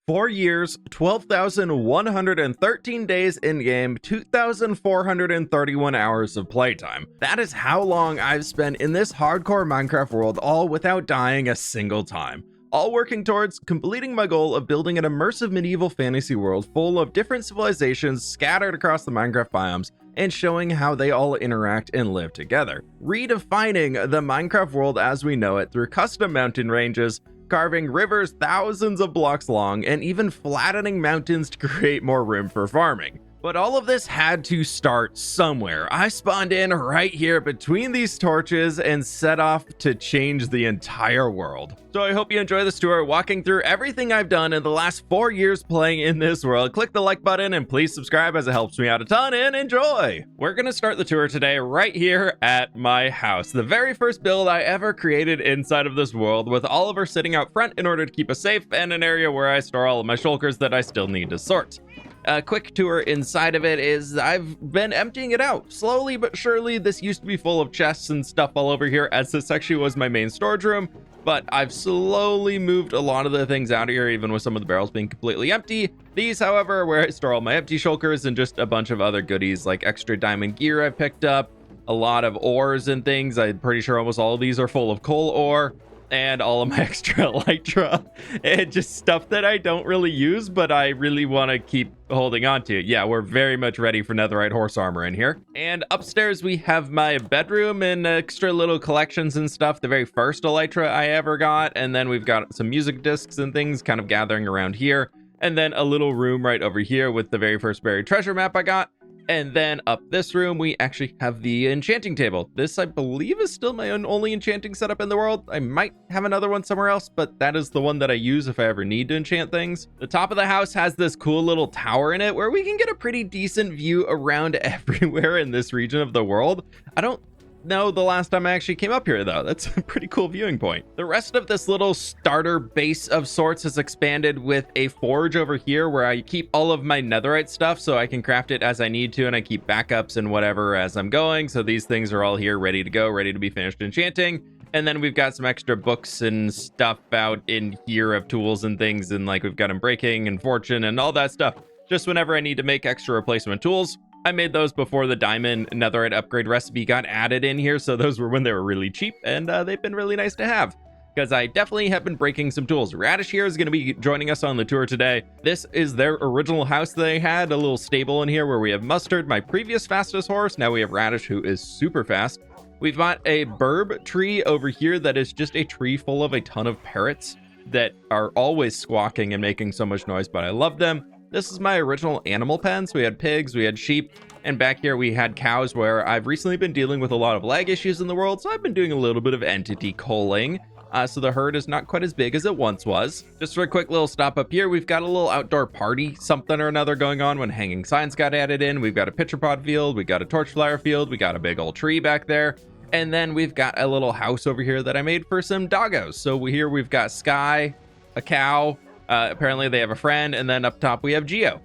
4 years, 12,113 days in-game, 2,431 hours of playtime. That is how long I've spent in this hardcore Minecraft world, all without dying a single time. All working towards completing my goal of building an immersive medieval fantasy world full of different civilizations scattered across the Minecraft biomes, and showing how they all interact and live together. Redefining the Minecraft world as we know it through custom mountain ranges, carving rivers thousands of blocks long, and even flattening mountains to create more room for farming. But all of this had to start somewhere. I spawned in right here between these torches and set off to change the entire world. So I hope you enjoy this tour, walking through everything I've done in the last 4 years playing in this world. Click the like button and please subscribe as it helps me out a ton, and enjoy! We're gonna start the tour today right here at my house. The very first build I ever created inside of this world, with Oliver sitting out front in order to keep us safe, and an area where I store all of my shulkers that I still need to sort. A quick tour inside of it is I've been emptying it out slowly but surely. This used to be full of chests and stuff all over here, as this actually was my main storage room, but I've slowly moved a lot of the things out of here, even with some of the barrels being completely empty. These, however, are where I store all my empty shulkers and just a bunch of other goodies like extra diamond gear I've picked up, a lot of ores and things. I'm pretty sure almost all of these are full of coal ore, and all of my extra elytra, and just stuff that I don't really use, but I really want to keep holding on to. Yeah, we're very much ready for netherite horse armor in here. And upstairs we have my bedroom and extra little collections and stuff, the very first elytra I ever got, and then we've got some music discs and things kind of gathering around here, and then a little room right over here with the very first buried treasure map I got. And then up this room, we actually have the enchanting table. This, I believe, is still my only enchanting setup in the world. I might have another one somewhere else, but that is the one that I use if I ever need to enchant things. The top of the house has this cool little tower in it where we can get a pretty decent view around everywhere in this region of the world. I don't know the last time I actually came up here, though. That's a pretty cool viewing point. The rest of this little starter base of sorts has expanded with a forge over here where I keep all of my netherite stuff so I can craft it as I need to, and I keep backups and whatever as I'm going. So these things are all here ready to go, ready to be finished enchanting. And then we've got some extra books and stuff out in here of tools and things, and like we've got breaking and fortune and all that stuff, just whenever I need to make extra replacement tools. I made those before the diamond netherite upgrade recipe got added in here, so those were when they were really cheap, and they've been really nice to have, because I definitely have been breaking some tools. Radish here is going to be joining us on the tour today. This is their original house they had, a little stable in here where we have Mustard, my previous fastest horse. Now we have Radish, who is super fast. We've got a burb tree over here that is just a tree full of a ton of parrots that are always squawking and making so much noise, but I love them. This is my original animal pen. So we had pigs, we had sheep, and back here we had cows, where I've recently been dealing with a lot of lag issues in the world, so I've been doing a little bit of entity culling. So the herd is not quite as big as it once was. Just for a quick little stop up here, we've got a little outdoor party, something or another going on when hanging signs got added in. We've got a pitcher pod field, we got a torch flower field, we got a big old tree back there. And then we've got a little house over here that I made for some doggos. So here we've got Sky, a cow, apparently they have a friend, and then up top we have Geo.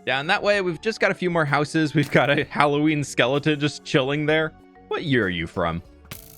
Down that way we've just got a few more houses. We've got a Halloween skeleton just chilling there. What year are you from?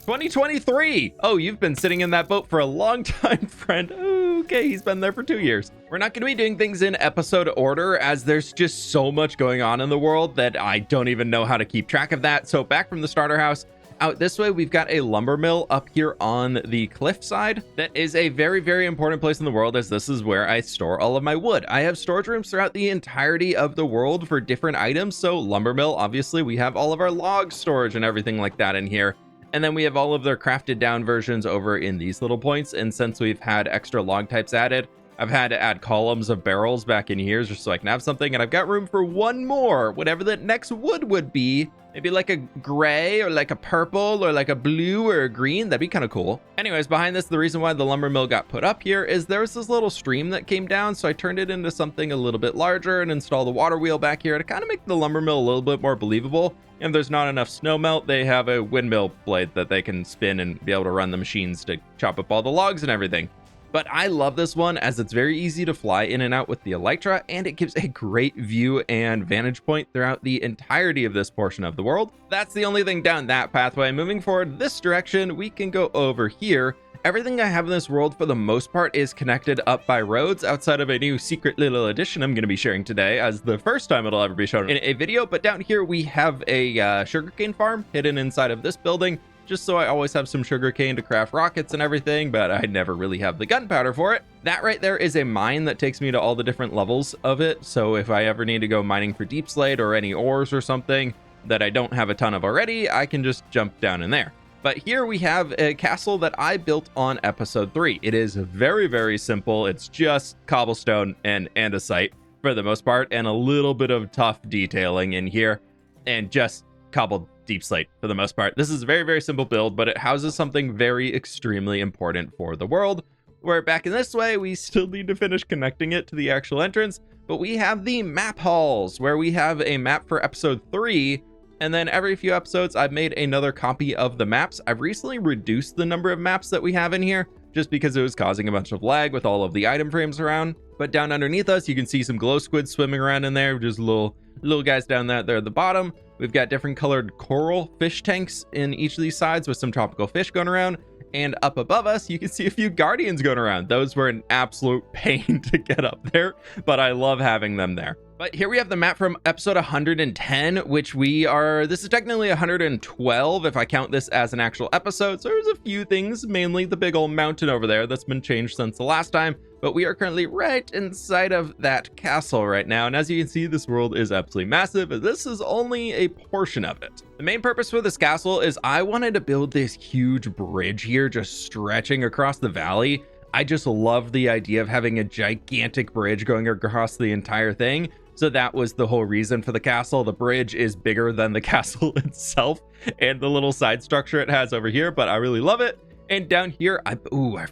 2023. Oh, you've been sitting in that boat for a long time, friend. Okay, he's been there for 2 years. We're not going to be doing things in episode order, as there's just so much going on in the world that I don't even know how to keep track of that. So back from the starter house, out this way, we've got a lumber mill up here on the cliff side. That is a very, very important place in the world, as this is where I store all of my wood. I have storage rooms throughout the entirety of the world for different items. So lumber mill, obviously, we have all of our log storage and everything like that in here. And then we have all of their crafted down versions over in these little points. And since we've had extra log types added, I've had to add columns of barrels back in here just so I can have something. And I've got room for one more, whatever the next wood would be. Maybe like a gray or like a purple or like a blue or a green. That'd be kind of cool. Anyways, behind this, the reason why the lumber mill got put up here is there was this little stream that came down. So I turned it into something a little bit larger and installed the water wheel back here to kind of make the lumber mill a little bit more believable. And there's not enough snow melt, they have a windmill blade that they can spin and be able to run the machines to chop up all the logs and everything. But I love this one as it's very easy to fly in and out with the elytra, and it gives a great view and vantage point throughout the entirety of this portion of the world. That's the only thing down that pathway. Moving forward this direction, we can go over here. Everything I have in this world for the most part is connected up by roads outside of a new secret little addition I'm going to be sharing today as the first time it'll ever be shown in a video. But down here we have a sugarcane farm hidden inside of this building, just so I always have some sugarcane to craft rockets and everything, but I never really have the gunpowder for it. That right there is a mine that takes me to all the different levels of it, so if I ever need to go mining for deep slate or any ores or something that I don't have a ton of already, I can just jump down in there. But here we have a castle that I built on episode 3. It is very, very simple. It's just cobblestone and andesite for the most part, and a little bit of tough detailing in here, and just cobbled deep slate for the most part. This is a very, very simple build, but it houses something very extremely important for the world, where back in this way, we still need to finish connecting it to the actual entrance, but we have the map halls, where we have a map for episode 3, and then every few episodes, I've made another copy of the maps. I've recently reduced the number of maps that we have in here, just because it was causing a bunch of lag with all of the item frames around. But down underneath us, you can see some glow squids swimming around in there, just little guys down there at the bottom. We've got different colored coral fish tanks in each of these sides with some tropical fish going around. And up above us, you can see a few guardians going around. Those were an absolute pain to get up there, but I love having them there. But here we have the map from episode 110, which this is technically 112 if I count this as an actual episode. So there's a few things, mainly the big old mountain over there that's been changed since the last time. But we are currently right inside of that castle right now. And as you can see, this world is absolutely massive. This is only a portion of it. The main purpose for this castle is I wanted to build this huge bridge here, just stretching across the valley. I just love the idea of having a gigantic bridge going across the entire thing. So that was the whole reason for the castle. The bridge is bigger than the castle itself and the little side structure it has over here, but I really love it. And down here, I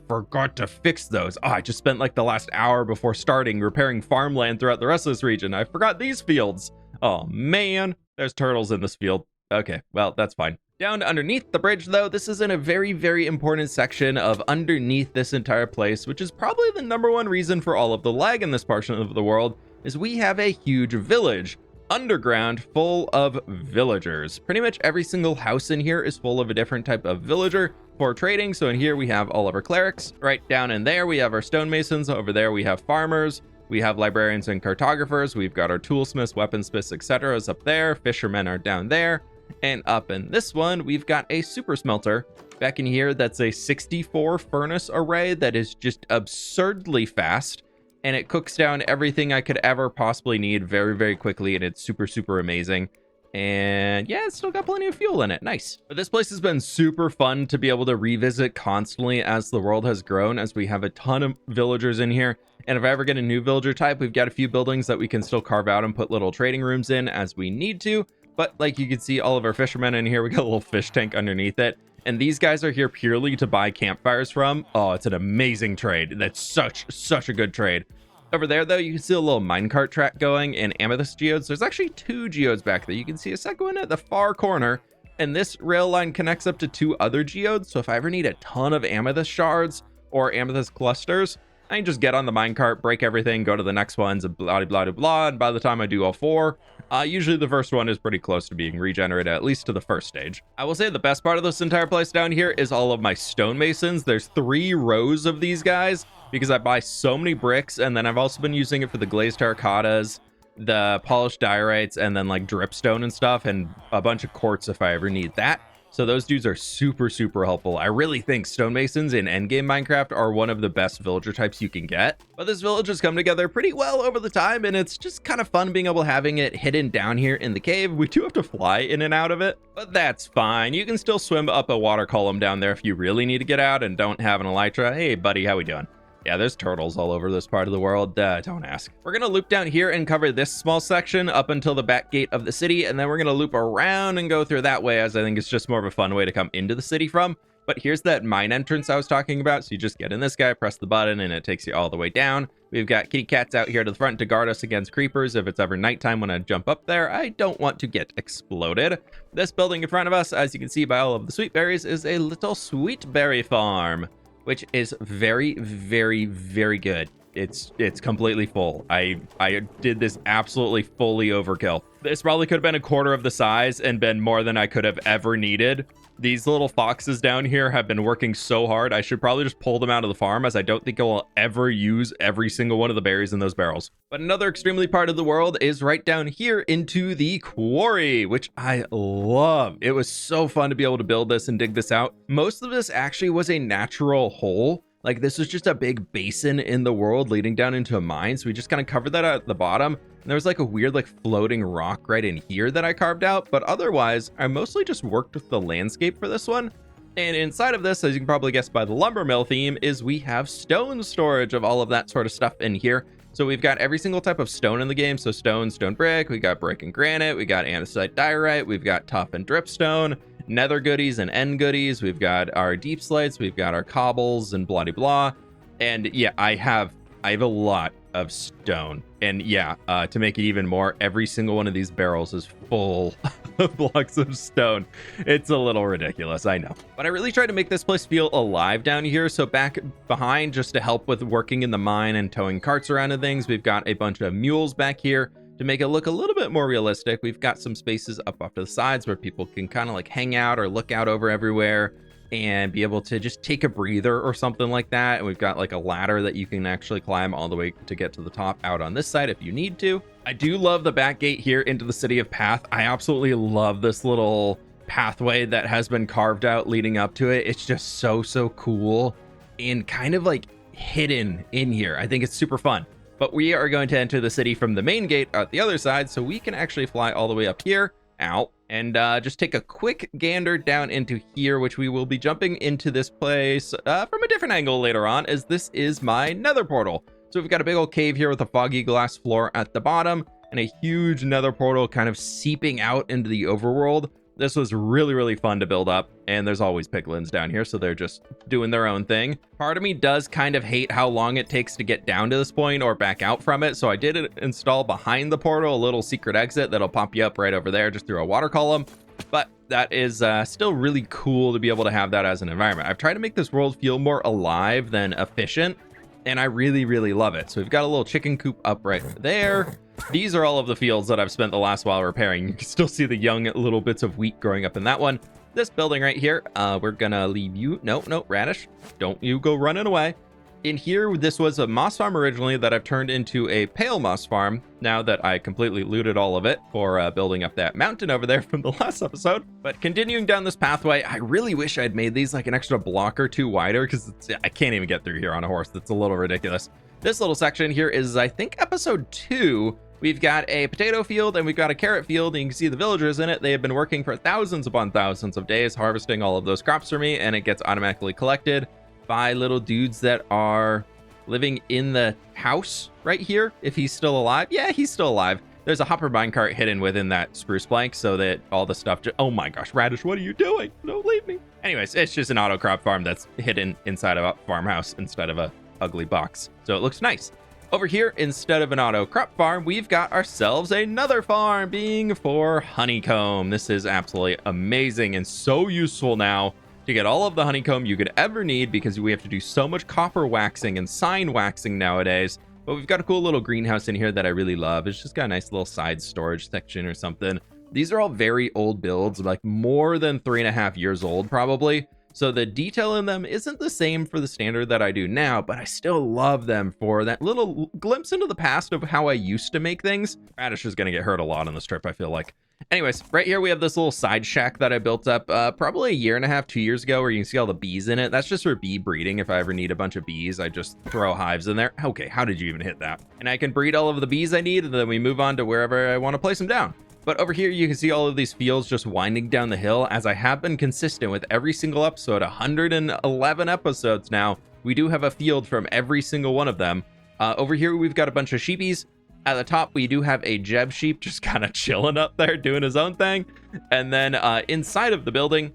forgot to fix those. I just spent like the last hour before starting repairing farmland throughout the rest of this region. I forgot these fields. Oh man, there's turtles in this field. Okay, well, that's fine. Down underneath the bridge, though, this is in a very, very important section of underneath this entire place, which is probably the #1 reason for all of the lag in this portion of the world, is we have a huge village underground full of villagers. Pretty much every single house in here is full of a different type of villager for trading. So in here we have all of our clerics. Right down in there we have our stonemasons. Over there we have farmers. We have librarians and cartographers. We've got our toolsmiths, weaponsmiths, etc. is up there. Fishermen are down there. And up in this one, we've got a super smelter back in here. That's a 64 furnace array that is just absurdly fast. And it cooks down everything I could ever possibly need very, very quickly. And it's super, super amazing. And yeah, it's still got plenty of fuel in it. Nice. But this place has been super fun to be able to revisit constantly as the world has grown, as we have a ton of villagers in here. And if I ever get a new villager type, we've got a few buildings that we can still carve out and put little trading rooms in as we need to. But like you can see, all of our fishermen in here, we got a little fish tank underneath it. And these guys are here purely to buy campfires from. Oh, it's an amazing trade. That's such a good trade. Over there, though, you can see a little minecart track going and amethyst geodes. There's actually 2 geodes back there. You can see a second one at the far corner. And this rail line connects up to 2 other geodes. So if I ever need a ton of amethyst shards or amethyst clusters, I can just get on the minecart, break everything, go to the next ones, and blah, blah, blah, blah. And by the time I do all 4, usually the first one is pretty close to being regenerated, at least to the first stage. I will say the best part of this entire place down here is all of my stonemasons. There's 3 rows of these guys because I buy so many bricks, and then I've also been using it for the glazed terracottas, the polished diorites, and then like dripstone and stuff, and a bunch of quartz if I ever need that. So those dudes are super, super helpful. I really think stonemasons in endgame Minecraft are one of the best villager types you can get. But this village has come together pretty well over the time, and it's just kind of fun being able to having it hidden down here in the cave. We do have to fly in and out of it, but that's fine. You can still swim up a water column down there if you really need to get out and don't have an elytra. Hey, buddy, how we doing? Yeah, there's turtles all over this part of the world. Don't ask. We're going to loop down here and cover this small section up until the back gate of the city, and then we're going to loop around and go through that way, as I think it's just more of a fun way to come into the city from. But here's that mine entrance I was talking about. So you just get in this guy, press the button, and it takes you all the way down. We've got kitty cats out here to the front to guard us against creepers if it's ever nighttime when I jump up there. I don't want to get exploded. This building in front of us, as you can see by all of the sweet berries, is a little sweet berry farm. which is very, very, very good. It's completely full. I did this absolutely fully overkill. This probably could have been a quarter of the size and been more than I could have ever needed. These little foxes down here have been working so hard. I should probably just pull them out of the farm, as I don't think I will ever use every single one of the berries in those barrels. But another extremely part of the world is right down here into the quarry, which I love. It was so fun to be able to build this and dig this out. Most of this actually was a natural hole. Like, this is just a big basin in the world leading down into a mine. So we just kind of covered that at the bottom. And there was like a weird, like, floating rock right in here that I carved out. But otherwise, I mostly just worked with the landscape for this one. And inside of this, as you can probably guess by the lumber mill theme, is we have stone storage of all of that sort of stuff in here. So we've got every single type of stone in the game. So stone brick, we got brick and granite, we got andesite diorite, we've got tough and dripstone, nether goodies and end goodies, we've got our deep slates, we've got our cobbles and blah de blah. And yeah, I have a lot of stone. And yeah, to make it even more, every single one of these barrels is full of blocks of stone. It's a little ridiculous, I know. But I really tried to make this place feel alive down here. So back behind, just to help with working in the mine and towing carts around and things, we've got a bunch of mules back here to make it look a little bit more realistic. We've got some spaces up off to the sides where people can kind of like hang out or look out over everywhere and be able to just take a breather or something like that. And we've got like a ladder that you can actually climb all the way to get to the top out on this side if you need to. I do love the back gate here into the city of Path. I absolutely love this little pathway that has been carved out leading up to it. It's just so cool and kind of like hidden in here. I think it's super fun. But we are going to enter the city from the main gate at the other side, so we can actually fly all the way up here, and just take a quick gander down into here, which we will be jumping into this place from a different angle later on, as this is my nether portal. So we've got a big old cave here with a foggy glass floor at the bottom, and a huge nether portal kind of seeping out into the overworld. This was really fun to build up, and there's always piglins down here, so they're just doing their own thing. Part of me does kind of hate how long it takes to get down to this point or back out from it, so I did install behind the portal a little secret exit that'll pop you up right over there just through a water column. But that is still really cool to be able to have that as an environment. I've tried to make this world feel more alive than efficient, and I really love it. So we've got a little chicken coop up right there. These are all of the fields that I've spent the last while repairing. You can still see the young little bits of wheat growing up in that one. This building right here, we're gonna leave you. No, radish, don't you go running away. In here, this was a moss farm originally that I've turned into a pale moss farm now that I completely looted all of it for building up that mountain over there from the last episode. But continuing down this pathway, I really wish I'd made these like an extra block or two wider, because I can't even get through here on a horse. That's a little ridiculous. This little section here is, I think, episode 2. We've got a potato field and we've got a carrot field, and you can see the villagers in it. They have been working for thousands upon thousands of days harvesting all of those crops for me, and it gets automatically collected by little dudes that are living in the house right here. If he's still alive. Yeah, he's still alive. There's a hopper minecart hidden within that spruce plank so that all the stuff oh my gosh, Radish, what are you doing? Don't leave me. Anyways, it's just an auto crop farm that's hidden inside of a farmhouse instead of a ugly box, so it looks nice. Over here, instead of an auto crop farm, we've got ourselves another farm, being for honeycomb. This is absolutely amazing and so useful now to get all of the honeycomb you could ever need, because we have to do so much copper waxing and sign waxing nowadays. But we've got a cool little greenhouse in here that I really love. It's just got a nice little side storage section or something. These are all very old builds, like more than 3.5 years old probably. So the detail in them isn't the same for the standard that I do now, but I still love them for that little glimpse into the past of how I used to make things. Radish is going to get hurt a lot on this trip, I feel like. Anyways, right here we have this little side shack that I built up probably 1.5 years, 2 years ago, where you can see all the bees in it. That's just for bee breeding. If I ever need a bunch of bees, I just throw hives in there. Okay, how did you even hit that? And I can breed all of the bees I need, and then we move on to wherever I want to place them down. But over here, you can see all of these fields just winding down the hill, as I have been consistent with every single episode. 111 episodes now. We do have a field from every single one of them. Over here, we've got a bunch of sheepies. At the top, we do have a Jeb sheep just kind of chilling up there, doing his own thing. And then inside of the building,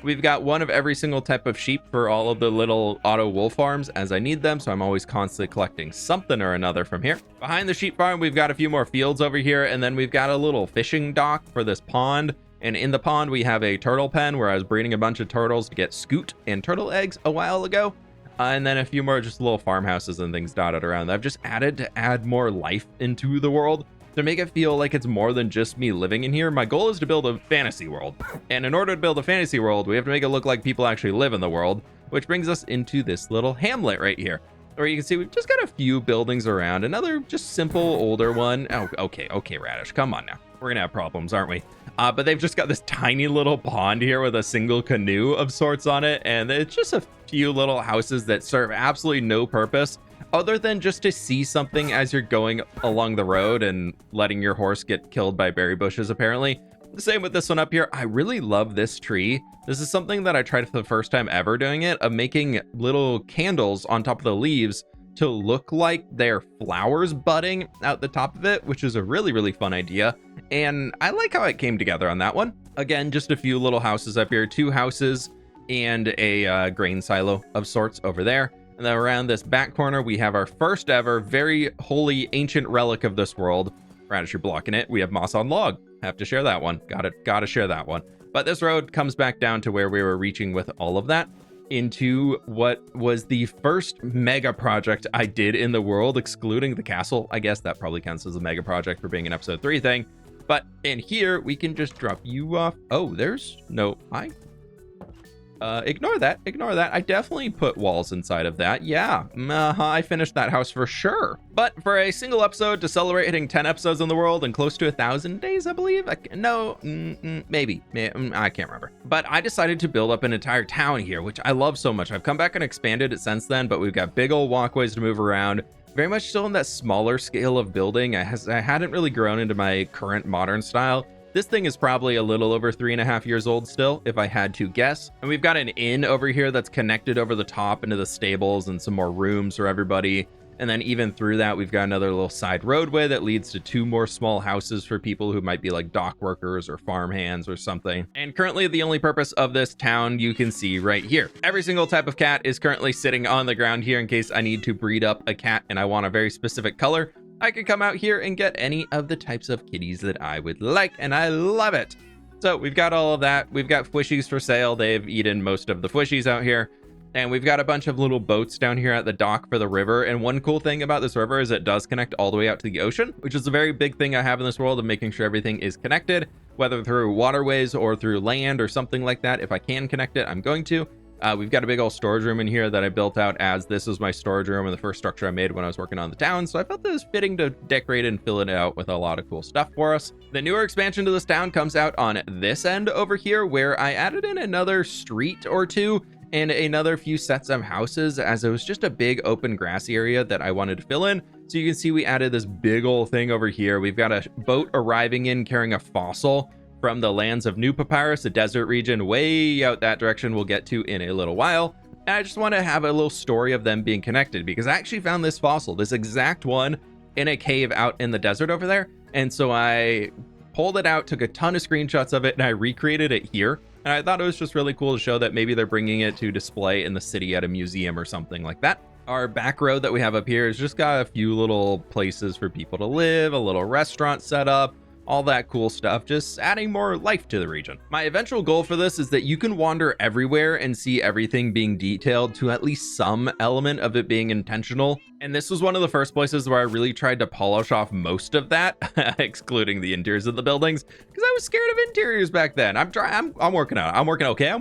we've got one of every single type of sheep for all of the little auto wool farms as I need them. So I'm always constantly collecting something or another from here. Behind the sheep farm, we've got a few more fields over here. And then we've got a little fishing dock for this pond. And in the pond, we have a turtle pen where I was breeding a bunch of turtles to get scoot and turtle eggs a while ago. and then a few more just little farmhouses and things dotted around that I've just added to add more life into the world, to make it feel like it's more than just me living in here. My goal is to build a fantasy world, and in order to build a fantasy world, we have to make it look like people actually live in the world, which brings us into this little hamlet right here, where you can see we've just got a few buildings around. Another just simple older one. Oh, okay, Radish, come on now. We're gonna have problems, aren't we? But they've just got this tiny little pond here with a single canoe of sorts on it, and it's just a few little houses that serve absolutely no purpose other than just to see something as you're going along the road and letting your horse get killed by berry bushes, apparently. The same with this one up here. I really love this tree. This is something that I tried for the first time ever doing it, of making little candles on top of the leaves to look like they're flowers budding out the top of it, which is a really, really fun idea. And I like how it came together on that one. Again, just a few little houses up here, 2 houses and a grain silo of sorts over there. And then around this back corner, we have our first ever very holy ancient relic of this world. Radish, you're blocking it. We have moss on log. Have to share that one. Gotta share that one. But this road comes back down to where we were reaching with all of that, into what was the first mega project I did in the world, excluding the castle. I guess that probably counts as a mega project for being an episode 3 thing. But in here, we can just drop you off. Oh, there's no... Ignore that. I definitely put walls inside of that. Yeah, I finished that house for sure. But for a single episode to celebrate hitting 10 episodes in the world and close to 1,000 days, I believe. Maybe. I can't remember. But I decided to build up an entire town here, which I love so much. I've come back and expanded it since then, but we've got big old walkways to move around. Very much still in that smaller scale of building. I hadn't really grown into my current modern style. This thing is probably a little over 3.5 years old still, if I had to guess. And we've got an inn over here that's connected over the top into the stables and some more rooms for everybody. And then even through that, we've got another little side roadway that leads to 2 more small houses for people who might be like dock workers or farm hands or something. And currently the only purpose of this town you can see right here. Every single type of cat is currently sitting on the ground here in case I need to breed up a cat and I want a very specific color. I can come out here and get any of the types of kitties that I would like, and I love it. So we've got all of that. We've got fwishies for sale. They've eaten most of the fwishies out here. And we've got a bunch of little boats down here at the dock for the river. And one cool thing about this river is it does connect all the way out to the ocean, which is a very big thing I have in this world of making sure everything is connected, whether through waterways or through land or something like that. If I can connect it, I'm going to. We've got a big old storage room in here that I built out as this was my storage room and the first structure I made when I was working on the town. So I felt it was fitting to decorate and fill it out with a lot of cool stuff for us. The newer expansion to this town comes out on this end over here, where I added in another street or 2 and another few sets of houses, as it was just a big open grassy area that I wanted to fill in. So you can see we added this big old thing over here. We've got a boat arriving in carrying a fossil from the lands of New Papyrus, a desert region way out that direction we'll get to in a little while. And I just want to have a little story of them being connected, because I actually found this fossil, this exact one, in a cave out in the desert over there. And so I pulled it out, took a ton of screenshots of it, and I recreated it here. And I thought it was just really cool to show that maybe they're bringing it to display in the city at a museum or something like that. Our back road that we have up here has just got a few little places for people to live, a little restaurant set up, all that cool stuff, just adding more life to the region. My eventual goal for this is that you can wander everywhere and see everything being detailed to at least some element of it being intentional. And this was one of the first places where I really tried to polish off most of that, excluding the interiors of the buildings, because I was scared of interiors back then. I'm working on it. I'm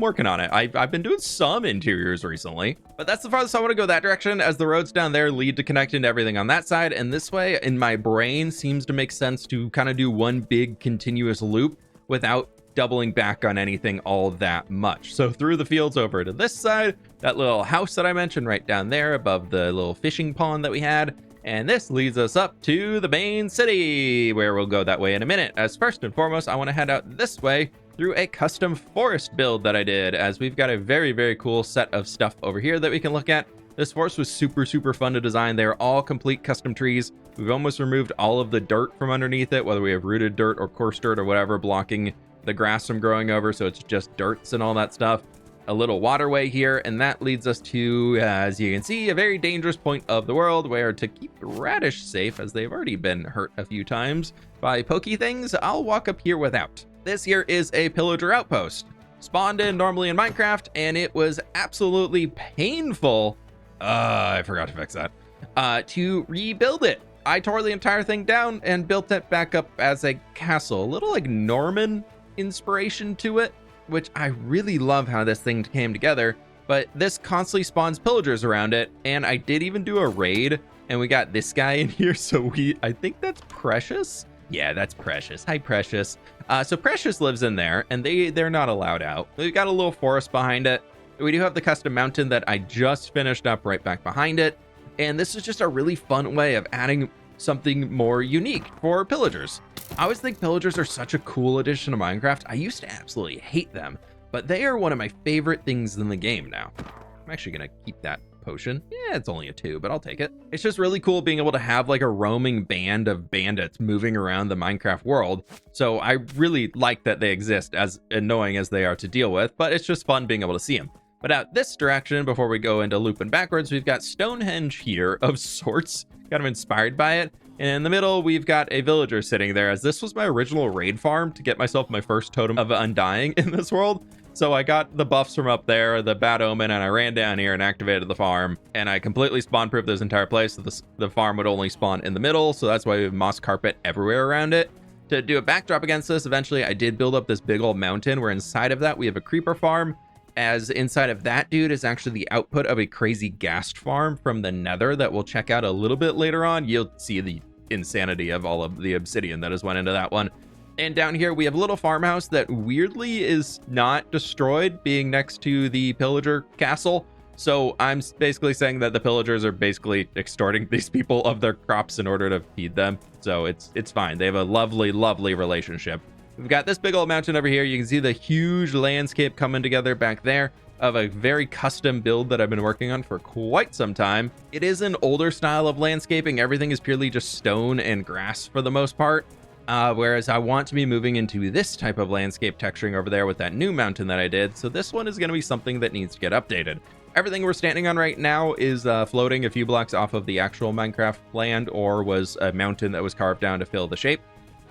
working on it. I've been doing some interiors recently, but that's the farthest I want to go that direction, as the roads down there lead to connecting to everything on that side. And this way in my brain seems to make sense to kind of do one big continuous loop without doubling back on anything all that much. So through the fields over to this side, that little house that I mentioned right down there above the little fishing pond that we had, and this leads us up to the main city, where we'll go that way in a minute. As first and foremost, I want to head out this way through a custom forest build that I did, as we've got a very, very cool set of stuff over here that we can look at. This forest was super, super fun to design. They're all complete custom trees. We've almost removed all of the dirt from underneath it, whether we have rooted dirt or coarse dirt or whatever, blocking the grass from growing over, so it's just dirts and all that stuff. A little waterway here, and that leads us to, as you can see, a very dangerous point of the world, where to keep the radish safe, as they've already been hurt a few times by pokey things, I'll walk up here without. This here is a pillager outpost. Spawned in normally in Minecraft, and it was absolutely painful I forgot to fix that. To rebuild it. I tore the entire thing down and built it back up as a castle. A little like Norman inspiration to it, which I really love how this thing came together. But this constantly spawns pillagers around it, and I did even do a raid, and we got this guy in here, so I think that's Precious? Yeah, that's Precious. Hi, Precious. So Precious lives in there, and they're not allowed out. We've got a little forest behind it. We do have the custom mountain that I just finished up right back behind it, and this is just a really fun way of adding something more unique for pillagers. I always think pillagers are such a cool addition to Minecraft. I used to absolutely hate them, but they are one of my favorite things in the game now. I'm actually gonna keep that potion. Yeah, it's only a 2, but I'll take it. It's just really cool being able to have like a roaming band of bandits moving around the Minecraft world. So I really like that they exist, as annoying as they are to deal with, but it's just fun being able to see them. But out this direction, before we go into looping backwards, we've got Stonehenge here of sorts, kind of inspired by it. And in the middle, we've got a villager sitting there, as this was my original raid farm to get myself my first totem of undying in this world. So I got the buffs from up there, the bad omen, and I ran down here and activated the farm. And I completely spawn-proofed this entire place, so the farm would only spawn in the middle. So that's why we have moss carpet everywhere around it. To do a backdrop against this, eventually I did build up this big old mountain, where inside of that we have a creeper farm. As inside of that dude is actually the output of a crazy ghast farm from the Nether that we'll check out a little bit later on. You'll see the insanity of all of the obsidian that has went into that one. And down here we have a little farmhouse that weirdly is not destroyed, being next to the pillager castle. So I'm basically saying that the pillagers are basically extorting these people of their crops in order to feed them. So it's fine. They have a lovely, lovely relationship. We've got this big old mountain over here. You can see the huge landscape coming together back there of a very custom build that I've been working on for quite some time. It is an older style of landscaping. Everything is purely just stone and grass for the most part. Whereas I want to be moving into this type of landscape texturing over there with that new mountain that I did. So this one is going to be something that needs to get updated. Everything we're standing on right now is floating a few blocks off of the actual Minecraft land, or was a mountain that was carved down to fill the shape.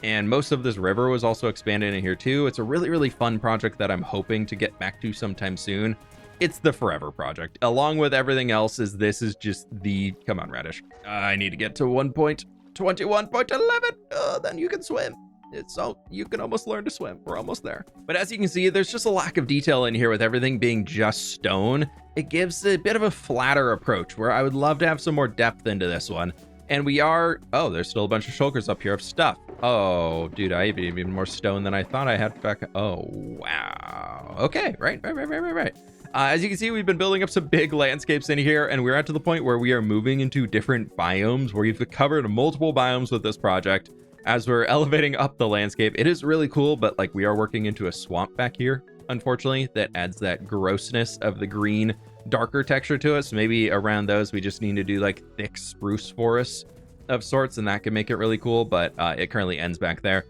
And most of this river was also expanded in here too. It's a really, really fun project that I'm hoping to get back to sometime soon. It's the forever project. Along with everything else, this is just the... Come on, Radish. I need to get to 1.21.11. Then you can swim. You can almost learn to swim. We're almost there. But as you can see, there's just a lack of detail in here with everything being just stone. It gives a bit of a flatter approach where I would love to have some more depth into this one. And we are... Oh, there's still a bunch of shulkers up here of stuff. Oh, dude, I have even more stone than I thought I had back. Oh, wow. Okay, right. As you can see, we've been building up some big landscapes in here, and we're at to the point where we are moving into different biomes, where we've covered multiple biomes with this project. As we're elevating up the landscape, it is really cool, but like we are working into a swamp back here, unfortunately, that adds that grossness of the green, darker texture to us. Maybe around those, we just need to do like thick spruce forests of sorts, and that can make it really cool, but it currently ends back there.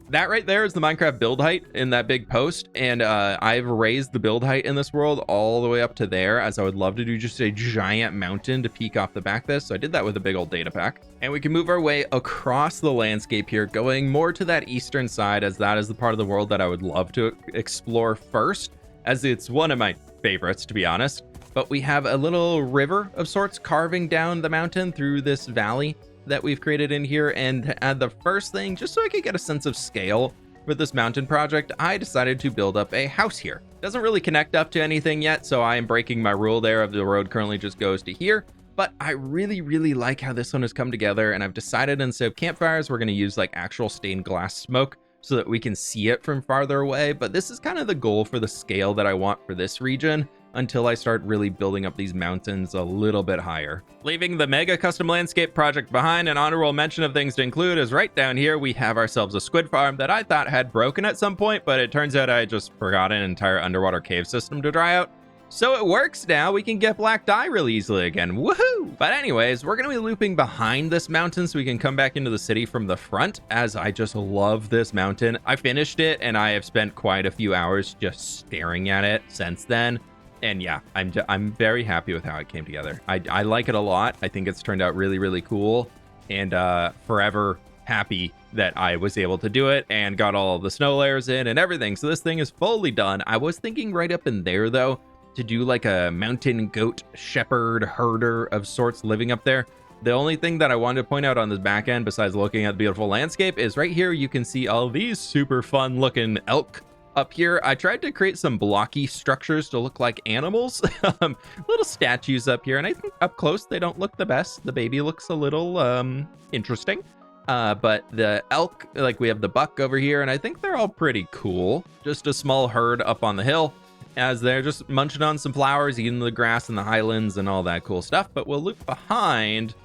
That right there is the Minecraft build height in that big post, and I've raised the build height in this world all the way up to there, as I would love to do just a giant mountain to peek off the back of this. So I did that with a big old data pack, and we can move our way across the landscape here, going more to that eastern side, as that is the part of the world that I would love to explore first, as it's one of my favorites, to be honest. But we have a little river of sorts carving down the mountain through this valley that we've created in here. And the first thing, just so I could get a sense of scale with this mountain project, I decided to build up a house here. Doesn't really connect up to anything yet, so I am breaking my rule there of the road currently just goes to here. But I really, really like how this one has come together, and I've decided instead of campfires, we're going to use like actual stained glass smoke so that we can see it from farther away. But this is kind of the goal for the scale that I want for this region, until I start really building up these mountains a little bit higher. Leaving the mega custom landscape project behind, an honorable mention of things to include is right down here we have ourselves a squid farm that I thought had broken at some point, but it turns out I just forgot an entire underwater cave system to dry out. So it works now. We can get black dye really easily again. Woohoo! But anyways, we're going to be looping behind this mountain so we can come back into the city from the front, as I just love this mountain. I finished it and I have spent quite a few hours just staring at it since then. And yeah, I'm very happy with how it came together. I like it a lot. I think it's turned out really, really cool, and forever happy that I was able to do it and got all of the snow layers in and everything. So this thing is fully done. I was thinking right up in there though to do like a mountain goat shepherd herder of sorts living up there. The only thing that I wanted to point out on this back end, besides looking at the beautiful landscape, is right here you can see all these super fun looking elk. Up here, I tried to create some blocky structures to look like animals. Little statues up here, and I think up close they don't look the best. The baby looks a little interesting. But the elk, like we have the buck over here, and I think they're all pretty cool. Just a small herd up on the hill as they're just munching on some flowers, eating the grass in the highlands and all that cool stuff. But we'll loop behind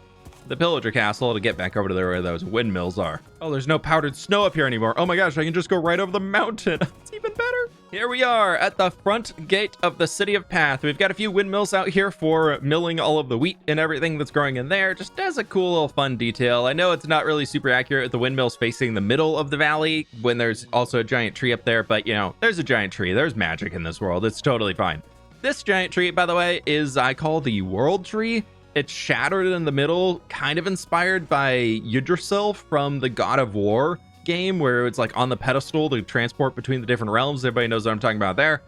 the Pillager castle to get back over to where those windmills are. Oh, there's no powdered snow up here anymore. Oh my gosh, I can just go right over the mountain. It's even better. Here we are at the front gate of the city of Path. We've got a few windmills out here for milling all of the wheat and everything that's growing in there, just as a cool little fun detail. I know it's not really super accurate with the windmills facing the middle of the valley when there's also a giant tree up there, but you know, there's a giant tree. There's magic in this world. It's totally fine. This giant tree, by the way, is I call the world tree. It's shattered in the middle, kind of inspired by Yggdrasil from the God of War game, where it's like on the pedestal to transport between the different realms. Everybody knows what I'm talking about there.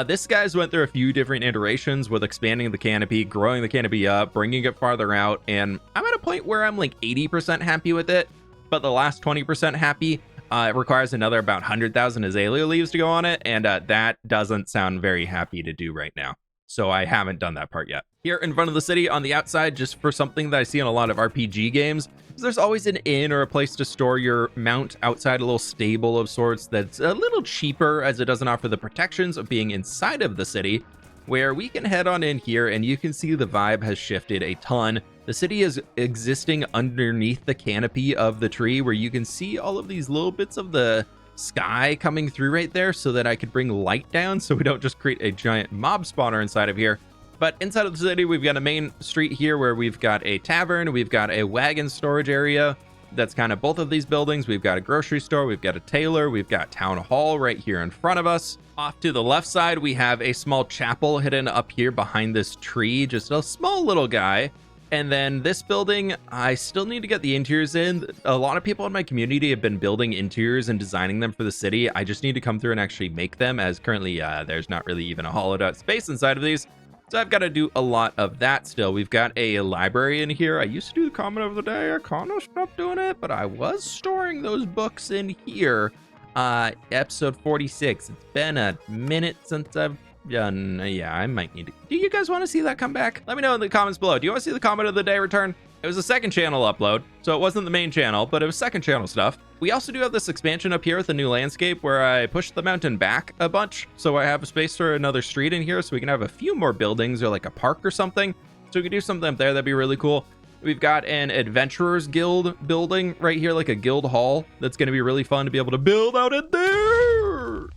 This guy's went through a few different iterations with expanding the canopy, growing the canopy up, bringing it farther out, and I'm at a point where I'm like 80% happy with it, but the last 20% happy. It requires another about 100,000 azalea leaves to go on it, and that doesn't sound very happy to do right now. So I haven't done that part yet. Here in front of the city on the outside, just for something that I see in a lot of RPG games, there's always an inn or a place to store your mount outside, a little stable of sorts that's a little cheaper as it doesn't offer the protections of being inside of the city, where we can head on in here and you can see the vibe has shifted a ton. The city is existing underneath the canopy of the tree, where you can see all of these little bits of the sky coming through right there so that I could bring light down so we don't just create a giant mob spawner inside of here. But inside of the city, we've got a main street here where we've got a tavern, we've got a wagon storage area that's kind of both of these buildings. We've got a grocery store, we've got a tailor, we've got town hall right here in front of us. Off to the left side, we have a small chapel hidden up here behind this tree, just a small little guy. And then this building, I still need to get the interiors in. A lot of people in my community have been building interiors and designing them for the city. I just need to come through and actually make them, as currently there's not really even a hollowed out space inside of these. So I've got to do a lot of that still. We've got a library in here. I used to do the comment of the day. I kind of stopped doing it, but I was storing those books in here. Episode 46. It's been a minute since I've done. Yeah, I might need to. Do you guys want to see that come back? Let me know in the comments below. Do you want to see the comment of the day return? It was a second channel upload, so it wasn't the main channel, but it was second channel stuff. We also do have this expansion up here with the new landscape where I pushed the mountain back a bunch, so I have a space for another street in here, so we can have a few more buildings or like a park or something. So we can do something up there. That'd be really cool. We've got an Adventurers Guild building right here, like a guild hall. That's going to be really fun to be able to build out in there.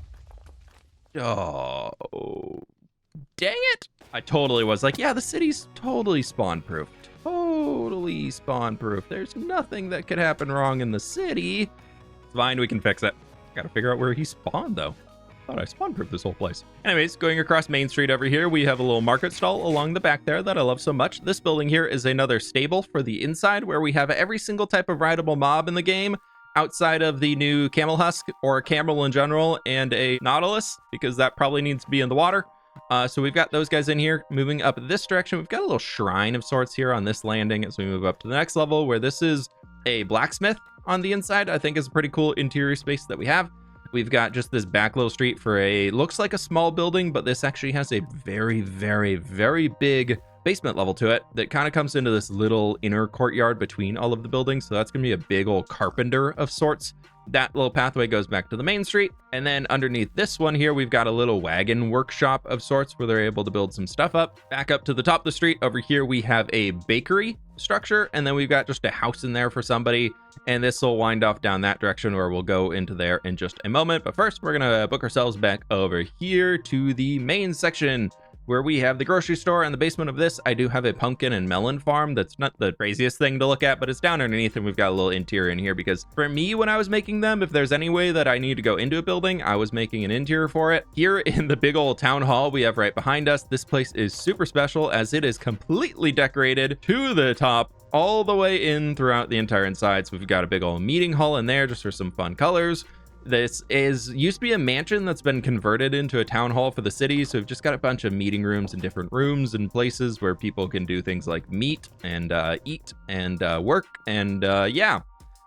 Oh, dang it. I totally was like, yeah, the city's totally spawn-proof. Totally spawn-proof. There's nothing that could happen wrong in the city. It's fine, we can fix it. Gotta figure out where he spawned, though. Thought I spawn-proofed this whole place. Anyways, going across Main Street over here, we have a little market stall along the back there that I love so much. This building here is another stable for the inside, where we have every single type of rideable mob in the game, outside of the new camel husk, or camel in general, and a nautilus, because that probably needs to be in the water. So we've got those guys in here. Moving up this direction, we've got a little shrine of sorts here on this landing as we move up to the next level, where this is a blacksmith on the inside. I think is a pretty cool interior space that we have. We've got just this back little street for a, looks like a small building, but this actually has a very, very, very big basement level to it that kind of comes into this little inner courtyard between all of the buildings. So that's gonna be a big old carpenter of sorts. That little pathway goes back to the main street. And then underneath this one here, we've got a little wagon workshop of sorts where they're able to build some stuff up. Back up to the top of the street over here, we have a bakery structure. And then we've got just a house in there for somebody. And this will wind off down that direction where we'll go into there in just a moment. But first, we're gonna book ourselves back over here to the main section, where we have the grocery store. In the basement of this, I do have a pumpkin and melon farm. That's not the craziest thing to look at, but it's down underneath, and we've got a little interior in here because for me, when I was making them, if there's any way that I need to go into a building, I was making an interior for it. Here in the big old town hall we have right behind us, this place is super special as it is completely decorated to the top all the way in throughout the entire inside. So we've got a big old meeting hall in there just for some fun colors. This used to be a mansion that's been converted into a town hall for the city. So we've just got a bunch of meeting rooms and different rooms and places where people can do things like meet and eat and work. And yeah,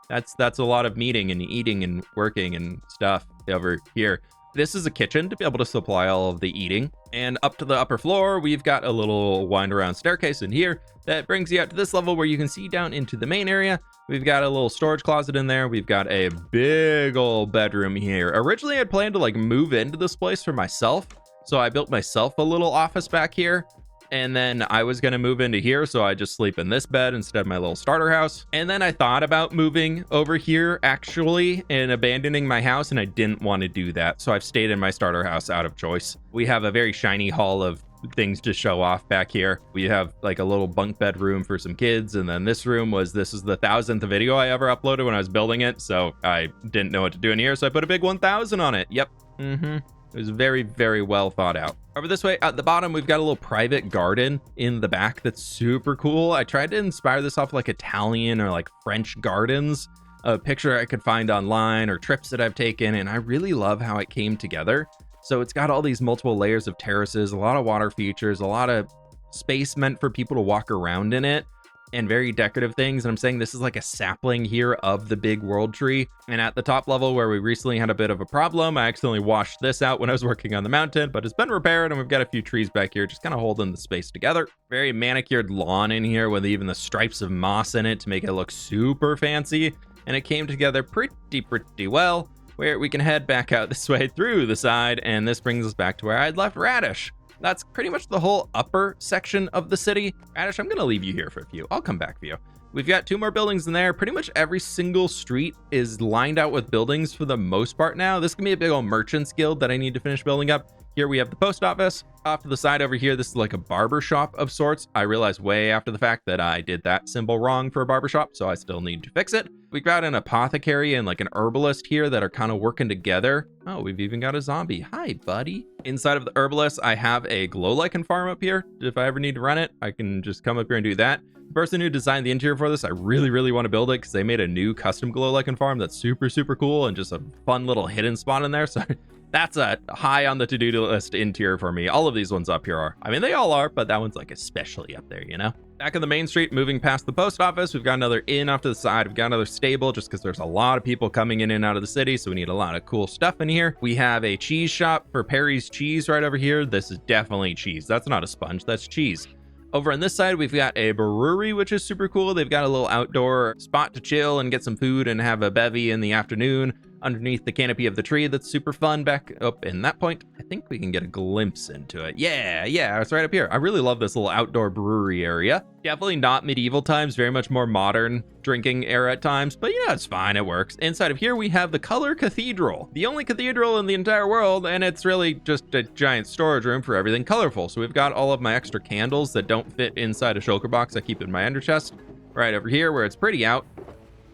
that's a lot of meeting and eating and working and stuff over here. This is a kitchen to be able to supply all of the eating. And up to the upper floor, we've got a little wind around staircase in here that brings you out to this level where you can see down into the main area. We've got a little storage closet in there. We've got a big old bedroom here. Originally, I'd planned to like move into this place for myself. So I built myself a little office back here. And then I was going to move into here, so I just sleep in this bed instead of my little starter house. And then I thought about moving over here, actually, and abandoning my house, and I didn't want to do that. So I've stayed in my starter house out of choice. We have a very shiny hall of things to show off back here. We have like a little bunk bed room for some kids, and then this is the 1,000th video I ever uploaded when I was building it, so I didn't know what to do in here, so I put a big 1,000 on it. Yep. It was very, very well thought out. Over this way, at the bottom, we've got a little private garden in the back that's super cool. I tried to inspire this off like Italian or like French gardens, a picture I could find online or trips that I've taken, and I really love how it came together. So it's got all these multiple layers of terraces, a lot of water features, a lot of space meant for people to walk around in it, and very decorative things. And I'm saying this is like a sapling here of the big world tree. And at the top level where we recently had a bit of a problem, I accidentally washed this out when I was working on the mountain, but it's been repaired and we've got a few trees back here just kind of holding the space together. Very manicured lawn in here with even the stripes of moss in it to make it look super fancy. And it came together pretty well, where we can head back out this way through the side. And this brings us back to where I'd left Radish. That's pretty much the whole upper section of the city. Radish, I'm gonna leave you here for a few. I'll come back for you. We've got 2 more buildings in there. Pretty much every single street is lined out with buildings for the most part now. This can be a big old merchant's guild that I need to finish building up. Here we have the post office. Off to the side over here, this is like a barber shop of sorts. I realized way after the fact that I did that symbol wrong for a barber shop, so I still need to fix it. We've got an apothecary and like an herbalist here that are kind of working together. Oh, we've even got a zombie. Hi, buddy. Inside of the herbalist, I have a glow lichen farm up here. If I ever need to run it, I can just come up here and do that. The person who designed the interior for this, I really want to build it because they made a new custom glow lichen farm that's super cool and just a fun little hidden spot in there. So that's a high on the to-do list interior for me. All of these ones up here are. I mean, they all are, but that one's like especially up there, you know? Back on the main street, moving past the post office, we've got another inn off to the side. We've got another stable just because there's a lot of people coming in and out of the city, so we need a lot of cool stuff in here. We have a cheese shop for Perry's Cheese right over here. This is definitely cheese. That's not a sponge, that's cheese. Over on this side, we've got a brewery, which is super cool. They've got a little outdoor spot to chill and get some food and have a bevy in the afternoon underneath the canopy of the tree. That's super fun. Back up in that point, I think we can get a glimpse into it. Yeah, it's right up here. I really love this little outdoor brewery area. Definitely not medieval times, very much more modern drinking era at times, but you know, it's fine, it works. Inside of here, we have the color Cathedral, the only cathedral in the entire world, and it's really just a giant storage room for everything colorful. So we've got all of my extra candles that don't fit inside a shulker box I keep in my ender chest right over here where it's pretty out.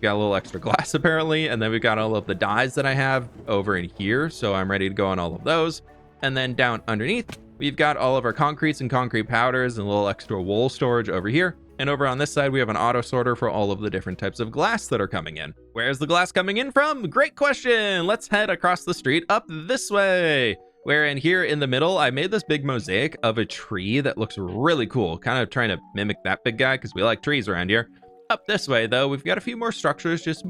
Got a little extra glass apparently, and then we've got all of the dyes that I have over in here, so I'm ready to go on all of those. And then down underneath, we've got all of our concretes and concrete powders and a little extra wool storage over here. And over on this side, we have an auto sorter for all of the different types of glass that are coming in. Where's the glass coming in from? Great question. Let's head across the street up this way. Where in here in the middle, I made this big mosaic of a tree that looks really cool. Kind of trying to mimic that big guy because we like trees around here. Up this way, though, we've got a few more structures, just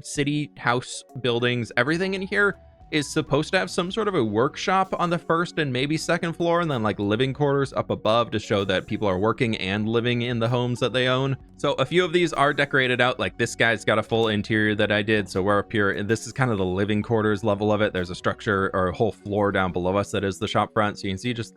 city house buildings. Everything in here is supposed to have some sort of a workshop on the first and maybe second floor, and then like living quarters up above to show that people are working and living in the homes that they own. So a few of these are decorated out, like this guy's got a full interior that I did. So we're up here, and this is kind of the living quarters level of it. There's a structure or a whole floor down below us that is the shop front. So you can see just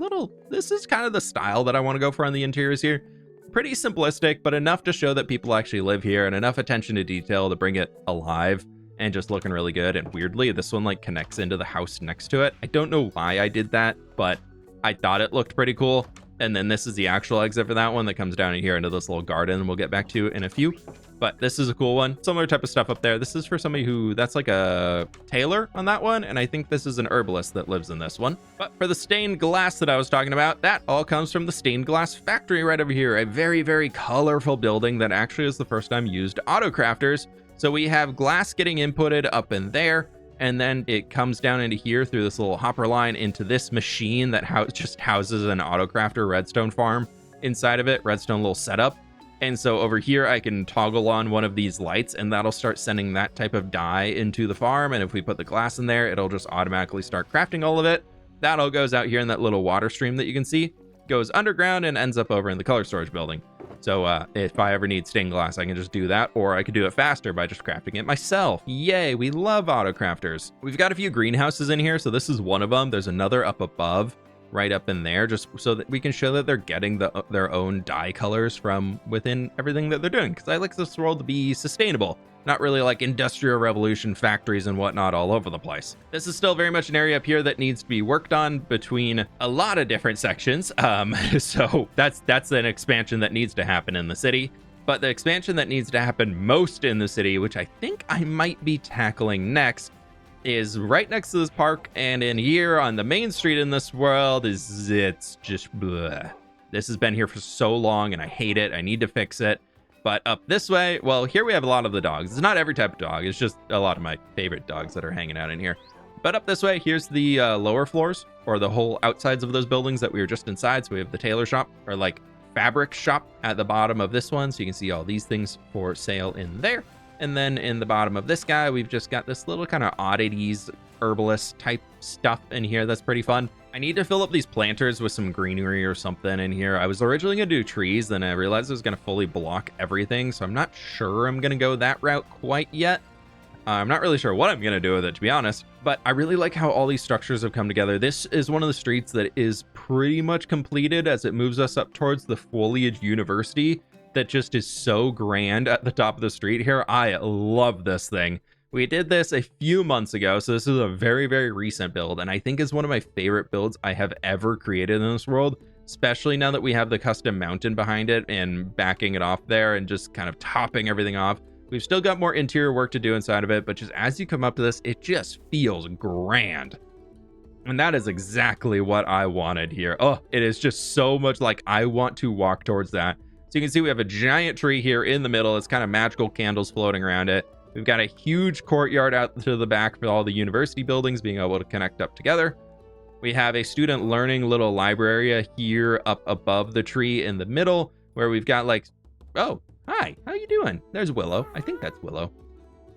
this is kind of the style that I want to go for on the interiors here. Pretty simplistic, but enough to show that people actually live here and enough attention to detail to bring it alive and just looking really good. And weirdly, this one like connects into the house next to it. I don't know why I did that, but I thought it looked pretty cool. And then this is the actual exit for that one that comes down in here into this little garden we'll get back to in a few. But this is a cool one. Similar type of stuff up there. This is for somebody who, that's like a tailor on that one. And I think this is an herbalist that lives in this one. But for the stained glass that I was talking about, that all comes from the stained glass factory right over here. A very colorful building that actually is the first time used auto crafters. So we have glass getting inputted up in there. and then it comes down into here through this little hopper line into this machine that just houses an autocrafter redstone farm inside of it, redstone little setup. And so over here, I can toggle on one of these lights and that'll start sending that type of dye into the farm. And if we put the glass in there, it'll just automatically start crafting all of it. That all goes out here in that little water stream that you can see, goes underground and ends up over in the color storage building. So if I ever need stained glass, I can just do that, or I could do it faster by just crafting it myself. Yay, we love auto crafters. We've got a few greenhouses in here, so this is one of them. There's another up above, right up in there, just so that we can show that they're getting their own dye colors from within everything that they're doing, because I like this world to be sustainable, not really like industrial revolution factories and whatnot all over the place. This is still very much an area up here that needs to be worked on between a lot of different sections. So that's an expansion that needs to happen in the city. But the expansion that needs to happen most in the city, which I think I might be tackling next, is right next to this park, and in here on the main street in this world it's just bleh. This has been here for so long and I hate it. I need to fix it. But up this way, well, here we have a lot of the dogs. It's not every type of dog. It's just a lot of my favorite dogs that are hanging out in here. But up this way, here's the lower floors, or the whole outsides of those buildings that we were just inside. So we have the tailor shop, or like fabric shop at the bottom of this one. So you can see all these things for sale in there. And then in the bottom of this guy, we've just got this little kind of oddities, herbalist type stuff in here that's pretty fun. I need to fill up these planters with some greenery or something in here. I was originally going to do trees, then I realized it was going to fully block everything. So I'm not sure I'm going to go that route quite yet. I'm not really sure what I'm going to do with it, to be honest. But I really like how all these structures have come together. This is one of the streets that is pretty much completed as it moves us up towards the Foliage University. That just is so grand at the top of the street here. I love this thing. We did this a few months ago, so this is a very, very recent build, and I think is one of my favorite builds I have ever created in this world, especially now that we have the custom mountain behind it and backing it off there and just kind of topping everything off. We've still got more interior work to do inside of it, but just as you come up to this, it just feels grand. And that is exactly what I wanted here. Oh, it is just so much like I want to walk towards that. So you can see we have a giant tree here in the middle. It's kind of magical candles floating around it. We've got a huge courtyard out to the back for all the university buildings being able to connect up together. We have a student learning little library here up above the tree in the middle, where we've got like, oh, hi, how you doing? There's Willow. I think that's Willow.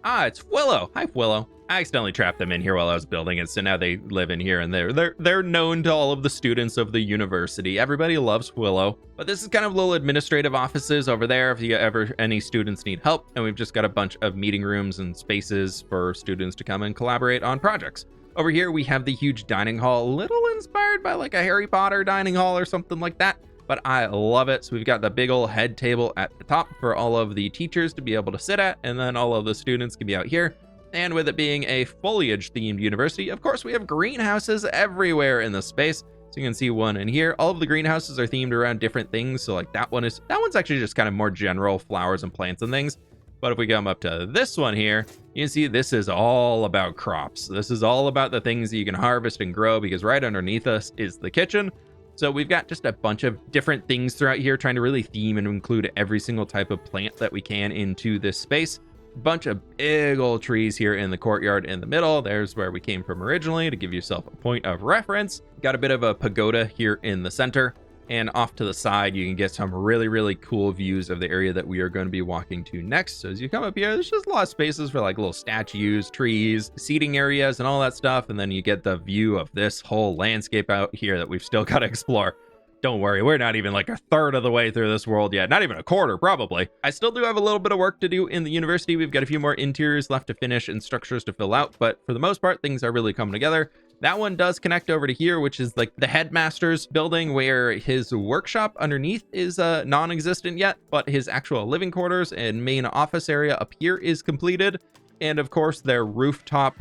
Ah, it's Willow. Hi, Willow. I accidentally trapped them in here while I was building it, so now they live in here, and they're known to all of the students of the university. Everybody loves Willow. But this is kind of little administrative offices over there if you ever any students need help, and we've just got a bunch of meeting rooms and spaces for students to come and collaborate on projects. Over here we have the huge dining hall, a little inspired by like a Harry Potter dining hall or something like that. But I love it. So we've got the big old head table at the top for all of the teachers to be able to sit at, and then all of the students can be out here. And with it being a foliage themed university, of course, we have greenhouses everywhere in the space. So you can see one in here. All of the greenhouses are themed around different things. So like that one's actually just kind of more general flowers and plants and things. But if we come up to this one here, you can see this is all about crops. This is all about the things that you can harvest and grow, because right underneath us is the kitchen. So we've got just a bunch of different things throughout here, trying to really theme and include every single type of plant that we can into this space. Bunch of big old trees here in the courtyard in the middle. There's where we came from originally, to give yourself a point of reference. Got a bit of a pagoda here in the center, and off to the side you can get some really, really cool views of the area that we are going to be walking to next. So as you come up here, there's just a lot of spaces for like little statues, trees, seating areas, and all that stuff. And then you get the view of this whole landscape out here that we've still got to explore. Don't worry, we're not even like a third of the way through this world yet. Not even a quarter, probably. I still do have a little bit of work to do in the university. We've got a few more interiors left to finish and structures to fill out, but for the most part, things are really coming together. That one does connect over to here, which is like the headmaster's building, where his workshop underneath is non-existent yet, but his actual living quarters and main office area up here is completed. And of course, their rooftop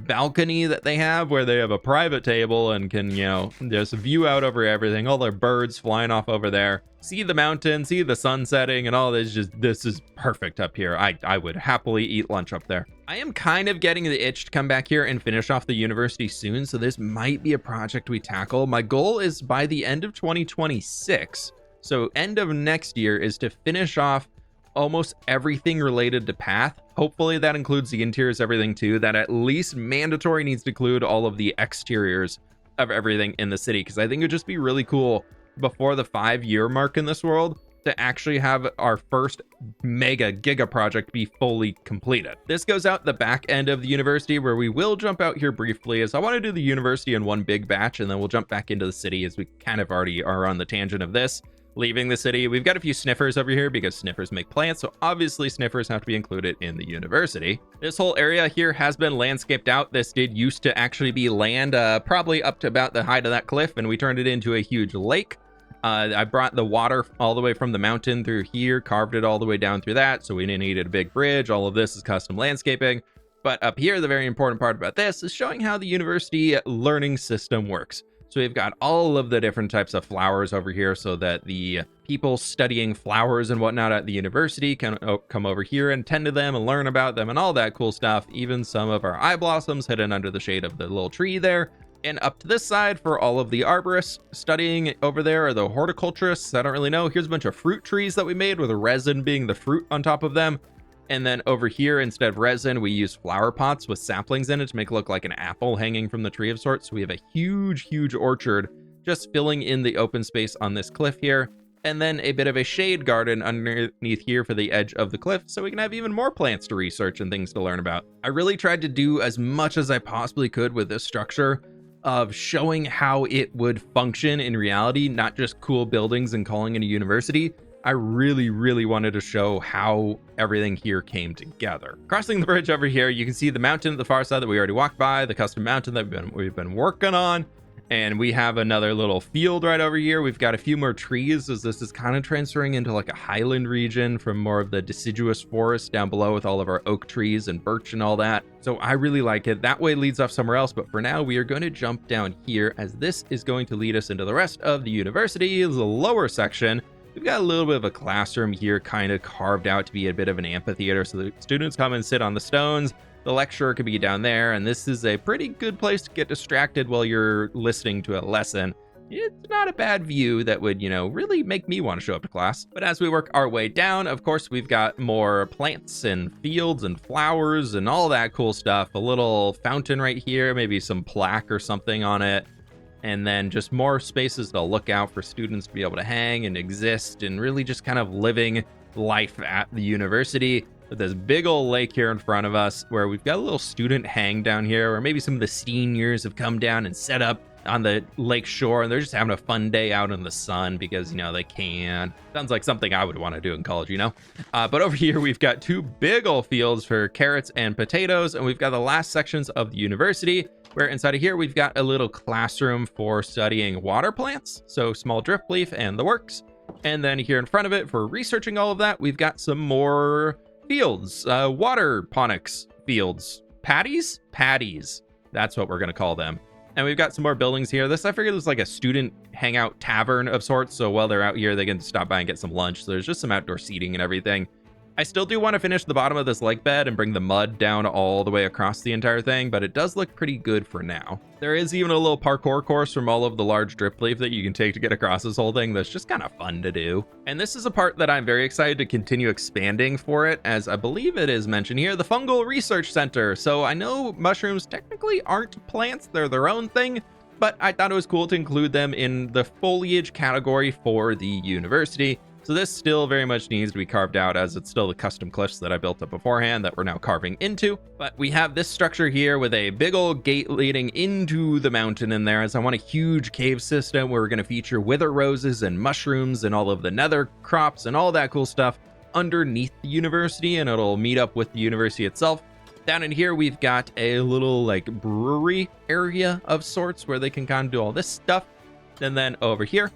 balcony that they have, where they have a private table and can, you know, just view out over everything, all their birds flying off over there, see the mountain, see the sun setting, and all this. Just, this is perfect up here. I would happily eat lunch up there. I am kind of getting the itch to come back here and finish off the university soon, so this might be a project we tackle. My goal is by the end of 2026, so end of next year, is to finish off almost everything related to path. Hopefully that includes the interiors, everything too. That at least mandatory needs to include all of the exteriors of everything in the city, because I think it would just be really cool before the 5-year mark in this world to actually have our first mega giga project be fully completed. This goes out the back end of the university, where we will jump out here briefly, as I want to do the university in one big batch, and then we'll jump back into the city, as we kind of already are on the tangent of this. Leaving the city, we've got a few sniffers over here because sniffers make plants, so obviously sniffers have to be included in the university. This whole area here has been landscaped out. This did used to actually be land, probably up to about the height of that cliff, and we turned it into a huge lake. I brought the water all the way from the mountain through here, carved it all the way down through that, so we didn't need a big bridge. All of this is custom landscaping. But up here, the very important part about this is showing how the university learning system works. So we've got all of the different types of flowers over here, so that the people studying flowers and whatnot at the university can come over here and tend to them and learn about them and all that cool stuff. Even some of our eye blossoms hidden under the shade of the little tree there. And up to this side for all of the arborists studying over there, or the horticulturists, I don't really know. Here's a bunch of fruit trees that we made, with resin being the fruit on top of them. And then over here, instead of resin, we use flower pots with saplings in it to make it look like an apple hanging from the tree of sorts. So we have a huge orchard just filling in the open space on this cliff here. And then a bit of a shade garden underneath here for the edge of the cliff, so we can have even more plants to research and things to learn about. I really tried to do as much as I possibly could with this structure of showing how it would function in reality, not just cool buildings and calling it a university. I really wanted to show how everything here came together. Crossing the bridge over here, you can see the mountain at the far side that we already walked by, the custom mountain that we've been working on. And we have another little field right over here. We've got a few more trees, as this is kind of transferring into like a highland region from more of the deciduous forest down below with all of our oak trees and birch and all that. So I really like it. That way leads off somewhere else, but for now we are going to jump down here, as this is going to lead us into the rest of the university, the lower section. We've got a little bit of a classroom here, kind of carved out to be a bit of an amphitheater, so the students come and sit on the stones. The lecturer could be down there, and this is a pretty good place to get distracted while you're listening to a lesson. It's not a bad view that would, really make me want to show up to class. But as we work our way down, of course, we've got more plants and fields and flowers and all that cool stuff. A little fountain right here, maybe some plaque or something on it. And then just more spaces to look out for students to be able to hang and exist and really just kind of living life at the university. With this big old lake here in front of us, where we've got a little student hang down here, or maybe some of the seniors have come down and set up on the lake shore, and they're just having a fun day out in the sun because, they can. Sounds like something I would want to do in college, But over here, we've got two big old fields for carrots and potatoes, and we've got the last sections of the university, where inside of here, we've got a little classroom for studying water plants, so small drip leaf and the works. And then here in front of it, for researching all of that, we've got some more fields, water ponics fields, patties, that's what we're going to call them. And we've got some more buildings here. This, I figured, was like a student hangout tavern of sorts, so while they're out here, they can stop by and get some lunch. So there's just some outdoor seating and everything. I still do want to finish the bottom of this lake bed and bring the mud down all the way across the entire thing, but it does look pretty good for now. There is even a little parkour course from all of the large drip leaf that you can take to get across this whole thing that's just kind of fun to do. And this is a part that I'm very excited to continue expanding for it, as I believe it is mentioned here, the Fungal Research Center. So I know mushrooms technically aren't plants, they're their own thing, but I thought it was cool to include them in the foliage category for the university. So this still very much needs to be carved out, as it's still the custom cliffs that I built up beforehand that we're now carving into. But we have this structure here with a big old gate leading into the mountain in there, as I want a huge cave system where we're going to feature wither roses and mushrooms and all of the nether crops and all that cool stuff underneath the university, and it'll meet up with the university itself. Down in here, we've got a little brewery area of sorts where they can kind of do all this stuff. And then over here,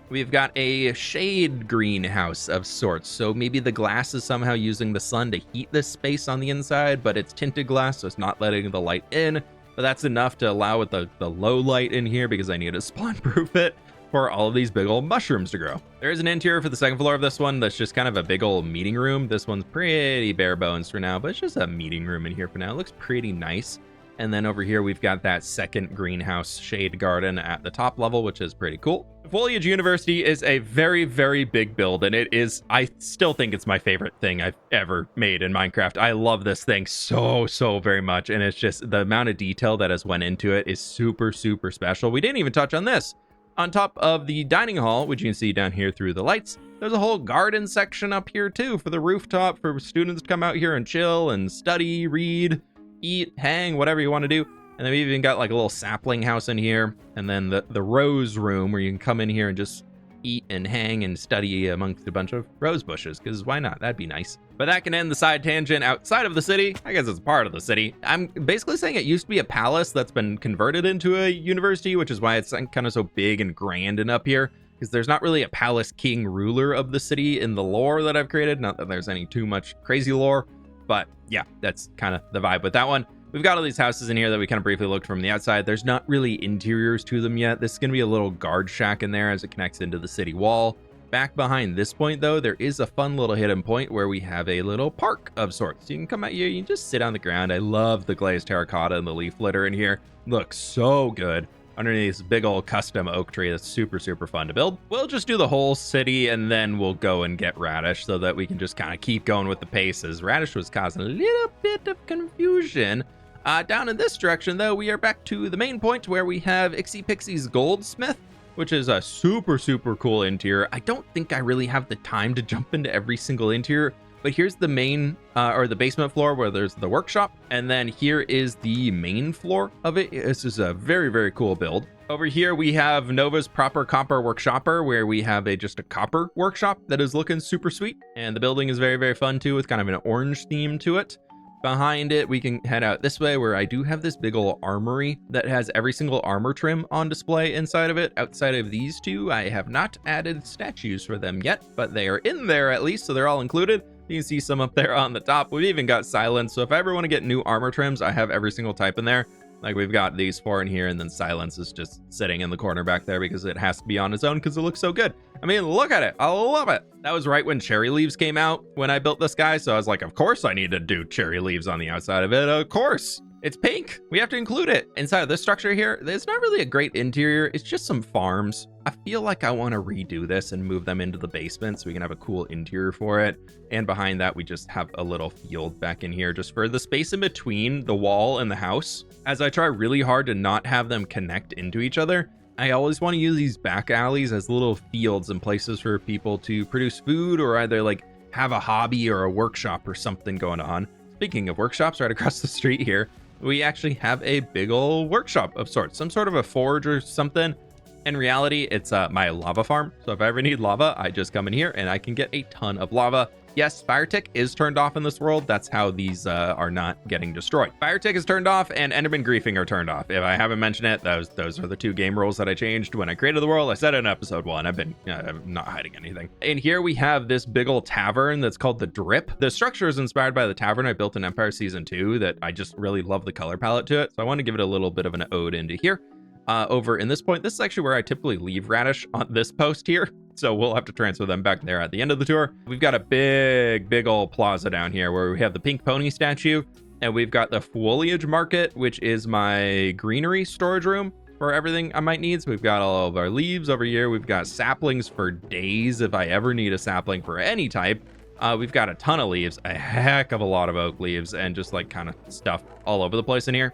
we've got a shade greenhouse of sorts. So maybe the glass is somehow using the sun to heat this space on the inside, but it's tinted glass, so it's not letting the light in. But that's enough to allow with the low light in here, because I need to spawn proof it for all of these big old mushrooms to grow. There is an interior for the second floor of this one that's just kind of a big old meeting room. This one's pretty bare bones for now, but it's just a meeting room in here for now. It looks pretty nice. And then over here, we've got that second greenhouse shade garden at the top level, which is pretty cool. Foliage University is a very, very big build, and I still think it's my favorite thing I've ever made in Minecraft. I love this thing so very much, and it's just the amount of detail that has went into it is super special. We didn't even touch on this. On top of the dining hall, which you can see down here through the lights, there's a whole garden section up here too for the rooftop for students to come out here and chill and study, read, eat, hang, whatever you want to do. And then we even got like a little sapling house in here. And then the rose room where you can come in here and just eat and hang and study amongst a bunch of rose bushes, because why not? That'd be nice. But that can end the side tangent outside of the city. I guess it's part of the city. I'm basically saying it used to be a palace that's been converted into a university, which is why it's kind of so big and grand and up here, because there's not really a palace king ruler of the city in the lore that I've created. Not that there's any too much crazy lore, but yeah, that's kind of the vibe with that one. We've got all these houses in here that we kind of briefly looked from the outside. There's not really interiors to them yet. This is going to be a little guard shack in there as it connects into the city wall. Back behind this point, though, there is a fun little hidden point where we have a little park of sorts. You can come out here, you can just sit on the ground. I love the glazed terracotta and the leaf litter in here. Looks so good underneath this big old custom oak tree that's super fun to build. We'll just do the whole city and then we'll go and get Radish so that we can just kind of keep going with the paces. Radish was causing a little bit of confusion. Down in this direction, though, we are back to the main point where we have Ixie Pixie's Goldsmith, which is a super cool interior. I don't think I really have the time to jump into every single interior, but here's the main or the basement floor where there's the workshop, and then here is the main floor of it. This is a very cool build. Over here we have Nova's proper copper workshopper, where we have just a copper workshop that is looking super sweet, and the building is very fun too, with kind of an orange theme to it. Behind it, we can head out this way where I do have this big old armory that has every single armor trim on display inside of it. Outside of these two, I have not added statues for them yet, but they are in there at least, so they're all included. You can see some up there on the top. We've even got silence, so if I ever want to get new armor trims, I have every single type in there. Like we've got these 4 in here, and then silence is just sitting in the corner back there because it has to be on its own because it looks so good. I mean, look at it. I love it. That was right when cherry leaves came out when I built this guy. So I was like, of course I need to do cherry leaves on the outside of it. Of course. It's pink. We have to include it. Inside of this structure here, there's not really a great interior. It's just some farms. I feel like I want to redo this and move them into the basement so we can have a cool interior for it. And behind that, we just have a little field back in here just for the space in between the wall and the house. As I try really hard to not have them connect into each other, I always want to use these back alleys as little fields and places for people to produce food or either like have a hobby or a workshop or something going on. Speaking of workshops, right across the street here, we actually have a big old workshop of sorts, some sort of a forge or something. In reality, it's my lava farm. So if I ever need lava, I just come in here and I can get a ton of lava. Yes, fire tick is turned off in this world. That's how these are not getting destroyed. Fire tick is turned off and Enderman griefing are turned off. If I haven't mentioned it, those are the 2 game rules that I changed when I created the world. I said it in episode 1. I'm not hiding anything. And here we have this big old tavern that's called the Drip. The structure is inspired by the tavern I built in Empire Season 2 that I just really love the color palette to it. So I want to give it a little bit of an ode into here. Over in this point, this is actually where I typically leave Radish on this post here. So we'll have to transfer them back there at the end of the tour. We've got a big old plaza down here where we have the pink pony statue, and we've got the Foliage market, which is my greenery storage room for everything I might need. So we've got all of our leaves over here. We've got saplings for days if I ever need a sapling for any type. We've got a ton of leaves, a heck of a lot of oak leaves, and just like kind of stuff all over the place in here.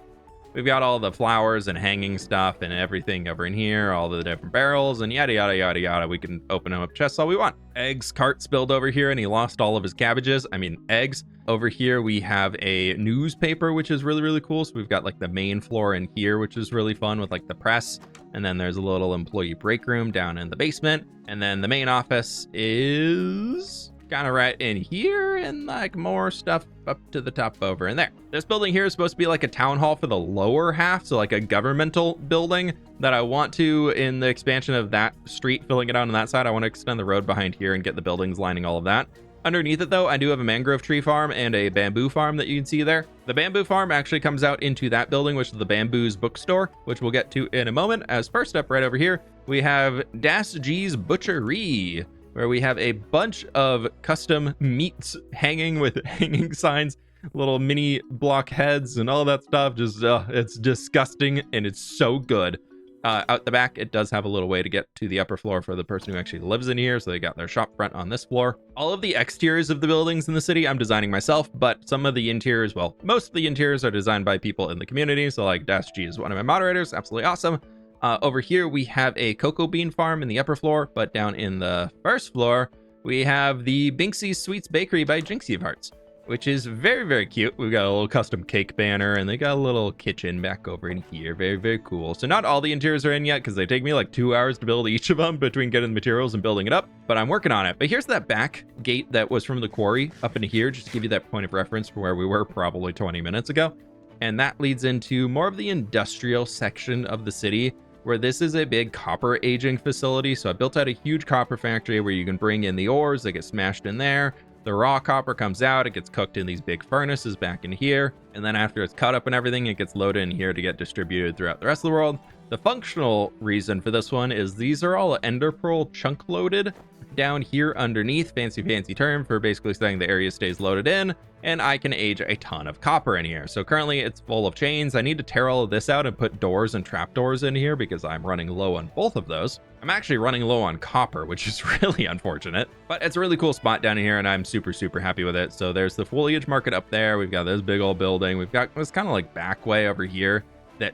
We've got all the flowers and hanging stuff and everything over in here, all the different barrels and yada. We can open them up chests all we want. Eggs cart spilled over here and he lost all of his cabbages. I mean, eggs. Over here, we have a newspaper, which is really cool. So we've got like the main floor in here, which is really fun with like the press. And then there's a little employee break room down in the basement. And then the main office is kind of right in here, and like more stuff up to the top over in there. This building here is supposed to be like a town hall for the lower half, so like a governmental building that I want to, in the expansion of that street, filling it out on that side, I want to extend the road behind here and get the buildings lining all of that. Underneath it though, I do have a mangrove tree farm and a bamboo farm that you can see there. The bamboo farm actually comes out into that building, which is the Bamboo's bookstore, which we'll get to in a moment. As first up right over here, we have Das G's Butchery, where we have a bunch of custom meats hanging with hanging signs, little mini block heads and all that stuff. Just it's disgusting and it's so good. Out the back, it does have a little way to get to the upper floor for the person who actually lives in here. So they got their shop front on this floor. All of the exteriors of the buildings in the city, I'm designing myself, but some of the interiors, well, most of the interiors are designed by people in the community. So like Dash G is one of my moderators. Absolutely awesome. Over here, we have a cocoa bean farm in the upper floor, but down in the first floor, we have the Binksy's Sweets Bakery by Jinxie of Hearts, which is very, very cute. We've got a little custom cake banner, and they got a little kitchen back over in here. Very, very cool. So not all the interiors are in yet, because they take me like 2 hours to build each of them between getting the materials and building it up, but I'm working on it. But here's that back gate that was from the quarry up in here, just to give you that point of reference for where we were probably 20 minutes ago. And that leads into more of the industrial section of the city, where this is a big copper aging facility. So I built out a huge copper factory where you can bring in the ores, they get smashed in there. The raw copper comes out, it gets cooked in these big furnaces back in here, and then after it's cut up and everything, it gets loaded in here to get distributed throughout the rest of the world. The functional reason for this one is these are all ender pearl chunk loaded down here underneath. Fancy term for basically saying the area stays loaded in, and I can age a ton of copper in here. So currently it's full of chains. I need to tear all of this out and put doors and trapdoors in here because I'm running low on both of those. I'm actually running low on copper, which is really unfortunate, but it's a really cool spot down here and I'm super, super happy with it. So there's the Foliage market up there. We've got this big old building. We've got this kind of like back way over here.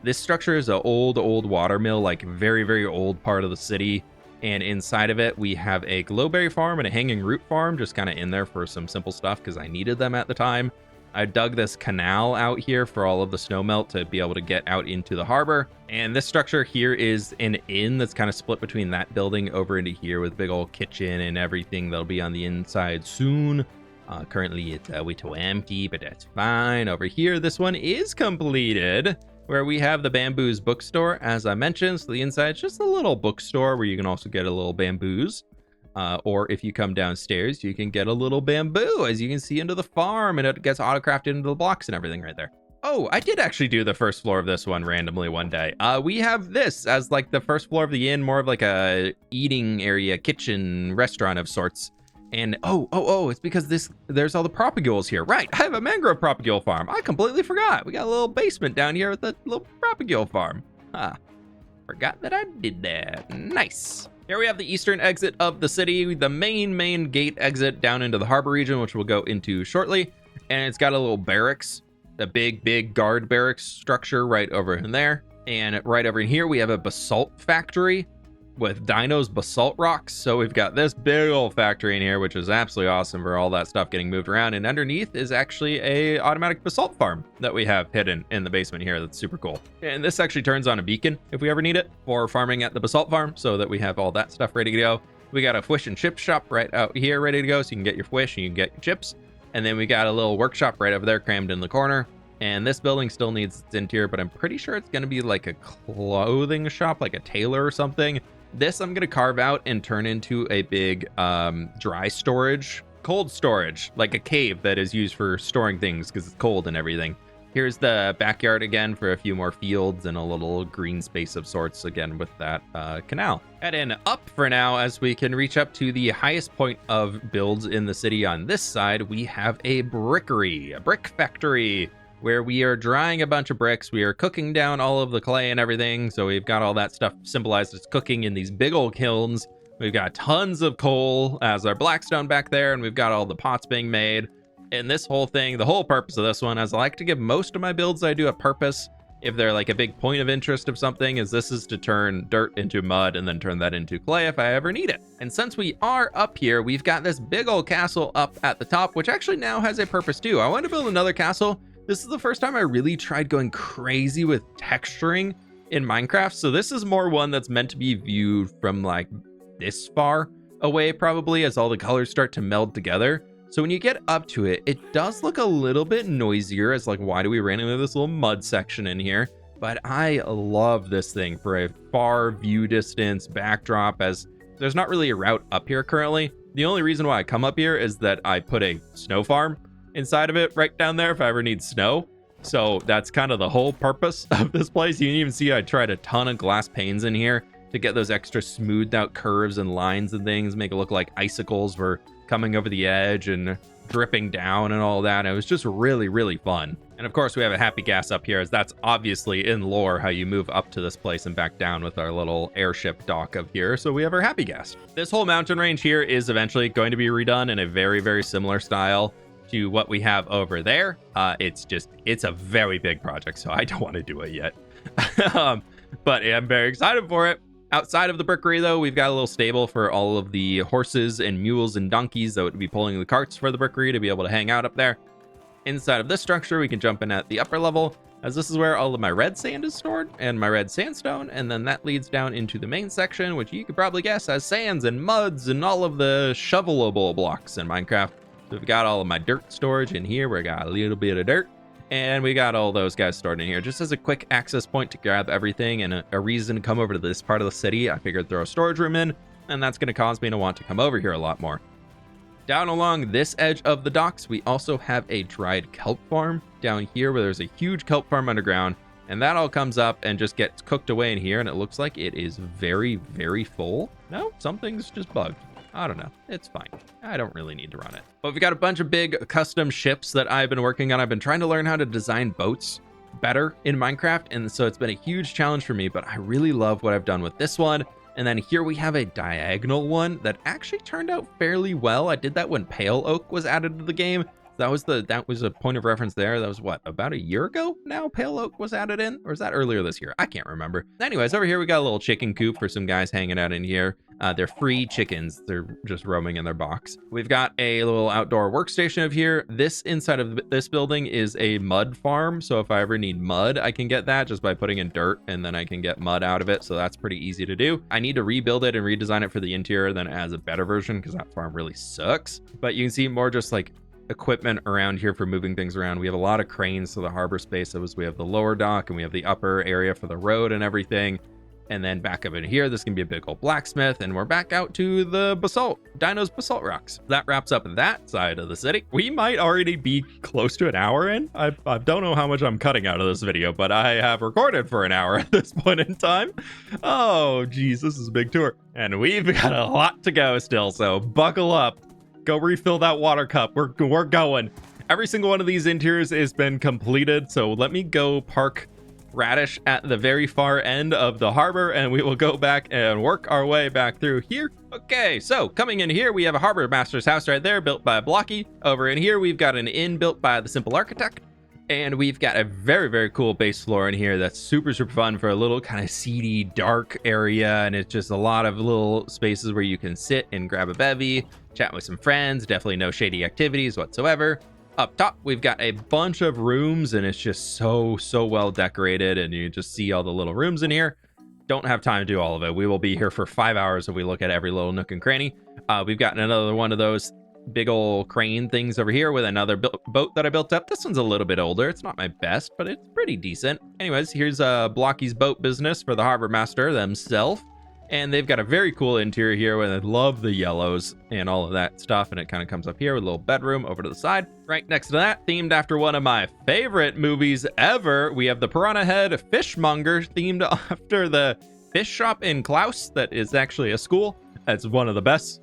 This structure is an old water mill, like very, very old part of the city. And inside of it, we have a glowberry farm and a hanging root farm, just kind of in there for some simple stuff because I needed them at the time. I dug this canal out here for all of the snow melt to be able to get out into the harbor. And this structure here is an inn that's kind of split between that building over into here with big old kitchen and everything that'll be on the inside soon. Currently it's way too empty, but that's fine. Over here, this one is completed, where we have the Bamboo's bookstore, as I mentioned. So the inside's just a little bookstore where you can also get a little bamboos. Or if you come downstairs, you can get a little bamboo, as you can see, into the farm, and it gets auto-crafted into the blocks and everything right there. Oh, I did actually do the first floor of this one randomly one day. We have this as like the first floor of the inn, more of like a eating area, kitchen, restaurant of sorts. And it's because there's all the propagules here. Right, I have a mangrove propagule farm. I completely forgot. We got a little basement down here with the little propagule farm. Forgot that I did that. Nice. Here we have the eastern exit of the city, the main gate exit down into the harbor region, which we'll go into shortly. And it's got a little barracks, a big guard barracks structure right over in there. And right over in here, we have a basalt factory with Dino's basalt rocks. So we've got this big old factory in here, which is absolutely awesome for all that stuff getting moved around. And underneath is actually a automatic basalt farm that we have hidden in the basement here. That's super cool. And this actually turns on a beacon if we ever need it for farming at the basalt farm, so that we have all that stuff ready to go. We got a fish and chip shop right out here ready to go, so you can get your fish and you can get your chips. And then we got a little workshop right over there crammed in the corner. And this building still needs its interior, but I'm pretty sure it's going to be like a clothing shop, like a tailor or something. This I'm going to carve out and turn into a big dry storage, cold storage, like a cave that is used for storing things because it's cold and everything. Here's the backyard again for a few more fields and a little green space of sorts again with that canal. Heading up for now, as we can reach up to the highest point of builds in the city on this side, we have a brickery, a brick factory, where we are drying a bunch of bricks. We are cooking down all of the clay and everything. So we've got all that stuff symbolized as cooking in these big old kilns. We've got tons of coal as our blackstone back there, and we've got all the pots being made. And this whole thing, the whole purpose of this one, as I like to give most of my builds I do a purpose, if they're like a big point of interest of something, is this is to turn dirt into mud and then turn that into clay if I ever need it. And since we are up here, we've got this big old castle up at the top, which actually now has a purpose too. I want to build another castle. This is the first time I really tried going crazy with texturing in Minecraft. So this is more one that's meant to be viewed from like this far away, probably, as all the colors start to meld together. So when you get up to it, it does look a little bit noisier, as like, why do we ran into this little mud section in here? But I love this thing for a far view distance backdrop, as there's not really a route up here currently. The only reason why I come up here is that I put a snow farm inside of it right down there if I ever need snow. So that's kind of the whole purpose of this place. You can even see I tried a ton of glass panes in here to get those extra smoothed out curves and lines and things, make it look like icicles for coming over the edge and dripping down and all that. It was just really, really fun. And of course, we have a happy gas up here, as that's obviously in lore how you move up to this place and back down with our little airship dock up here. So we have our happy gas. This whole mountain range here is eventually going to be redone in a very, very similar style to what we have over there. It's a very big project, so I don't want to do it yet. But I'm very excited for it. Outside of the brewery, though, we've got a little stable for all of the horses and mules and donkeys that would be pulling the carts for the brewery to be able to hang out up there. Inside of this structure, we can jump in at the upper level, as this is where all of my red sand is stored and my red sandstone, and then that leads down into the main section, which you could probably guess has sands and muds and all of the shovelable blocks in Minecraft. So we've got all of my dirt storage in here. We got a little bit of dirt, and we got all those guys stored in here just as a quick access point to grab everything and a reason to come over to this part of the city. I figured throw a storage room in, and that's going to cause me to want to come over here a lot more. Down along this edge of the docks, we also have a dried kelp farm down here where there's a huge kelp farm underground, and that all comes up and just gets cooked away in here, and it looks like it is very, very full. No, something's just bugged. I don't know. It's fine. I don't really need to run it. But we've got a bunch of big custom ships that I've been working on. I've been trying to learn how to design boats better in Minecraft, and so it's been a huge challenge for me, but I really love what I've done with this one. And then here we have a diagonal one that actually turned out fairly well. I did that when pale oak was added to the game. That was a point of reference there. That was what, about a year ago now pale oak was added in? Or is that earlier this year? I can't remember. Anyways, over here we got a little chicken coop for some guys hanging out in here. They're free chickens. They're just roaming in their box. We've got a little outdoor workstation over here. This inside of this building is a mud farm. So if I ever need mud, I can get that just by putting in dirt, and then I can get mud out of it. So that's pretty easy to do. I need to rebuild it and redesign it for the interior then as a better version, because that farm really sucks. But you can see more just like equipment around here for moving things around. We have a lot of cranes, so the harbor space, we have the lower dock and we have the upper area for the road and everything. And then back up in here, this can be a big old blacksmith, and we're back out to the basalt, Dino's basalt rocks. That wraps up that side of the city. We might already be close to an hour in. I don't know how much I'm cutting out of this video, but I have recorded for an hour at this point in time. Oh, geez, this is a big tour. And we've got a lot to go still, so buckle up. Go refill that water cup. We're going. Every single one of these interiors has been completed, so let me go park Radish at the very far end of the harbor, and we will go back and work our way back through here. Okay, so coming in here, we have a harbor master's house right there, built by Blocky. Over in here, we've got an inn built by the Simple Architect, and we've got a very, very cool base floor in here that's super, super fun for a little kind of seedy, dark area, and it's just a lot of little spaces where you can sit and grab a bevy, chat with some friends. Definitely no shady activities whatsoever. Up top, we've got a bunch of rooms, and it's just so well decorated, and you just see all the little rooms in here. Don't have time to do all of it. We will be here for 5 hours if we look at every little nook and cranny. We've got another one of those big old crane things over here with another boat that I built up. This one's a little bit older. It's not my best, but it's pretty decent. Anyways, here's Blocky's boat business for the harbor master themselves. And they've got a very cool interior here, and I love the yellows and all of that stuff. And it kind of comes up here with a little bedroom over to the side. Right next to that, themed after one of my favorite movies ever, we have the Piranha Head Fishmonger, themed after the fish shop in Klaus. That is actually a school. It's one of the best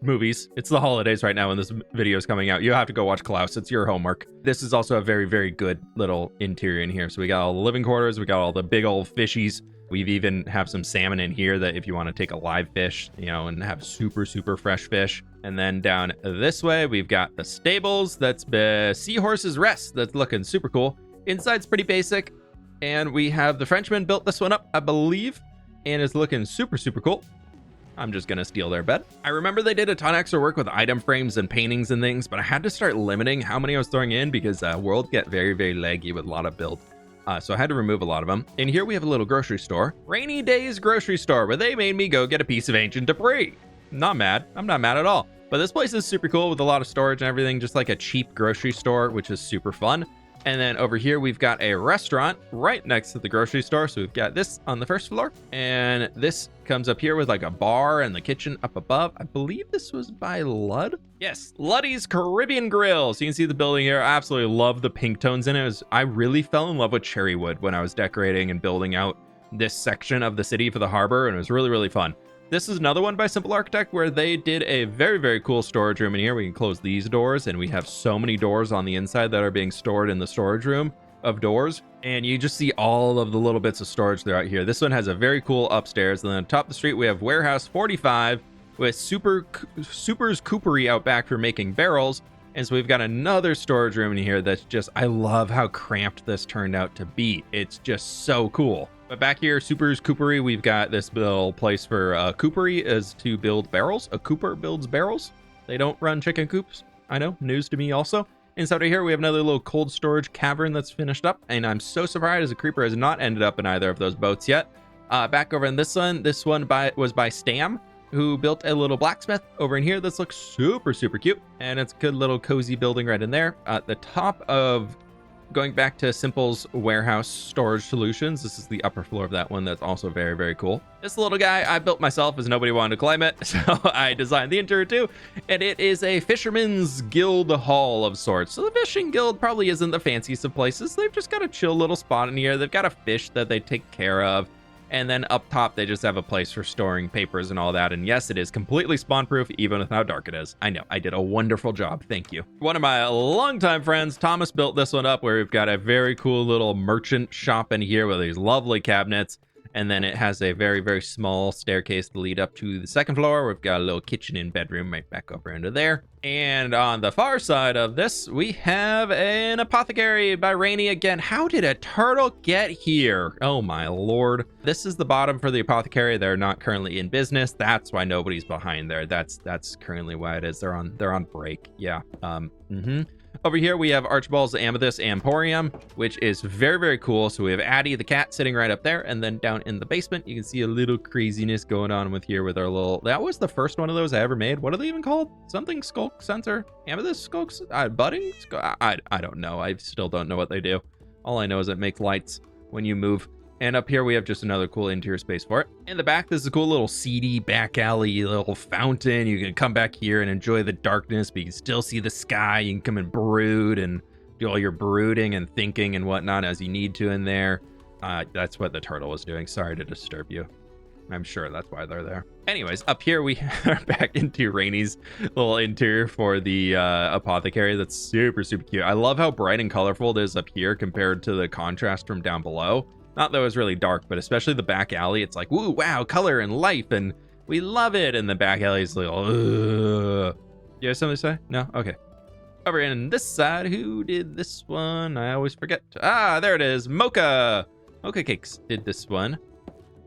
movies. It's the holidays right now when this video is coming out. You have to go watch Klaus. It's your homework. This is also a very, very good little interior in here. So we got all the living quarters. We got all the big old fishies. We've even have some salmon in here that if you want to take a live fish, and have super, super fresh fish. And then down this way, we've got the stables. That's Seahorse's Rest. That's looking super cool. Inside's pretty basic. And we have the Frenchman built this one up, I believe, and it's looking super, super cool. I'm just going to steal their bed. I remember they did a ton of extra work with item frames and paintings and things, but I had to start limiting how many I was throwing in because world get very, very laggy with a lot of build. So I had to remove a lot of them. And here we have a little grocery store. Rainy Days grocery store, where they made me go get a piece of ancient debris. Not mad. I'm not mad at all. But this place is super cool with a lot of storage and everything, just like a cheap grocery store, which is super fun. And then over here, we've got a restaurant right next to the grocery store. So we've got this on the first floor. And this comes up here with like a bar and the kitchen up above. I believe this was by Ludd. Yes, Luddy's Caribbean Grill. So you can see the building here. I absolutely love the pink tones in it. I really fell in love with cherry wood when I was decorating and building out this section of the city for the harbor. And it was really, really fun. This is another one by Simple Architect where they did a very, very cool storage room in here. We can close these doors, and we have so many doors on the inside that are being stored in the storage room of doors. And you just see all of the little bits of storage throughout here. This one has a very cool upstairs. And then on top of the street, we have Warehouse 45 with Super's Coopery out back for making barrels. And so we've got another storage room in here that's just, I love how cramped this turned out to be. It's just so cool. But back here, Super's Coopery, we've got this little place for Coopery is to build barrels. A Cooper builds barrels. They don't run chicken coops. I know, news to me also. Inside of here, we have another little cold storage cavern that's finished up. And I'm so surprised a creeper has not ended up in either of those boats yet. Back over in this one was by Stam, who built a little blacksmith over in here. This looks super, super cute. And it's a good little cozy building right in there. At the top of going back to Simple's warehouse storage solutions, this is the upper floor of that one. That's also very, very cool. This little guy I built myself as nobody wanted to climb it, so I designed the interior too. And it is a fisherman's guild hall of sorts. So the fishing guild probably isn't the fanciest of places. They've just got a chill little spot in here. They've got a fish that they take care of. And then up top, they just have a place for storing papers and all that. And yes, it is completely spawn-proof, even with how dark it is. I know, I did a wonderful job. Thank you. One of my longtime friends, Thomas, built this one up where we've got a very cool little merchant shop in here with these lovely cabinets. And then it has a very, very small staircase to lead up to the second floor. We've got a little kitchen and bedroom right back over into there. And on the far side of this, we have an apothecary by Rainy again. How did a turtle get here? Oh my lord. This is the bottom for the apothecary. They're not currently in business. That's why nobody's behind there. That's currently why it is. They're on break. Yeah. Over here, we have Archibald's Amethyst Emporium, which is very, very cool. So we have Addie the cat sitting right up there. And then down in the basement, you can see a little craziness going on with here with our little... That was the first one of those I ever made. What are they even called? Something skulk sensor? Amethyst skulks? Budding? I don't know. I still don't know what they do. All I know is it makes lights when you move. And up here, we have just another cool interior space for it. In the back, this is a cool little seedy back alley, little fountain. You can come back here and enjoy the darkness, but you can still see the sky. You can come and brood and do all your brooding and thinking and whatnot as you need to in there. That's what the turtle was doing. Sorry to disturb you. I'm sure that's why they're there. Anyways, up here, we are back into Rainy's little interior for the apothecary. That's super, super cute. I love how bright and colorful it is up here compared to the contrast from down below. Not that it was really dark, but especially the back alley. It's like, woo, wow, color and life, and we love it. And the back alley is like, ugh. You have something to say? No? Okay. Over in this side, who did this one? I always forget. Ah, there it is. Mocha Cakes did this one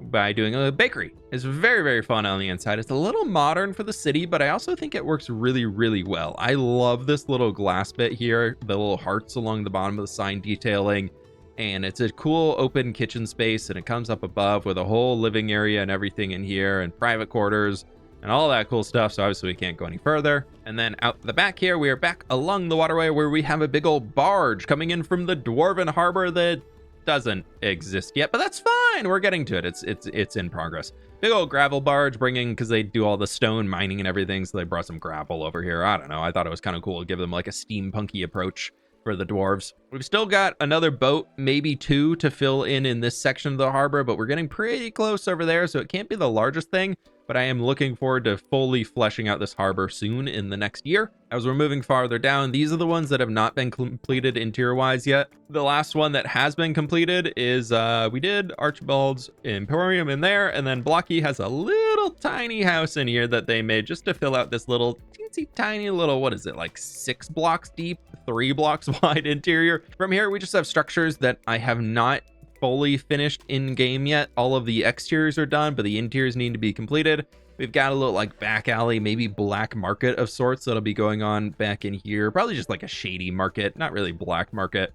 by doing a bakery. It's very, very fun on the inside. It's a little modern for the city, but I also think it works really, really well. I love this little glass bit here, the little hearts along the bottom of the sign detailing. And it's a cool open kitchen space, and it comes up above with a whole living area and everything in here, and private quarters and all that cool stuff. So obviously we can't go any further. And then out the back here, we are back along the waterway where we have a big old barge coming in from the Dwarven harbor that doesn't exist yet, but that's fine. We're getting to it. It's in progress. Big old gravel barge bringing, because they do all the stone mining and everything, so they brought some gravel over here. I don't know. I thought it was kind of cool to give them like a steampunky approach for the dwarves. We've still got another boat, maybe two, to fill in this section of the harbor, but we're getting pretty close over there, so it can't be the largest thing, but I am looking forward to fully fleshing out this harbor soon in the next year. As we're moving farther down, these are the ones that have not been completed interior-wise yet. The last one that has been completed is, we did Archibald's Emporium in there, and then Blocky has a little tiny house in here that they made just to fill out this little teensy tiny little, what is it, like 6 blocks deep, 3 blocks wide interior. From here, we just have structures that I have not fully finished in game yet. All of the exteriors are done, but the interiors need to be completed. We've got a little like back alley, maybe black market of sorts that'll be going on back in here. Probably just like a shady market, not really black market,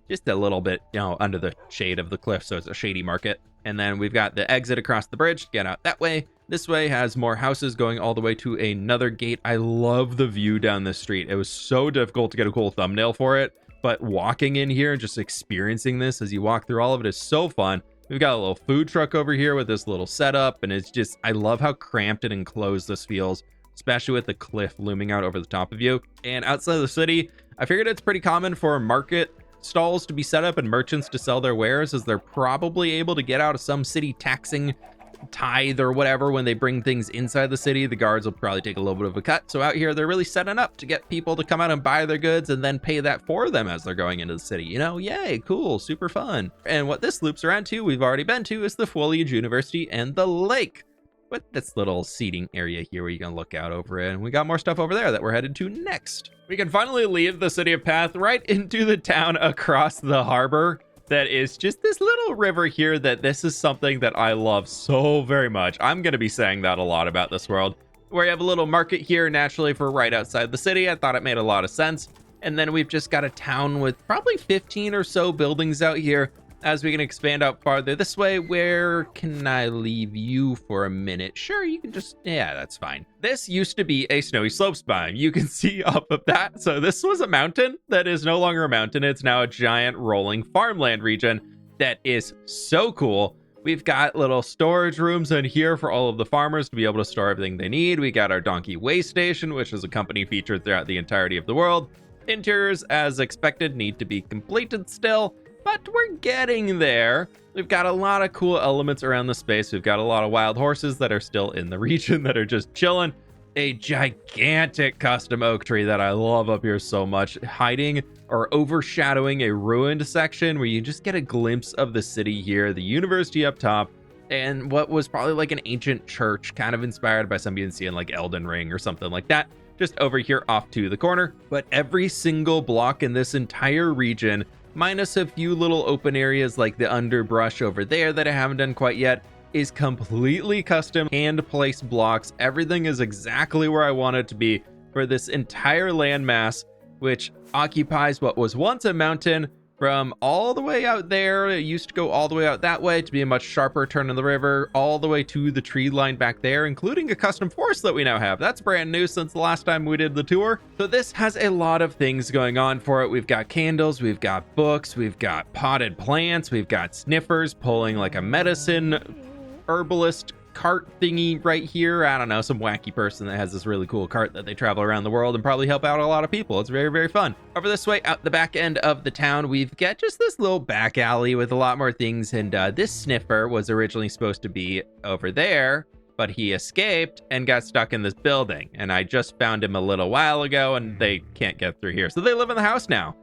just a little bit, you know, under the shade of the cliff. So it's a shady market. And then we've got the exit across the bridge to get out that way. This way has more houses going all the way to another gate. I love the view down this street. It was so difficult to get a cool thumbnail for it, but walking in here and just experiencing this as you walk through all of it is so fun. We've got a little food truck over here with this little setup, and it's just, I love how cramped and enclosed this feels, especially with the cliff looming out over the top of you. And outside of the city, I figured it's pretty common for market stalls to be set up and merchants to sell their wares, as they're probably able to get out of some city taxing tithe or whatever when they bring things inside the city. The guards will probably take a little bit of a cut. So out here, they're really setting up to get people to come out and buy their goods and then pay that for them as they're going into the city. You know, yay, cool, super fun. And what this loops around to, we've already been to, is the Foliage University and the lake, with this little seating area here where you can look out over it. And we got more stuff over there that we're headed to next. We can finally leave the city of Path right into the town across the harbor. That is just this little river here. That this is something that I love so very much. I'm going to be saying that a lot about this world, where you have a little market here naturally for right outside the city. I thought it made a lot of sense. And then we've just got a town with probably 15 or so buildings out here. As we can expand out farther this way, where can I leave you for a minute? Sure, you can just, yeah, that's fine. This used to be a snowy slopes biome. You can see up of that. So this was a mountain that is no longer a mountain. It's now a giant rolling farmland region that is so cool. We've got little storage rooms in here for all of the farmers to be able to store everything they need. We got our donkey way station, which is a company featured throughout the entirety of the world. Interiors, as expected, need to be completed still, but we're getting there. We've got a lot of cool elements around the space. We've got a lot of wild horses that are still in the region that are just chilling. A gigantic custom oak tree that I love up here so much, hiding or overshadowing a ruined section where you just get a glimpse of the city here, the university up top, and what was probably like an ancient church, kind of inspired by something you see in like Elden Ring or something like that, just over here off to the corner. But every single block in this entire region, minus a few little open areas like the underbrush over there that I haven't done quite yet, is completely custom hand-placed blocks. Everything is exactly where I want it to be for this entire landmass, which occupies what was once a mountain from all the way out there. It used to go all the way out that way to be a much sharper turn in the river, all the way to the tree line back there, including a custom forest that we now have. That's brand new since the last time we did the tour. So this has a lot of things going on for it. We've got candles, we've got books, we've got potted plants, we've got sniffers pulling like a medicine herbalist cart thingy right here. I don't know, some wacky person that has this really cool cart that they travel around the world and probably help out a lot of people. It's very, very fun. Over this way, out the back end of the town, we've got just this little back alley with a lot more things. And this sniffer was originally supposed to be over there, but he escaped and got stuck in this building. And I just found him a little while ago and they can't get through here. So they live in the house now.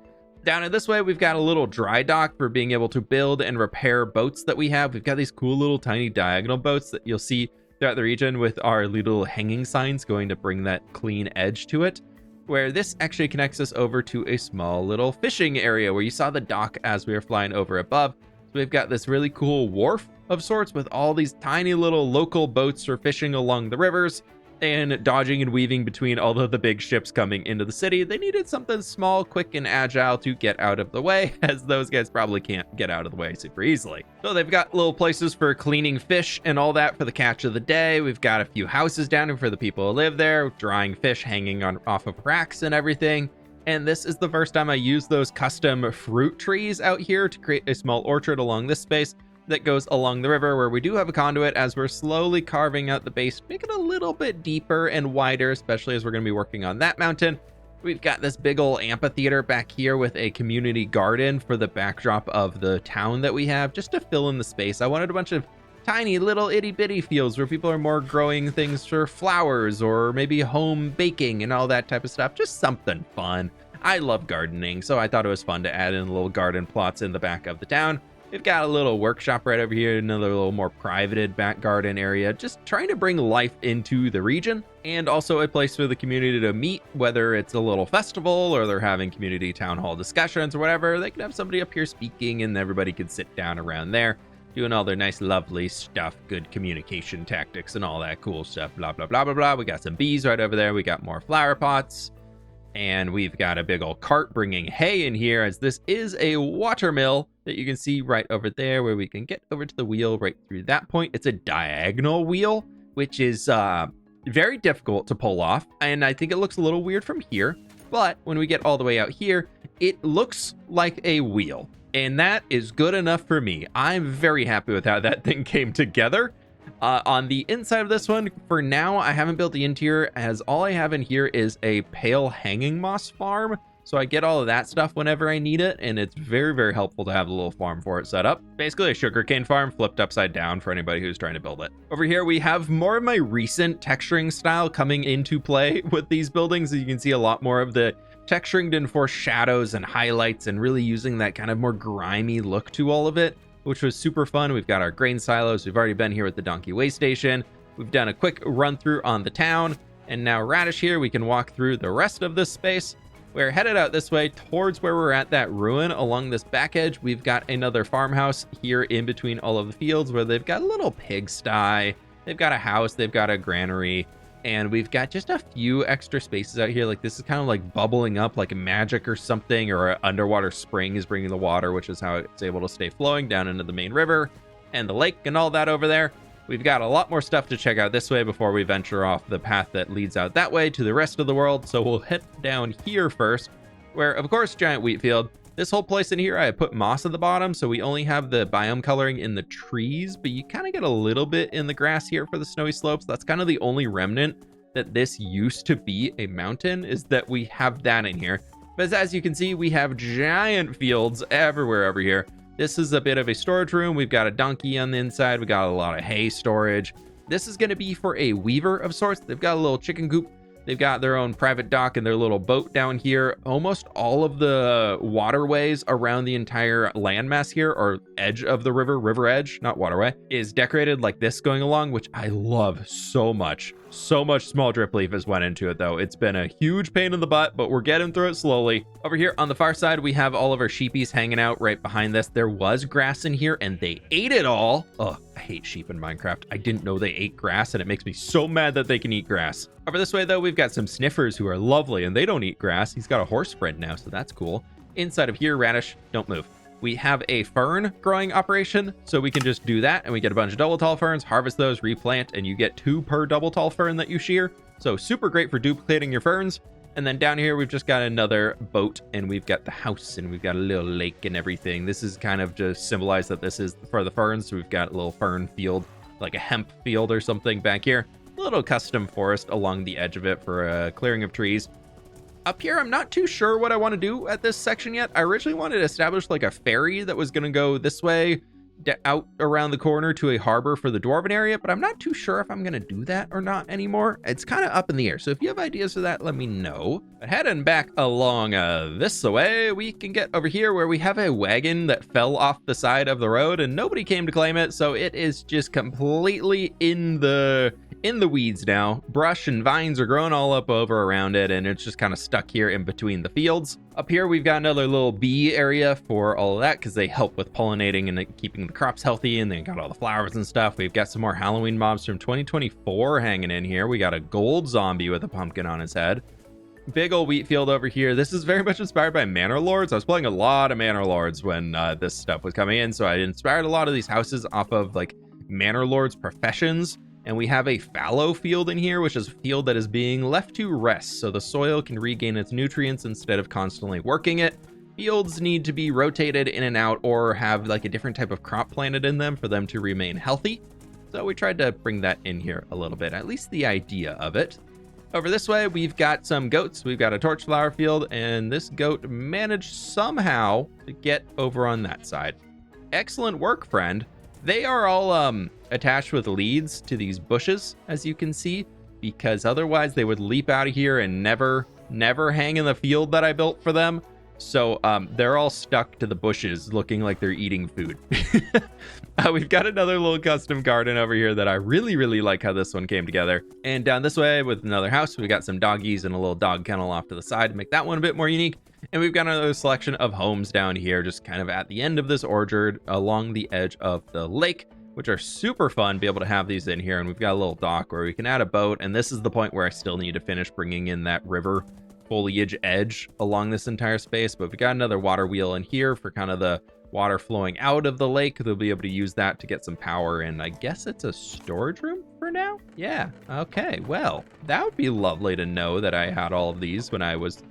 Down in this way, we've got a little dry dock for being able to build and repair boats that we have. We've got these cool little tiny diagonal boats that you'll see throughout the region with our little hanging signs going to bring that clean edge to it, where this actually connects us over to a small little fishing area where you saw the dock as we were flying over above. So we've got this really cool wharf of sorts with all these tiny little local boats for fishing along the rivers and dodging and weaving between all of the big ships coming into the city. They needed something small, quick, and agile to get out of the way, as those guys probably can't get out of the way super easily. So they've got little places for cleaning fish and all that for the catch of the day. We've got a few houses down here for the people who live there, drying fish hanging on off of racks and everything. And this is the first time I used those custom fruit trees out here to create a small orchard along this space that goes along the river, where we do have a conduit as we're slowly carving out the base, make it a little bit deeper and wider, especially as we're going to be working on that mountain. We've got this big old amphitheater back here with a community garden for the backdrop of the town that we have, just to fill in the space. I wanted a bunch of tiny little itty bitty fields where people are more growing things for flowers or maybe home baking and all that type of stuff. Just something fun. I love gardening, so I thought it was fun to add in little garden plots in the back of the town. We've got a little workshop right over here, another little more privated back garden area, just trying to bring life into the region, and also a place for the community to meet, whether it's a little festival or they're having community town hall discussions or whatever. They can have somebody up here speaking and everybody can sit down around there doing all their nice, lovely stuff, good communication tactics and all that cool stuff, blah, blah, blah, blah, blah. We got some bees right over there. We got more flower pots. And we've got a big old cart bringing hay in here, as this is a water mill that you can see right over there, where we can get over to the wheel right through that point. It's a diagonal wheel, which is very difficult to pull off. And I think it looks a little weird from here. But when we get all the way out here, it looks like a wheel. And that is good enough for me. I'm very happy with how that thing came together. On the inside of this one, for now, I haven't built the interior, as all I have in here is a pale hanging moss farm So I get all of that stuff whenever I need it, and it's very, very helpful to have a little farm for it set up. Basically a sugarcane farm flipped upside down for anybody who's trying to build it. Over here, we have more of my recent texturing style coming into play with these buildings. You can see a lot more of the texturing to enforce shadows and highlights and really using that kind of more grimy look to all of it, which was super fun. We've got our grain silos. We've already been here with the donkey way station. We've done a quick run through on the town, and now Radish here, we can walk through the rest of this space. We're headed out this way towards where we're at that ruin along this back edge. We've got another farmhouse here in between all of the fields where they've got a little pigsty. They've got a house, they've got a granary, and we've got just a few extra spaces out here. Like this is kind of like bubbling up like magic or something, or an underwater spring is bringing the water, which is how it's able to stay flowing down into the main river and the lake and all that over there. We've got a lot more stuff to check out this way before we venture off the path that leads out that way to the rest of the world. So we'll head down here first, where of course, giant wheat field. This whole place in here, I put moss at the bottom, so we only have the biome coloring in the trees, but you kind of get a little bit in the grass here for the snowy slopes. That's kind of the only remnant that this used to be a mountain, is that we have that in here. But as you can see, we have giant fields everywhere over here. This is a bit of a storage room. We've got a donkey on the inside. We got a lot of hay storage. This is going to be for a weaver of sorts. They've got a little chicken coop. They've got their own private dock and their little boat down here. Almost all of the waterways around the entire landmass here, or edge of the river edge, not waterway, is decorated like this going along, which I love so much. So much small drip leaf has went into it though. It's been a huge pain in the butt, but we're getting through it slowly. Over here on the far side, we have all of our sheepies hanging out right behind this. There was grass in here and they ate it all. Oh, I hate sheep in Minecraft. I didn't know they ate grass and it makes me so mad that they can eat grass. Over this way though, we've got some sniffers who are lovely and they don't eat grass. He's got a horse friend now, so that's cool. Inside of here, Radish, don't move. We have a fern growing operation, so we can just do that and we get a bunch of double tall ferns, harvest those, replant, and you get 2 per double tall fern that you shear. So super great for duplicating your ferns. And then down here, we've just got another boat and we've got the house and we've got a little lake and everything. This is kind of just symbolize that this is for the ferns. So we've got a little fern field, like a hemp field or something back here. A little custom forest along the edge of it for a clearing of trees. Up here, I'm not too sure what I want to do at this section yet. I originally wanted to establish like a ferry that was going to go this way out around the corner to a harbor for the Dwarven area, but I'm not too sure if I'm going to do that or not anymore. It's kind of up in the air. So if you have ideas for that, let me know. But heading back along this way, we can get over here where we have a wagon that fell off the side of the road and nobody came to claim it. So it is just completely in the weeds now. Brush and vines are growing all up over around it, and it's just kind of stuck here in between the fields. Up here, we've got another little bee area for all of that because they help with pollinating and keeping the crops healthy, and they got all the flowers and stuff. We've got some more Halloween mobs from 2024 hanging in here. We got a gold zombie with a pumpkin on his head. Big old wheat field over here. This is very much inspired by Manor Lords. I was playing a lot of Manor Lords when this stuff was coming in, so I inspired a lot of these houses off of like Manor Lords professions. And we have a fallow field in here, which is a field that is being left to rest so the soil can regain its nutrients instead of constantly working it. Fields need to be rotated in and out or have like a different type of crop planted in them for them to remain healthy. So we tried to bring that in here a little bit, at least the idea of it. Over this way, we've got some goats. We've got a torch flower field, and this goat managed somehow to get over on that side. Excellent work, friend. They are all attached with leads to these bushes, as you can see, because otherwise they would leap out of here and never hang in the field that I built for them. So they're all stuck to the bushes looking like they're eating food. We've got another little custom garden over here that I really like how this one came together. And down this way with another house, we got some doggies and a little dog kennel off to the side to make that one a bit more unique. And we've got another selection of homes down here, just kind of at the end of this orchard along the edge of the lake, which are super fun to be able to have these in here. And we've got a little dock where we can add a boat. And this is the point where I still need to finish bringing in that river foliage edge along this entire space. But we got another water wheel in here for kind of the water flowing out of the lake. They'll be able to use that to get some power. And I guess it's a storage room for now. Yeah. Okay. Well, that would be lovely to know that I had all of these when I was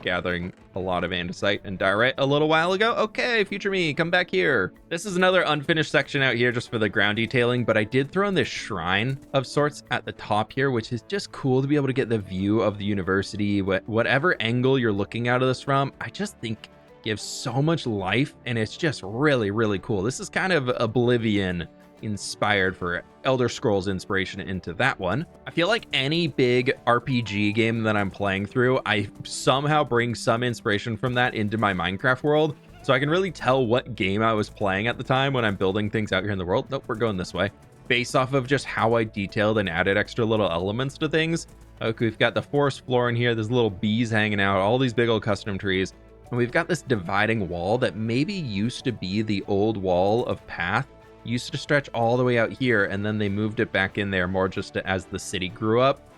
gathering a lot of andesite and diorite a little while ago. Okay, future me, come back here. This is another unfinished section out here just for the ground detailing, but I did throw in this shrine of sorts at the top here, which is just cool to be able to get the view of the university. Whatever angle you're looking out of this from, I just think gives so much life, and it's just really, really cool. This is kind of Oblivion inspired for Elder Scrolls inspiration into that one. I feel like any big RPG game that I'm playing through, I somehow bring some inspiration from that into my Minecraft world, so I can really tell what game I was playing at the time when I'm building things out here in the world. Nope, we're going this way. Based off of just how I detailed and added extra little elements to things. Okay, we've got the forest floor in here. There's little bees hanging out, all these big old custom trees. And we've got this dividing wall that maybe used to be the old wall of path. Used to stretch all the way out here, and then they moved it back in there more just as the city grew up.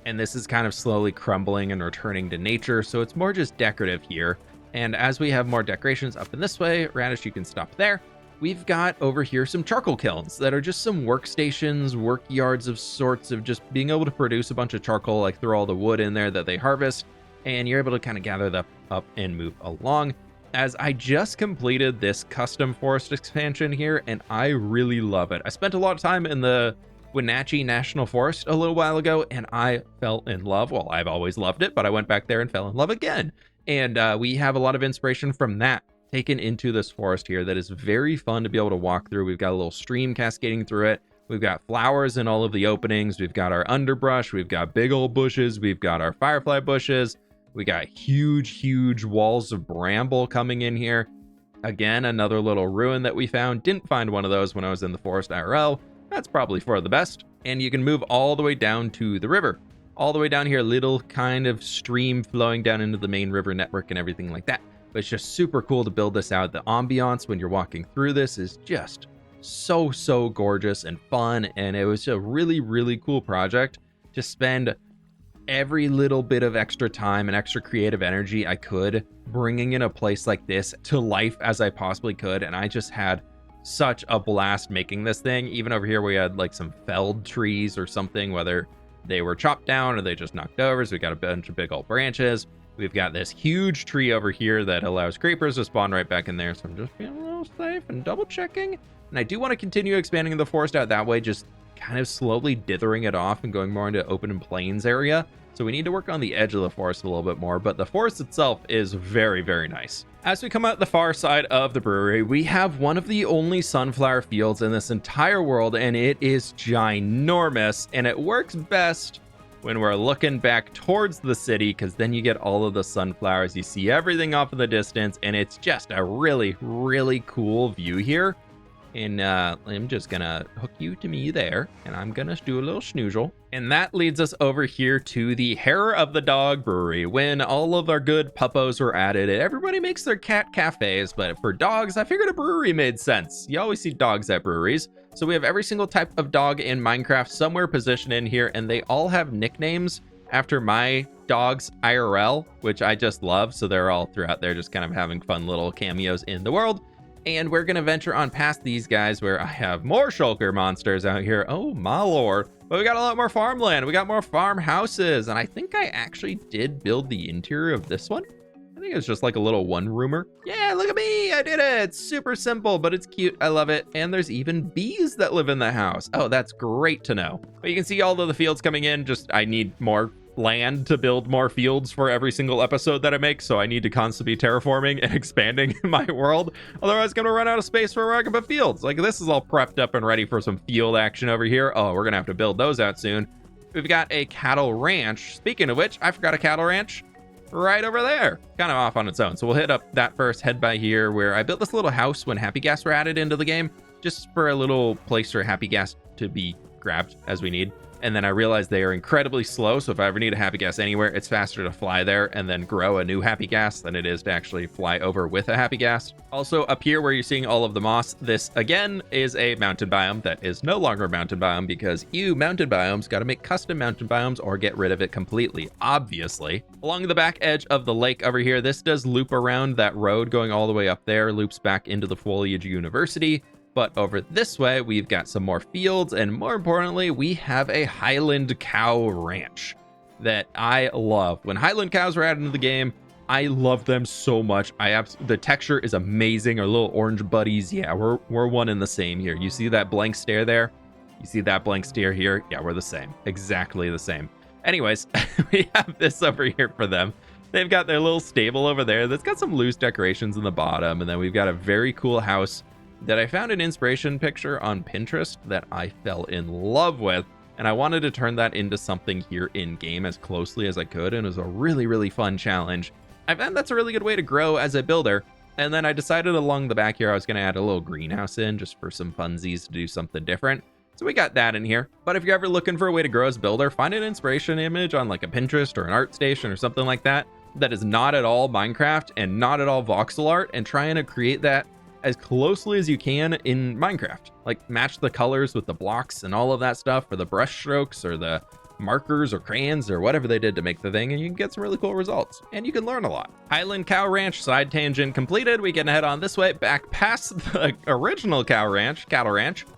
And this is kind of slowly crumbling and returning to nature, so it's more just decorative here. And as we have more decorations up in this way, Radish, you can stop there. We've got over here some charcoal kilns that are just some workstations, work yards of sorts of just being able to produce a bunch of charcoal, like throw all the wood in there that they harvest, and you're able to kind of gather that up and move along. As I just completed this custom forest expansion here, and I really love it. I spent a lot of time in the Wenatchee National Forest a little while ago, and I fell in love. Well, I've always loved it, but I went back there and fell in love again. And we have a lot of inspiration from that taken into this forest here that is very fun to be able to walk through. We've got a little stream cascading through it. We've got flowers in all of the openings. We've got our underbrush. We've got big old bushes. We've got our firefly bushes. We got huge walls of bramble coming in here. Again, another little ruin that we found. Didn't find one of those when I was in the forest IRL. That's probably for the best. And you can move all the way down to the river. All the way down here, little kind of stream flowing down into the main river network and everything like that. But it's just super cool to build this out. The ambiance when you're walking through this is just so gorgeous and fun. And it was a really cool project to spend every little bit of extra time and extra creative energy I could bringing in a place like this to life as I possibly could. And I just had such a blast making this thing. Even over here we had like some felled trees or something, whether they were chopped down or they just knocked over. So we got a bunch of big old branches. We've got this huge tree over here that allows creepers to spawn right back in there. So I'm just being a little safe and double checking. And I do want to continue expanding the forest out that way, just kind of slowly dithering it off and going more into open plains area. So we need to work on the edge of the forest a little bit more, but the forest itself is very nice. As we come out the far side of the brewery, we have one of the only sunflower fields in this entire world, and it is ginormous, and it works best when we're looking back towards the city, because then you get all of the sunflowers, you see everything off in the distance, and it's just a really cool view here. And I'm just gonna hook you to me there, and I'm gonna do a little schnoozle. And that leads us over here to the Hair of the Dog Brewery. When all of our good puppos were added, everybody makes their cat cafes, but for dogs, I figured a brewery made sense. You always see dogs at breweries. So we have every single type of dog in Minecraft somewhere positioned in here, and they all have nicknames after my dogs IRL, which I just love. So they're all throughout there just kind of having fun little cameos in the world. And we're going to venture on past these guys where I have more shulker monsters out here. Oh, my lord. But we got a lot more farmland. We got more farmhouses. And I think I actually did build the interior of this one. I think it's just like a little one-roomer. Yeah, look at me. I did it. It's super simple, but it's cute. I love it. And there's even bees that live in the house. Oh, that's great to know. But you can see all of the fields coming in. Just I need more land to build more fields for every single episode that I make, so I need to constantly be terraforming and expanding my world, otherwise I'm gonna run out of space for where I can put fields. Like, this is all prepped up and ready for some field action over here. Oh, we're gonna have to build those out soon. We've got a cattle ranch. Speaking of which, I forgot a cattle ranch right over there, kind of off on its own. So we'll hit up that first, head by here where I built this little house when happy gas were added into the game, just for a little place for happy gas to be grabbed as we need. And then I realized they are incredibly slow, so if I ever need a happy gas anywhere, it's faster to fly there and then grow a new happy gas than it is to actually fly over with a happy gas. Also, up here where you're seeing all of the moss, this again is a mountain biome that is no longer a mountain biome, because you mountain biomes got to make custom mountain biomes or get rid of it completely, obviously. Along the back edge of the lake over here, this does loop around that road going all the way up there, loops back into the Foliage University. But over this way, we've got some more fields, and more importantly, we have a Highland cow ranch that I love. When Highland cows were added into the game, I love them so much. The texture is amazing. Our little orange buddies, yeah, we're one and the same here. You see that blank stare there? You see that blank stare here? Yeah, we're the same. Exactly the same. Anyways, we have this over here for them. They've got their little stable over there that's got some loose decorations in the bottom. And then we've got a very cool house that I found an inspiration picture on Pinterest that I fell in love with. And I wanted to turn that into something here in game as closely as I could. And it was a really, really fun challenge. I found that's a really good way to grow as a builder. And then I decided along the back here, I was going to add a little greenhouse in just for some funsies to do something different. So we got that in here. But if you're ever looking for a way to grow as a builder, find an inspiration image on like a Pinterest or an art station or something like that is not at all Minecraft and not at all voxel art, and try and create that as closely as you can in Minecraft. Like match the colors with the blocks and all of that stuff, or the brush strokes or the markers or crayons or whatever they did to make the thing, and you can get some really cool results and you can learn a lot. Highland Cow Ranch side tangent completed. We can head on this way back past the original cattle ranch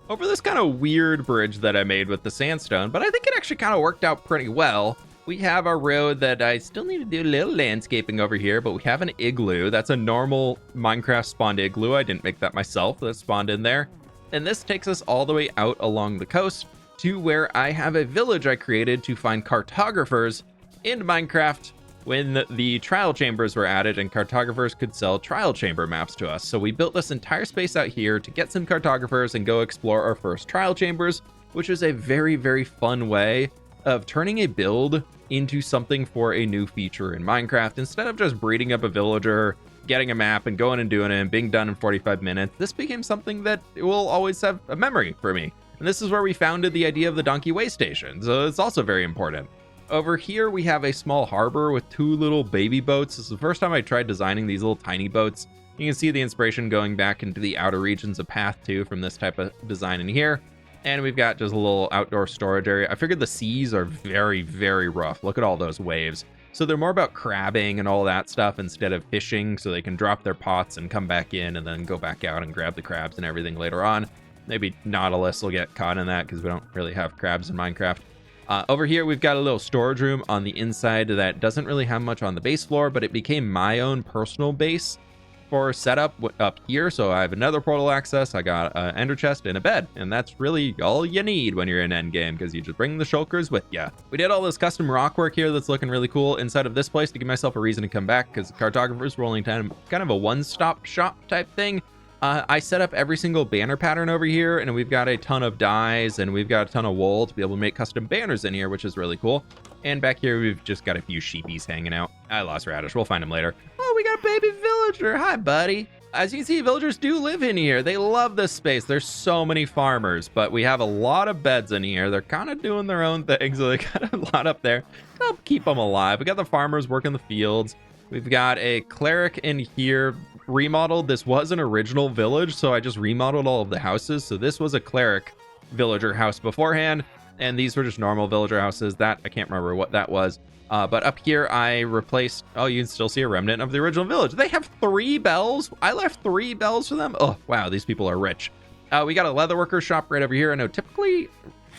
over this kind of weird bridge that I made with the sandstone, but I think it actually kind of worked out pretty well. We have a road that I still need to do a little landscaping over here, but we have an igloo. That's a normal Minecraft spawned igloo. I didn't make that myself. That spawned in there. And this takes us all the way out along the coast to where I have a village I created to find cartographers in Minecraft when the trial chambers were added and cartographers could sell trial chamber maps to us. So we built this entire space out here to get some cartographers and go explore our first trial chambers, which is a very, very fun way of turning a build into something for a new feature in Minecraft. Instead of just breeding up a villager, getting a map and going and doing it and being done in 45 minutes, this became something that will always have a memory for me. And this is where we founded the idea of the donkey way station, so it's also very important. Over here we have a small harbor with two little baby boats. This is the first time I tried designing these little tiny boats. You can see the inspiration going back into the outer regions of Path 2 from this type of design in here. And we've got just a little outdoor storage area. I figured the seas are very, very rough. Look at all those waves. So they're more about crabbing and all that stuff instead of fishing, so they can drop their pots and come back in and then go back out and grab the crabs and everything later on. Maybe Nautilus will get caught in that because we don't really have crabs in Minecraft. Over here, we've got a little storage room on the inside that doesn't really have much on the base floor, but it became my own personal base for setup up here. So I have another portal access, I got an ender chest and a bed, and that's really all you need when you're in endgame, because you just bring the shulkers with you. We did all this custom rock work here that's looking really cool inside of this place to give myself a reason to come back, because cartographers were only kind of a one-stop shop type thing. I set up every single banner pattern over here, and we've got a ton of dyes and we've got a ton of wool to be able to make custom banners in here, which is really cool. And back here, we've just got a few sheepies hanging out. I lost Radish. We'll find him later. Oh, we got a baby villager. Hi, buddy. As you can see, villagers do live in here. They love this space. There's so many farmers, but we have a lot of beds in here. They're kind of doing their own thing, so they got a lot up there. Help keep them alive. We got the farmers working the fields. We've got a cleric in here remodeled. This was an original village, so I just remodeled all of the houses. So this was a cleric villager house beforehand, and these were just normal villager houses. That I can't remember what that was. But up here I replaced, oh, you can still see a remnant of the original village. They have 3 bells. I left 3 bells for them. Oh, wow, these people are rich. We got a leatherworker shop right over here. I know typically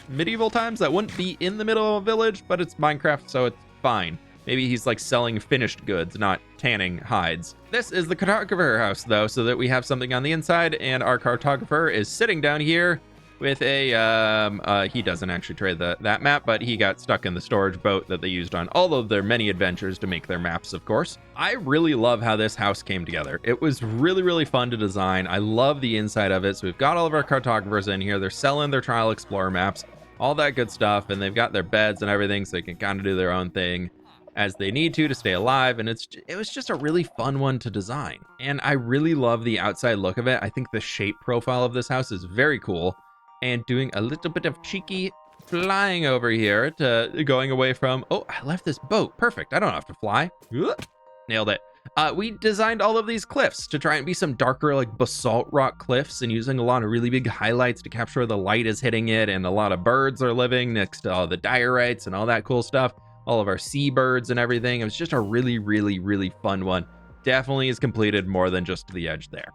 medieval times that wouldn't be in the middle of a village, but it's Minecraft, so it's fine. Maybe he's like selling finished goods, not tanning hides. This is the cartographer house though, so that we have something on the inside, and our cartographer is sitting down here with a, he doesn't actually trade that map, but he got stuck in the storage boat that they used on all of their many adventures to make their maps, of course. I really love how this house came together. It was really, really fun to design. I love the inside of it. So we've got all of our cartographers in here. They're selling their trial explorer maps, all that good stuff, and they've got their beds and everything, so they can kind of do their own thing as they need to stay alive. And it was just a really fun one to design, and I really love the outside look of it. I think the shape profile of this house is very cool, and doing a little bit of cheeky flying over here to going away from, oh, I left this boat. Perfect. I don't have to fly. Nailed it. We designed all of these cliffs to try and be some darker, like basalt rock cliffs, and using a lot of really big highlights to capture where the light is hitting it, and a lot of birds are living next to all the diorites and all that cool stuff. All of our seabirds and everything. It was just a really, really, really fun one definitely is completed more than just the edge there.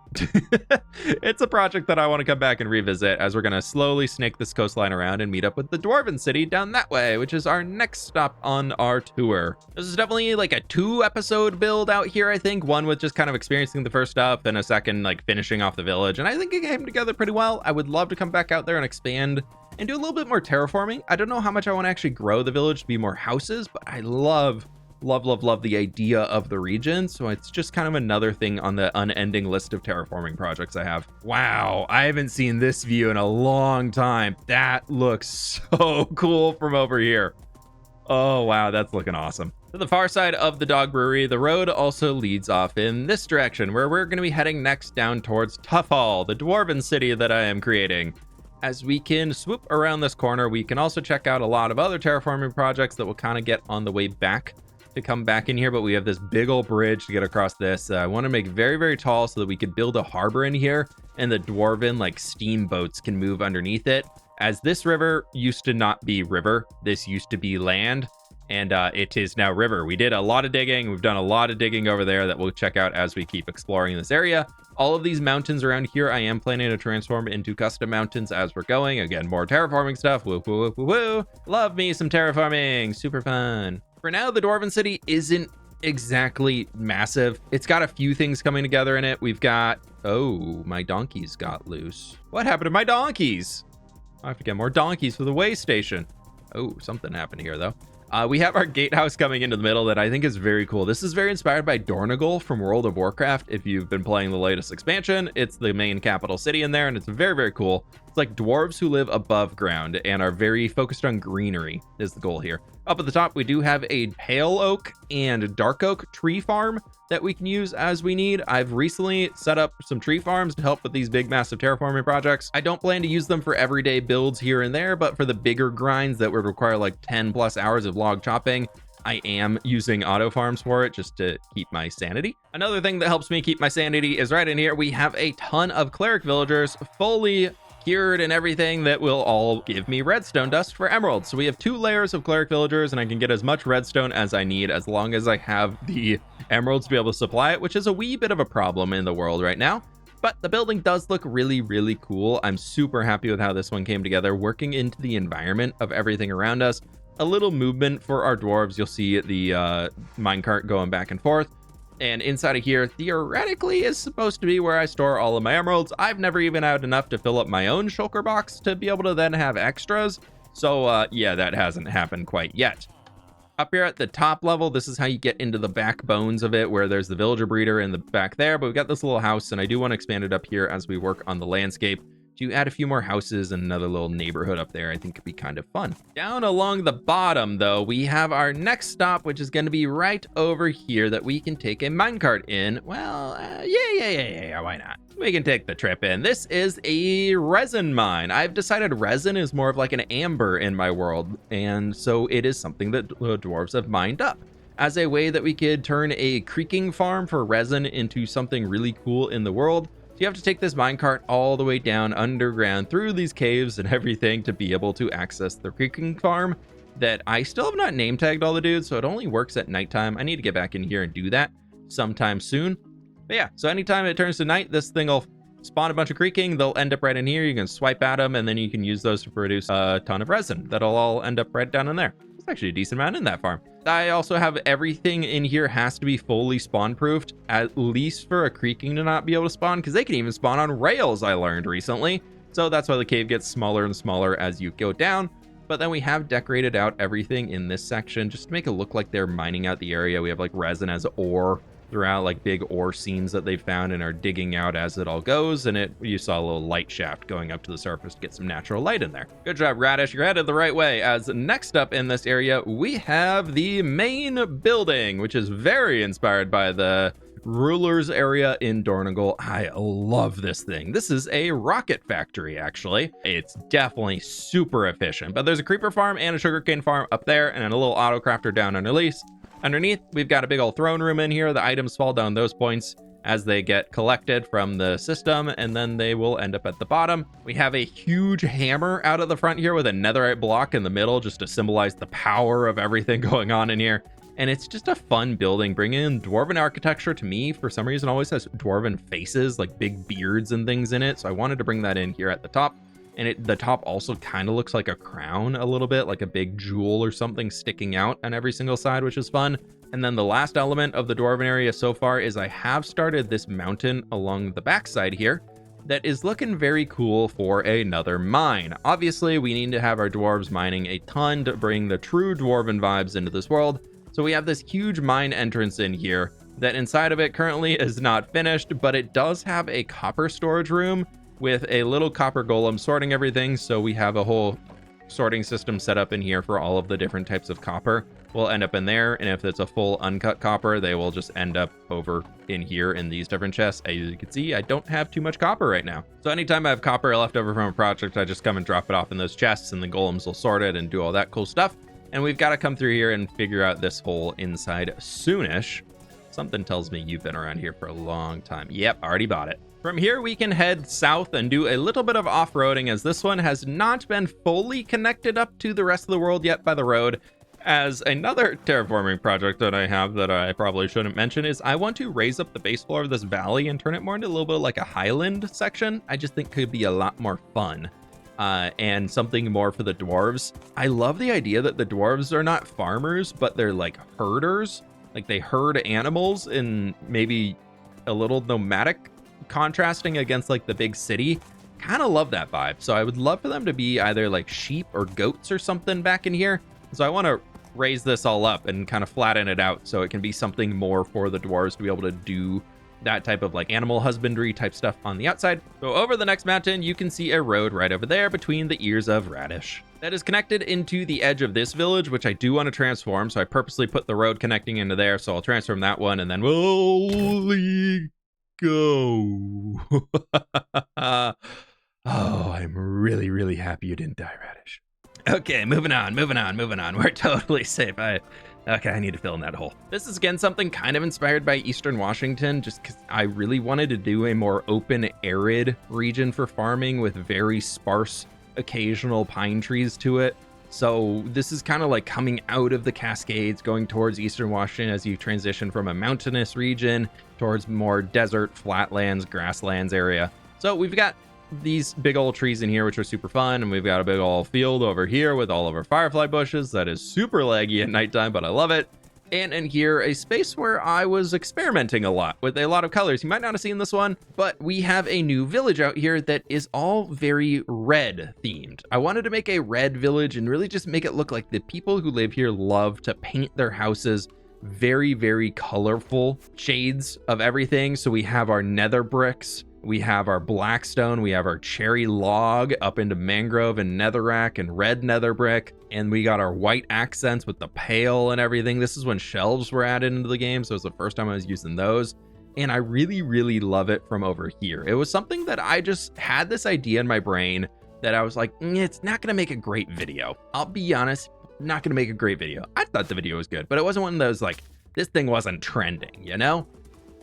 It's a project that I want to come back and revisit, as we're going to slowly snake this coastline around and meet up with the Dwarven city down that way, which is our next stop on our tour. This is definitely like a 2-episode build out here, I think. One with just kind of experiencing the first stuff, and a second like finishing off the village, and I think it came together pretty well. I would love to come back out there and expand and do a little bit more terraforming. I don't know how much I want to actually grow the village to be more houses, but I love the idea of the region. So it's just kind of another thing on the unending list of terraforming projects I have. Wow, I haven't seen this view in a long time. That looks so cool from over here. Oh wow, that's looking awesome. To the far side of the dog brewery, the road also leads off in this direction, where we're going to be heading next down towards Toughall, the Dwarven city that I am creating. As we can swoop around this corner, we can also check out a lot of other terraforming projects that we'll kind of get on the way back to come back in here. But we have this big old bridge to get across this. I want to make very, very tall so that we could build a harbor in here, and the Dwarven like steamboats can move underneath it. As this river used to not be river, this used to be land, and it is now river. We did a lot of digging. We've done a lot of digging over there that we'll check out as we keep exploring this area. All of these mountains around here, I am planning to transform into custom mountains as we're going. Again, more terraforming stuff. Woo, woo, woo, woo, woo. Love me some terraforming. Super fun. For now, the Dwarven city isn't exactly massive. It's got a few things coming together in it. We've got... Oh, my donkeys got loose. What happened to my donkeys? I have to get more donkeys for the way station. Oh, something happened here, though. We have our gatehouse coming into the middle that I think is very cool. This is very inspired by Dornogal from World of Warcraft. If you've been playing the latest expansion, it's the main capital city in there, and it's very, very cool. It's like dwarves who live above ground and are very focused on greenery is the goal here. Up at the top, we do have a pale oak and dark oak tree farm that we can use as we need. I've recently set up some tree farms to help with these big, massive terraforming projects. I don't plan to use them for everyday builds here and there, but for the bigger grinds that would require like 10 plus hours of log chopping, I am using auto farms for it just to keep my sanity. Another thing that helps me keep my sanity is right in here. We have a ton of cleric villagers fully cured and everything that will all give me redstone dust for emeralds. So we have 2 layers of cleric villagers, and I can get as much redstone as I need as long as I have the emeralds to be able to supply it, which is a wee bit of a problem in the world right now. But the building does look really, really cool. I'm super happy with how this one came together, working into the environment of everything around us. A little movement for our dwarves. You'll see the minecart going back and forth. And inside of here, theoretically, is supposed to be where I store all of my emeralds. I've never even had enough to fill up my own shulker box to be able to then have extras. So yeah, that hasn't happened quite yet. Up here at the top level, this is how you get into the backbones of it, where there's the villager breeder in the back there. But we've got this little house, and I do want to expand it up here as we work on the landscape to add a few more houses and another little neighborhood up there. I think could be kind of fun. Down along the bottom, though, we have our next stop, which is going to be right over here that we can take a minecart in. Well, yeah, why not? We can take the trip in. This is a resin mine. I've decided resin is more of like an amber in my world, and so it is something that dwarves have mined up as a way that we could turn a creaking farm for resin into something really cool in the world. You have to take this minecart all the way down underground through these caves and everything to be able to access the creaking farm that I still have not name tagged all the dudes, so it only works at nighttime. I need to get back in here and do that sometime soon. But yeah, so anytime it turns to night, this thing will spawn a bunch of creaking. They'll end up right in here. You can swipe at them, and then you can use those to produce a ton of resin. That'll all end up right down in there. There's actually a decent amount in that farm. I also have everything in here has to be fully spawn proofed, at least for a creaking to not be able to spawn, because they can even spawn on rails, I learned recently. So that's why the cave gets smaller and smaller as you go down. But then we have decorated out everything in this section just to make it look like they're mining out the area. We have like resin as ore throughout, like big ore seams that they found and are digging out as it all goes. And you saw a little light shaft going up to the surface to get some natural light in there. Good job, Radish. You're headed the right way. As next up in this area, we have the main building, which is very inspired by the rulers area in Dornogal. I love this thing. This is a rocket factory, actually. It's definitely super efficient, but there's a creeper farm and a sugarcane farm up there, and a little auto crafter down underneath. We've got a big old throne room in here. The items fall down those points as they get collected from the system, and then they will end up at the bottom. We have a huge hammer out of the front here with a netherite block in the middle just to symbolize the power of everything going on in here. And it's just a fun building. Bringing in Dwarven architecture, to me, for some reason, always has Dwarven faces, like big beards and things in it. So I wanted to bring that in here at the top. And the top also kind of looks like a crown a little bit, like a big jewel or something sticking out on every single side, which is fun. And then the last element of the Dwarven area so far is I have started this mountain along the backside here that is looking very cool for another mine. Obviously, we need to have our dwarves mining a ton to bring the true Dwarven vibes into this world. So we have this huge mine entrance in here that inside of it currently is not finished, but it does have a copper storage room with a little copper golem sorting everything. So we have a whole sorting system set up in here for all of the different types of copper. Will end up in there, and if it's a full uncut copper, they will just end up over in here in these different chests. As you can see, I don't have too much copper right now. So anytime I have copper left over from a project, I just come and drop it off in those chests, and the golems will sort it and do all that cool stuff. And we've got to come through here and figure out this whole inside soonish. Something tells me you've been around here for a long time. Yep, already bought it. From here, we can head south and do a little bit of off-roading, as this one has not been fully connected up to the rest of the world yet by the road. As another terraforming project that I have that I probably shouldn't mention is I want to raise up the base floor of this valley and turn it more into a little bit like a highland section. I just think could be a lot more fun and something more for the dwarves. I love the idea that the dwarves are not farmers, but they're like herders. Like they herd animals in maybe a little nomadic, contrasting against like the big city. Kind of love that vibe. So I would love for them to be either like sheep or goats or something back in here. So I want to raise this all up and kind of flatten it out so it can be something more for the dwarves to be able to do that type of like animal husbandry type stuff on the outside. So over the next mountain, you can see a road right over there between the ears of Radish that is connected into the edge of this village, which I do want to transform. So I purposely put the road connecting into there. So I'll transform that one and then holy go. Oh, I'm really, really happy you didn't die, Radish. Okay, moving on. We're totally safe. Okay, I need to fill in that hole. This is, again, something kind of inspired by Eastern Washington, just because I really wanted to do a more open, arid region for farming with very sparse, occasional pine trees to it. So this is kind of like coming out of the Cascades, going towards Eastern Washington as you transition from a mountainous region towards more desert, flatlands, grasslands area. So we've got these big old trees in here, which are super fun, and we've got a big old field over here with all of our firefly bushes that is super laggy at nighttime, but I love it. And in here, a space where I was experimenting a lot with a lot of colors. You might not have seen this one, but we have a new village out here that is all very red themed. I wanted to make a red village and really just make it look like the people who live here love to paint their houses very, very colorful shades of everything. So we have our nether bricks, we have our blackstone, we have our cherry log up into mangrove and netherrack and red nether brick, and we got our white accents with the pale and everything. This is when shelves were added into the game, so it's the first time I was using those, and I really, really love it from over here. It was something that I just had this idea in my brain that I was like, it's not gonna make a great video. I'll be honest, not gonna make a great video. I thought the video was good, but it wasn't one of those like, this thing wasn't trending, you know?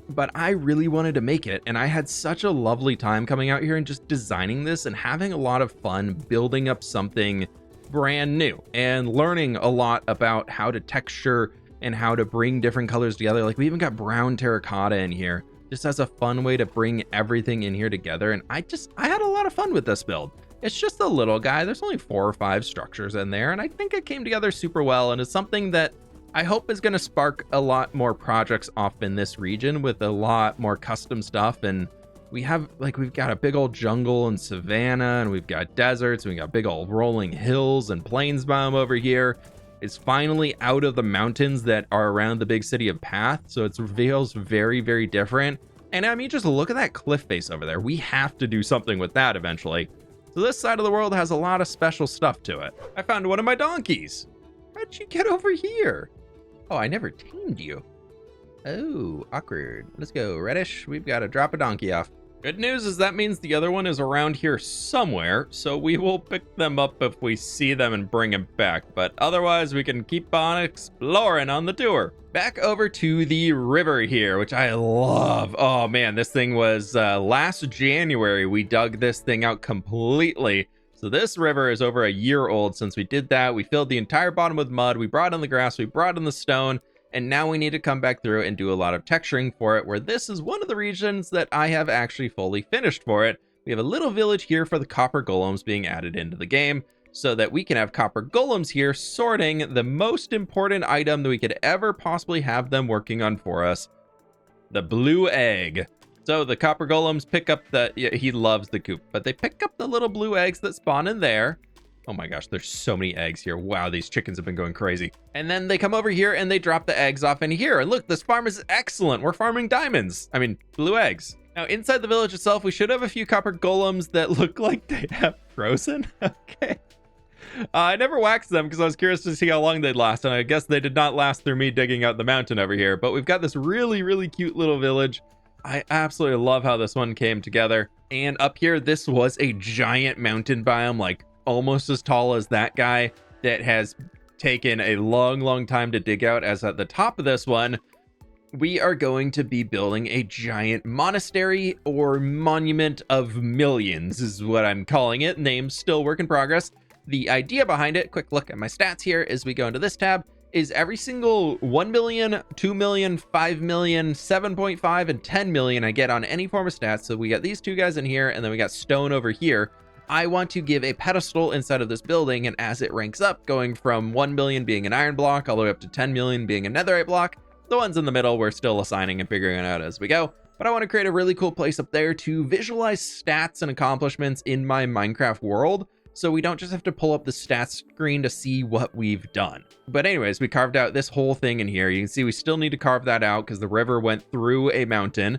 But I really wanted to make it, and I had such a lovely time coming out here and just designing this and having a lot of fun building up something brand new and learning a lot about how to texture and how to bring different colors together. Like we even got brown terracotta in here just as a fun way to bring everything in here together. And I had a lot of fun with this build. It's just a little guy. There's only 4 or 5 structures in there, and I think it came together super well, and it's something that I hope is going to spark a lot more projects off in this region with a lot more custom stuff. And we've got a big old jungle and savanna, and we've got deserts, and we got big old rolling hills and plains biome over here. It's finally out of the mountains that are around the big city of Path. So it feels very, very different. And I mean, just look at that cliff face over there. We have to do something with that eventually. So this side of the world has a lot of special stuff to it. I found one of my donkeys. How'd you get over here? Oh, I never tamed you. Oh, awkward. Let's go, Reddish. We've got to drop a donkey off. Good news is that means the other one is around here somewhere, so we will pick them up if we see them and bring them back. But otherwise, we can keep on exploring on the tour. Back over to the river here, which I love. Oh man, this thing was last January. We dug this thing out completely. So this river is over a year old since we did that. We filled the entire bottom with mud. We brought in the grass. We brought in the stone. And now we need to come back through and do a lot of texturing for it, where this is one of the regions that I have actually fully finished for it. We have a little village here for the copper golems being added into the game, so that we can have copper golems here sorting the most important item that we could ever possibly have them working on for us, the blue egg. So the copper golems pick up he loves the coop, but they pick up the little blue eggs that spawn in there. Oh my gosh, there's so many eggs here. Wow, these chickens have been going crazy. And then they come over here and they drop the eggs off in here. And look, this farm is excellent. We're farming diamonds. I mean, blue eggs. Now, inside the village itself, we should have a few copper golems that look like they have frozen. Okay. I never waxed them because I was curious to see how long they'd last, and I guess they did not last through me digging out the mountain over here. But we've got this really, really cute little village. I absolutely love how this one came together. And up here, this was a giant mountain biome, like almost as tall as that guy, that has taken a long, long time to dig out. As at the top of this one, we are going to be building a giant monastery or monument of millions is what I'm calling it. Name's still work in progress. The idea behind it, quick look at my stats here as we go into this tab, is every single 1 million, 2 million, 5 million, 7.5, and 10 million I get on any form of stats. So we got these two guys in here, and then we got stone over here. I want to give a pedestal inside of this building, and as it ranks up, going from 1 million being an iron block all the way up to 10 million being a netherite block, the ones in the middle we're still assigning and figuring it out as we go. But I want to create a really cool place up there to visualize stats and accomplishments in my Minecraft world, so we don't just have to pull up the stats screen to see what we've done. But anyways, we carved out this whole thing in here. You can see we still need to carve that out because the river went through a mountain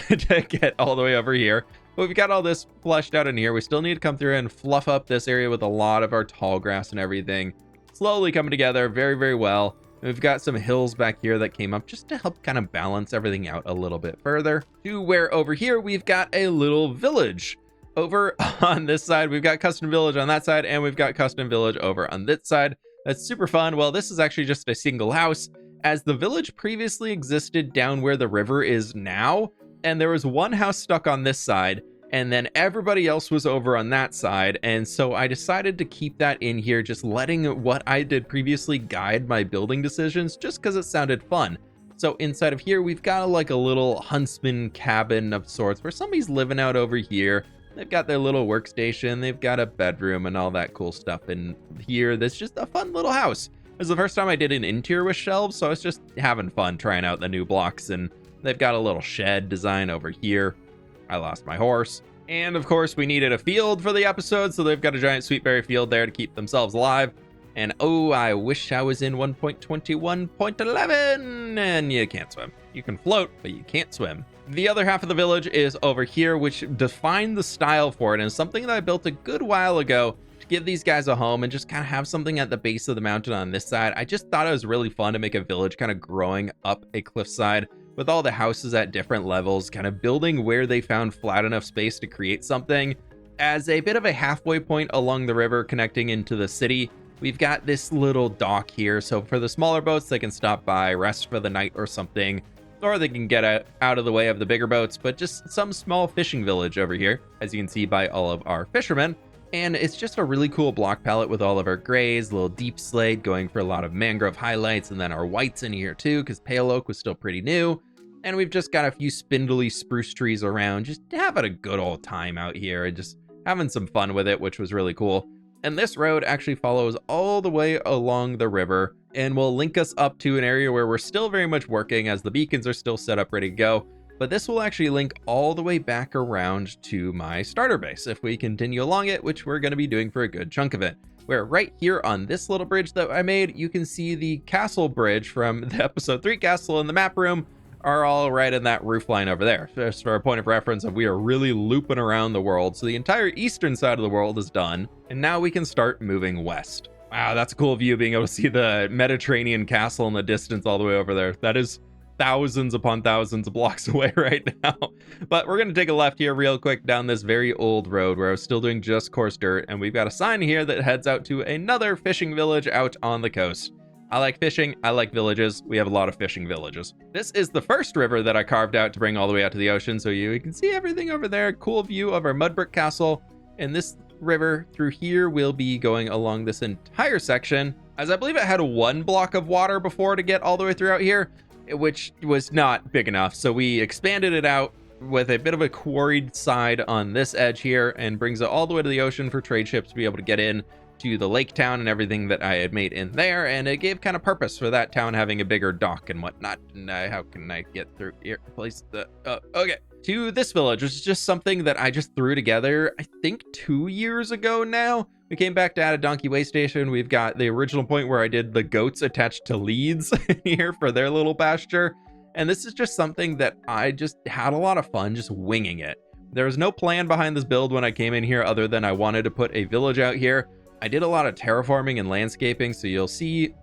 to get all the way over here. But we've got all this fleshed out in here. We still need to come through and fluff up this area with a lot of our tall grass and everything. Slowly coming together very, very well. And we've got some hills back here that came up just to help kind of balance everything out a little bit further. To where over here, we've got a little village. Over on this side, we've got custom village on that side, and we've got custom village over on this side. That's super fun. Well, this is actually just a single house, as the village previously existed down where the river is now, and there was one house stuck on this side, and then everybody else was over on that side. And so I decided to keep that in here, just letting what I did previously guide my building decisions, just because it sounded fun. So inside of here, we've got like a little huntsman cabin of sorts where somebody's living out over here. They've got their little workstation, they've got a bedroom and all that cool stuff in here. That's just a fun little house. It was the first time I did an interior with shelves, so I was just having fun trying out the new blocks. And they've got a little shed design over here. I lost my horse. And of course, we needed a field for the episode, so they've got a giant sweetberry field there to keep themselves alive. And oh, I wish I was in 1.21.11, and you can't swim. You can float, but you can't swim. The other half of the village is over here, which defined the style for it, and something that I built a good while ago to give these guys a home and just kind of have something at the base of the mountain on this side. I just thought it was really fun to make a village kind of growing up a cliffside with all the houses at different levels, kind of building where they found flat enough space to create something. As a bit of a halfway point along the river connecting into the city, we've got this little dock here, so for the smaller boats, they can stop by, rest for the night or something, or they can get out of the way of the bigger boats, but just some small fishing village over here, as you can see by all of our fishermen. And it's just a really cool block palette with all of our grays, a little deep slate going for a lot of mangrove highlights, and then our whites in here too, because pale oak was still pretty new. And we've just got a few spindly spruce trees around, just having a good old time out here and just having some fun with it, which was really cool. And this road actually follows all the way along the river and will link us up to an area where we're still very much working, as the beacons are still set up ready to go. But this will actually link all the way back around to my starter base if we continue along it, which we're going to be doing for a good chunk of it. Where right here on this little bridge that I made, you can see the castle bridge from the episode 3 castle in the map room are all right in that roof line over there. Just for a point of reference, we are really looping around the world. So the entire eastern side of the world is done. And now we can start moving west. Wow, that's a cool view, being able to see the Mediterranean castle in the distance all the way over there. That is thousands upon thousands of blocks away right now. But we're going to take a left here real quick down this very old road where I was still doing just coarse dirt. And we've got a sign here that heads out to another fishing village out on the coast. I like fishing. I like villages. We have a lot of fishing villages. This is the first river that I carved out to bring all the way out to the ocean. So you can see everything over there. Cool view of our mud brick castle. And this river through here will be going along this entire section. as I believe it had 1 block of water before to get all the way through out here, which was not big enough. So we expanded it out with a bit of a quarried side on this edge here and brings it all the way to the ocean for trade ships to be able to get in to the lake town and everything that I had made in there. And it gave kind of purpose for that town having a bigger dock and whatnot. And how can I get through here? Place the, okay. To this village, which is just something that I just threw together, I think 2 years ago now. We came back to add a donkey way station. We've got the original point where I did the goats attached to leads here for their little pasture. And this is just something that I just had a lot of fun just winging it. There was no plan behind this build when I came in here other than I wanted to put a village out here. I did a lot of terraforming and landscaping, so you'll see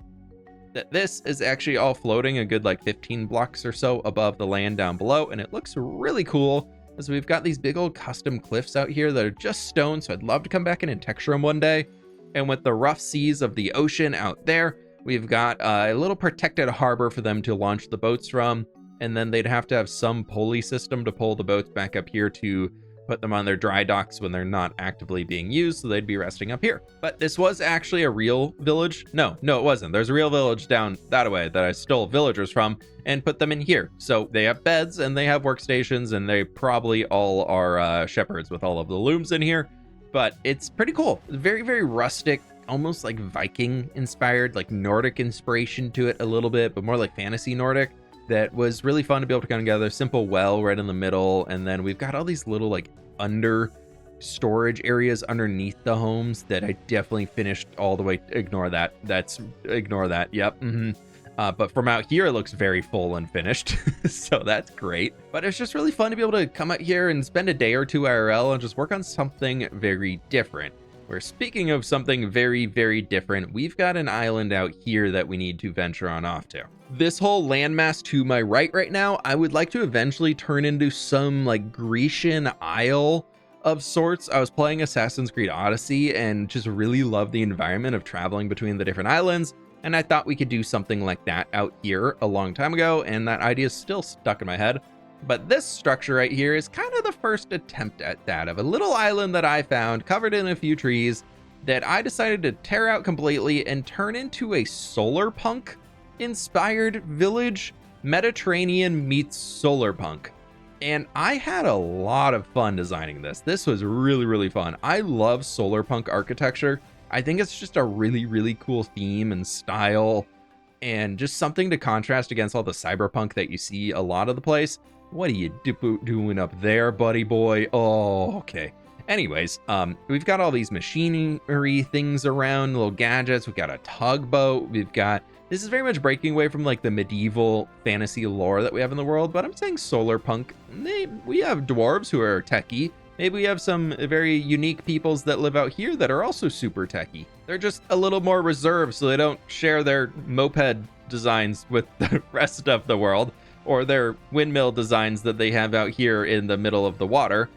that this is actually all floating a good like 15 blocks or so above the land down below, and it looks really cool as we've got these big old custom cliffs out here that are just stone, so I'd love to come back in and texture them one day. And with the rough seas of the ocean out there, we've got a little protected harbor for them to launch the boats from, and then they'd have to have some pulley system to pull the boats back up here to put them on their dry docks when they're not actively being used, so they'd be resting up here. But this was actually a real village. No, it wasn't. There's a real village down that way that I stole villagers from and put them in here. So they have beds and they have workstations, and they probably all are shepherds with all of the looms in here. But it's pretty cool. Very, very rustic, almost like Viking inspired, like Nordic inspiration to it a little bit, but more like fantasy Nordic. That was really fun to be able to come together. Simple well right in the middle, and then we've got all these little like under storage areas underneath the homes that I definitely finished all the way. Ignore that. Ignore that. Yep. But from out here, it looks very full and finished. So that's great. But it's just really fun to be able to come out here and spend a day or two IRL and just work on something very different. Where, speaking of something very, very different, we've got an island out here that we need to venture on off to. This whole landmass to my right now, I would like to eventually turn into some like Grecian isle of sorts. I was playing Assassin's Creed Odyssey and just really love the environment of traveling between the different islands. And I thought we could do something like that out here a long time ago, and that idea is still stuck in my head. But this structure right here is kind of the first attempt at that, of a little island that I found covered in a few trees that I decided to tear out completely and turn into a solar punk inspired village. Mediterranean meets solar punk. And I had a lot of fun designing this. This was really, really fun. I love solar punk architecture. I think it's just a really, really cool theme and style, and just something to contrast against all the cyberpunk that you see a lot of the place. What are you doing up there, buddy boy? Oh, okay. Anyways, we've got all these machinery things around, little gadgets. We've got a tugboat. This is very much breaking away from like the medieval fantasy lore that we have in the world, but I'm saying solar punk. We have dwarves who are techie. Maybe we have some very unique peoples that live out here that are also super techie. They're just a little more reserved, so they don't share their moped designs with the rest of the world, or their windmill designs that they have out here in the middle of the water.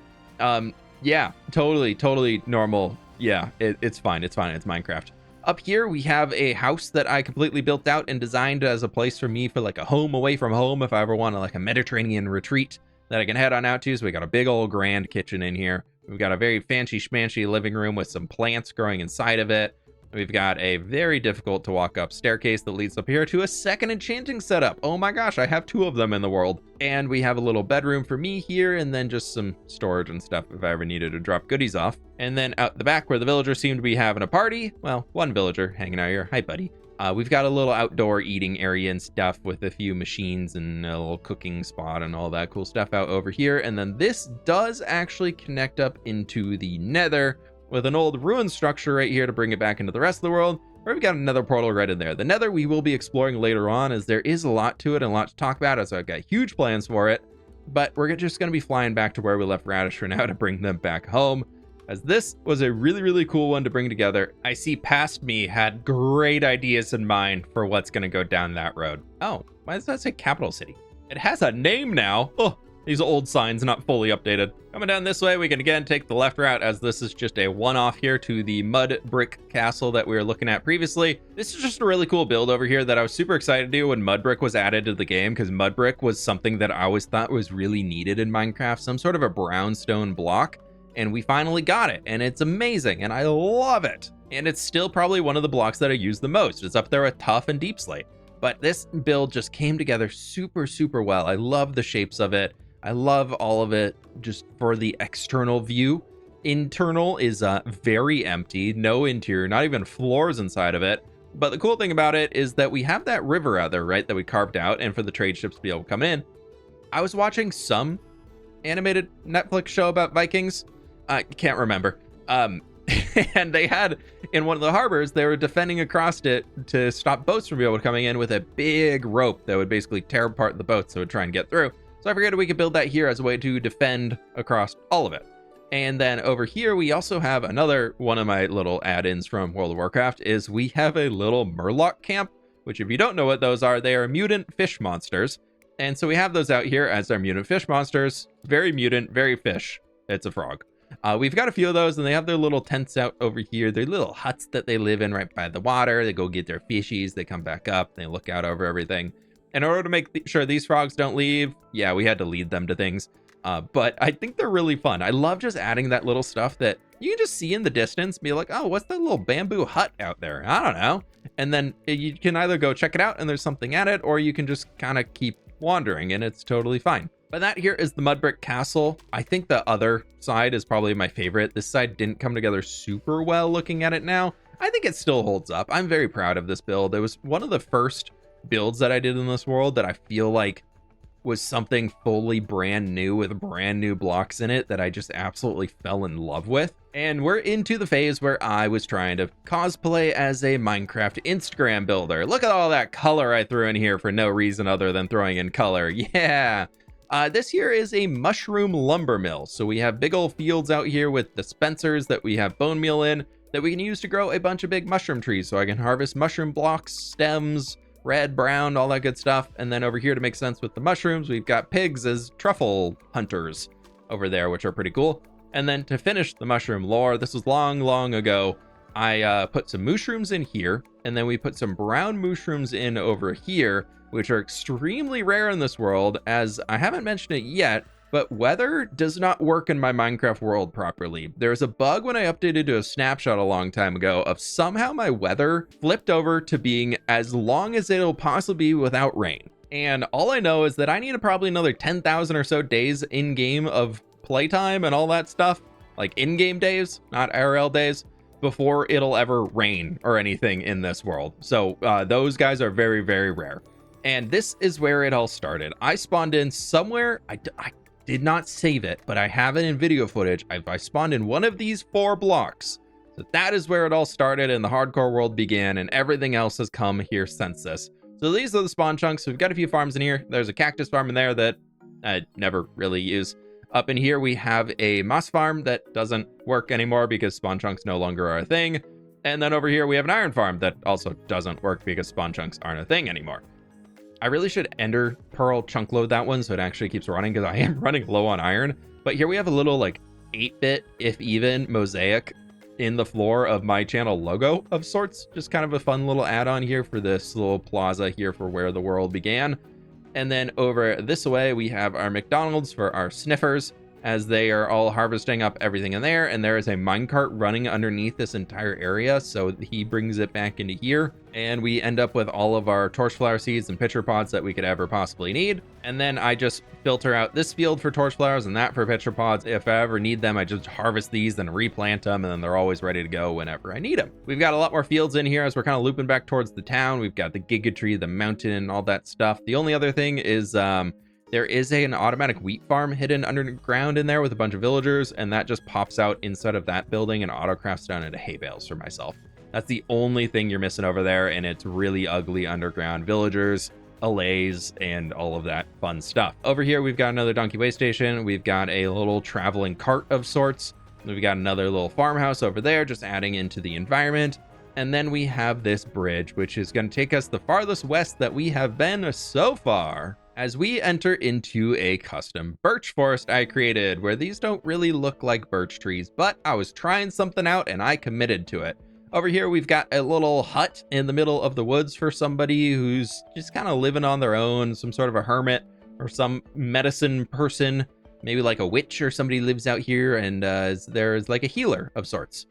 Yeah, totally normal. Yeah, it's fine. It's Minecraft. Up here, we have a house that I completely built out and designed as a place for me for like a home away from home if I ever want like a Mediterranean retreat that I can head on out to. So we got a big old grand kitchen in here. We've got a very fancy schmancy living room with some plants growing inside of it. We've got a very difficult to walk up staircase that leads up here to a second enchanting setup. Oh my gosh, I have 2 of them in the world. And we have a little bedroom for me here, and then just some storage and stuff if I ever needed to drop goodies off. And then out the back where the villagers seem to be having a party, well, one villager hanging out here. Hi, buddy. We've got a little outdoor eating area and stuff with a few machines and a little cooking spot and all that cool stuff out over here. And then this does actually connect up into the Nether with an old ruined structure right here to bring it back into the rest of the world, where we've got another portal right in there. The Nether we will be exploring later on, as there is a lot to it and a lot to talk about, as I've got huge plans for it. But we're just going to be flying back to where we left Radish for now to bring them back home, as this was a really, really cool one to bring together. I see past me had great ideas in mind for what's going to go down that road. Oh, why does that say Capital City? It has a name now. Oh, these old signs not fully updated. Coming down this way, we can again take the left route, as this is just a one-off here to the mud brick castle that we were looking at previously. This is just a really cool build over here that I was super excited to do when mud brick was added to the game, because mud brick was something that I always thought was really needed in Minecraft, some sort of a brownstone block. And we finally got it, and it's amazing, and I love it. and it's still probably one of the blocks that I use the most. It's up there with tough and deep slate. But this build just came together super, super well. I love the shapes of it. I love all of it just for the external view. Internal is very empty, no interior, not even floors inside of it. But the cool thing about it is that we have that river out there, right, that we carved out, and for the trade ships to be able to come in. I was watching some animated Netflix show about Vikings. I can't remember. And they had, in one of the harbors, they were defending across it to stop boats from being able to coming in with a big rope that would basically tear apart the boats so it would try and get through. So I figured we could build that here as a way to defend across all of it. And then over here, we also have another one of my little add-ins from World of Warcraft is we have a little Murloc camp, which if you don't know what those are, they are mutant fish monsters. And so we have those out here as our mutant fish monsters. Very mutant, very fish. It's a frog. We've got a few of those, and they have their little tents out over here. They're little huts that they live in right by the water. They go get their fishies. They come back up. They look out over everything. In order to make sure these frogs don't leave, yeah, we had to lead them to things. But I think they're really fun. I love just adding that little stuff that you can just see in the distance, be like, oh, what's that little bamboo hut out there? I don't know. And then you can either go check it out and there's something at it, or you can just kind of keep wandering and it's totally fine. But that here is the mud brick castle. I think the other side is probably my favorite. This side didn't come together super well looking at it now. I think it still holds up. I'm very proud of this build. It was one of the first builds that I did in this world that I feel like was something fully brand new with brand new blocks in it that I just absolutely fell in love with. And we're into the phase where I was trying to cosplay as a Minecraft Instagram builder. Look at all that color I threw in here for no reason other than throwing in color. Yeah. This here is a mushroom lumber mill. So we have big old fields out here with dispensers that we have bone meal in that we can use to grow a bunch of big mushroom trees. So I can harvest mushroom blocks, stems, red, brown, all that good stuff. And then over here to make sense with the mushrooms, we've got pigs as truffle hunters over there, which are pretty cool. And then to finish the mushroom lore, this was long, long ago, I put some mushrooms in here, and then we put some brown mushrooms in over here, which are extremely rare in this world, as I haven't mentioned it yet, but weather does not work in my Minecraft world properly. There's a bug when I updated to a snapshot a long time ago of somehow my weather flipped over to being as long as it'll possibly be without rain. And all I know is that I need probably another 10,000 or so days in game of playtime and all that stuff, like in-game days, not IRL days, before it'll ever rain or anything in this world. So those guys are very, very rare. And this is where it all started. I spawned in somewhere, I did not save it, but I have it in video footage. I spawned in one of these 4 blocks. So that is where it all started and the hardcore world began, and everything else has come here since this. So these are the spawn chunks. We've got a few farms in here. There's a cactus farm in there that I never really use. Up in here, we have a moss farm that doesn't work anymore because spawn chunks no longer are a thing. And then over here, we have an iron farm that also doesn't work because spawn chunks aren't a thing anymore. I really should ender pearl chunk load that one so it actually keeps running, because I am running low on iron. But here we have a little like 8-bit, if even, mosaic in the floor of my channel logo of sorts. Just kind of a fun little add-on here for this little plaza here for where the world began. And then over this way, we have our McDonald's for our sniffers, as they are all harvesting up everything in there. And there is a minecart running underneath this entire area, so he brings it back into here. And we end up with all of our torchflower seeds and pitcher pods that we could ever possibly need. And then I just filter out this field for torchflowers and that for pitcher pods. If I ever need them, I just harvest these and replant them, and then they're always ready to go whenever I need them. We've got a lot more fields in here as we're kind of looping back towards the town. We've got the giga tree, the mountain, all that stuff. The only other thing is there is an automatic wheat farm hidden underground in there with a bunch of villagers, and that just pops out inside of that building and auto-crafts down into hay bales for myself. That's the only thing you're missing over there, and it's really ugly underground villagers, allays, and all of that fun stuff. Over here, we've got another donkey way station. We've got a little traveling cart of sorts. We've got another little farmhouse over there, just adding into the environment. And then we have this bridge, which is going to take us the farthest west that we have been so far, as we enter into a custom birch forest I created, where these don't really look like birch trees, but I was trying something out and I committed to it. Over here, we've got a little hut in the middle of the woods for somebody who's just kind of living on their own, some sort of a hermit or some medicine person, maybe like a witch or somebody lives out here and there's like a healer of sorts.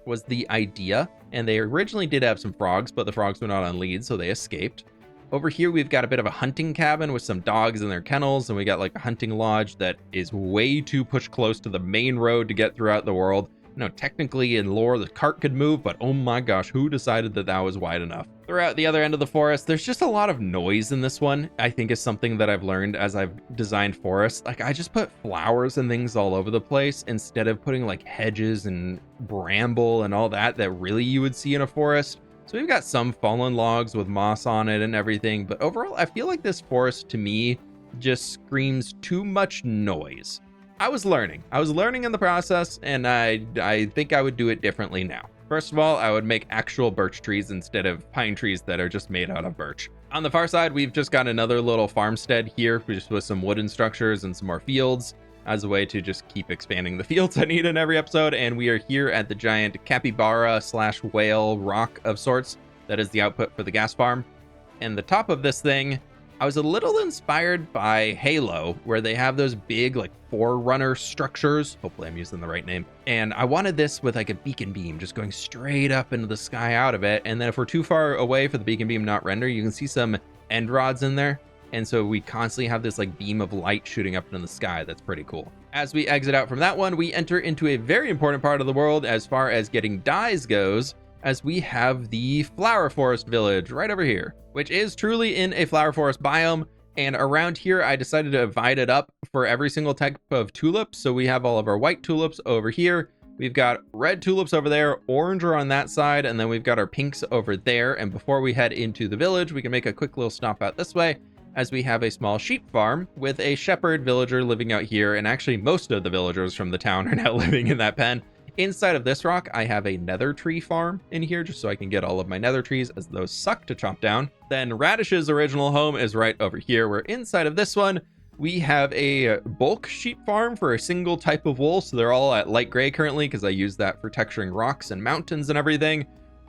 was the idea. And they originally did have some frogs, but the frogs were not on lead, so they escaped. Over here, we've got a bit of a hunting cabin with some dogs in their kennels, and we got like a hunting lodge that is way too pushed close to the main road to get throughout the world. You know, technically in lore, the cart could move, but oh my gosh, who decided that that was wide enough? Throughout the other end of the forest, there's just a lot of noise in this one. I think is something that I've learned as I've designed forests. Like, I just put flowers and things all over the place instead of putting like hedges and bramble and all that really you would see in a forest. So we've got some fallen logs with moss on it and everything, but overall, I feel like this forest to me just screams too much noise. I was learning in the process, and I think I would do it differently now. First of all, I would make actual birch trees instead of pine trees that are just made out of birch. On the far side, we've just got another little farmstead here, just with some wooden structures and some more fields as a way to just keep expanding the fields I need in every episode. And we are here at the giant capybara / whale rock of sorts that is the output for the gas farm. And the top of this thing, I was a little inspired by Halo, where they have those big like forerunner structures. Hopefully I'm using the right name. And I wanted this with like a beacon beam just going straight up into the sky out of it. And then if we're too far away for the beacon beam not render, you can see some end rods in there. And so we constantly have this like beam of light shooting up into the sky. That's pretty cool. As we exit out from that one, we enter into a very important part of the world as far as getting dyes goes, as we have the flower forest village right over here, which is truly in a flower forest biome. And around here, I decided to divide it up for every single type of tulip. So we have all of our white tulips over here. We've got red tulips over there, orange are on that side, and then we've got our pinks over there. And before we head into the village, we can make a quick little stop out this way, as we have a small sheep farm with a shepherd villager living out here. And actually most of the villagers from the town are now living in that pen. Inside of this rock, I have a nether tree farm in here just so I can get all of my nether trees, as those suck to chop down. Then Radish's original home is right over here, where inside of this one, we have a bulk sheep farm for a single type of wool. So they're all at light gray currently because I use that for texturing rocks and mountains and everything.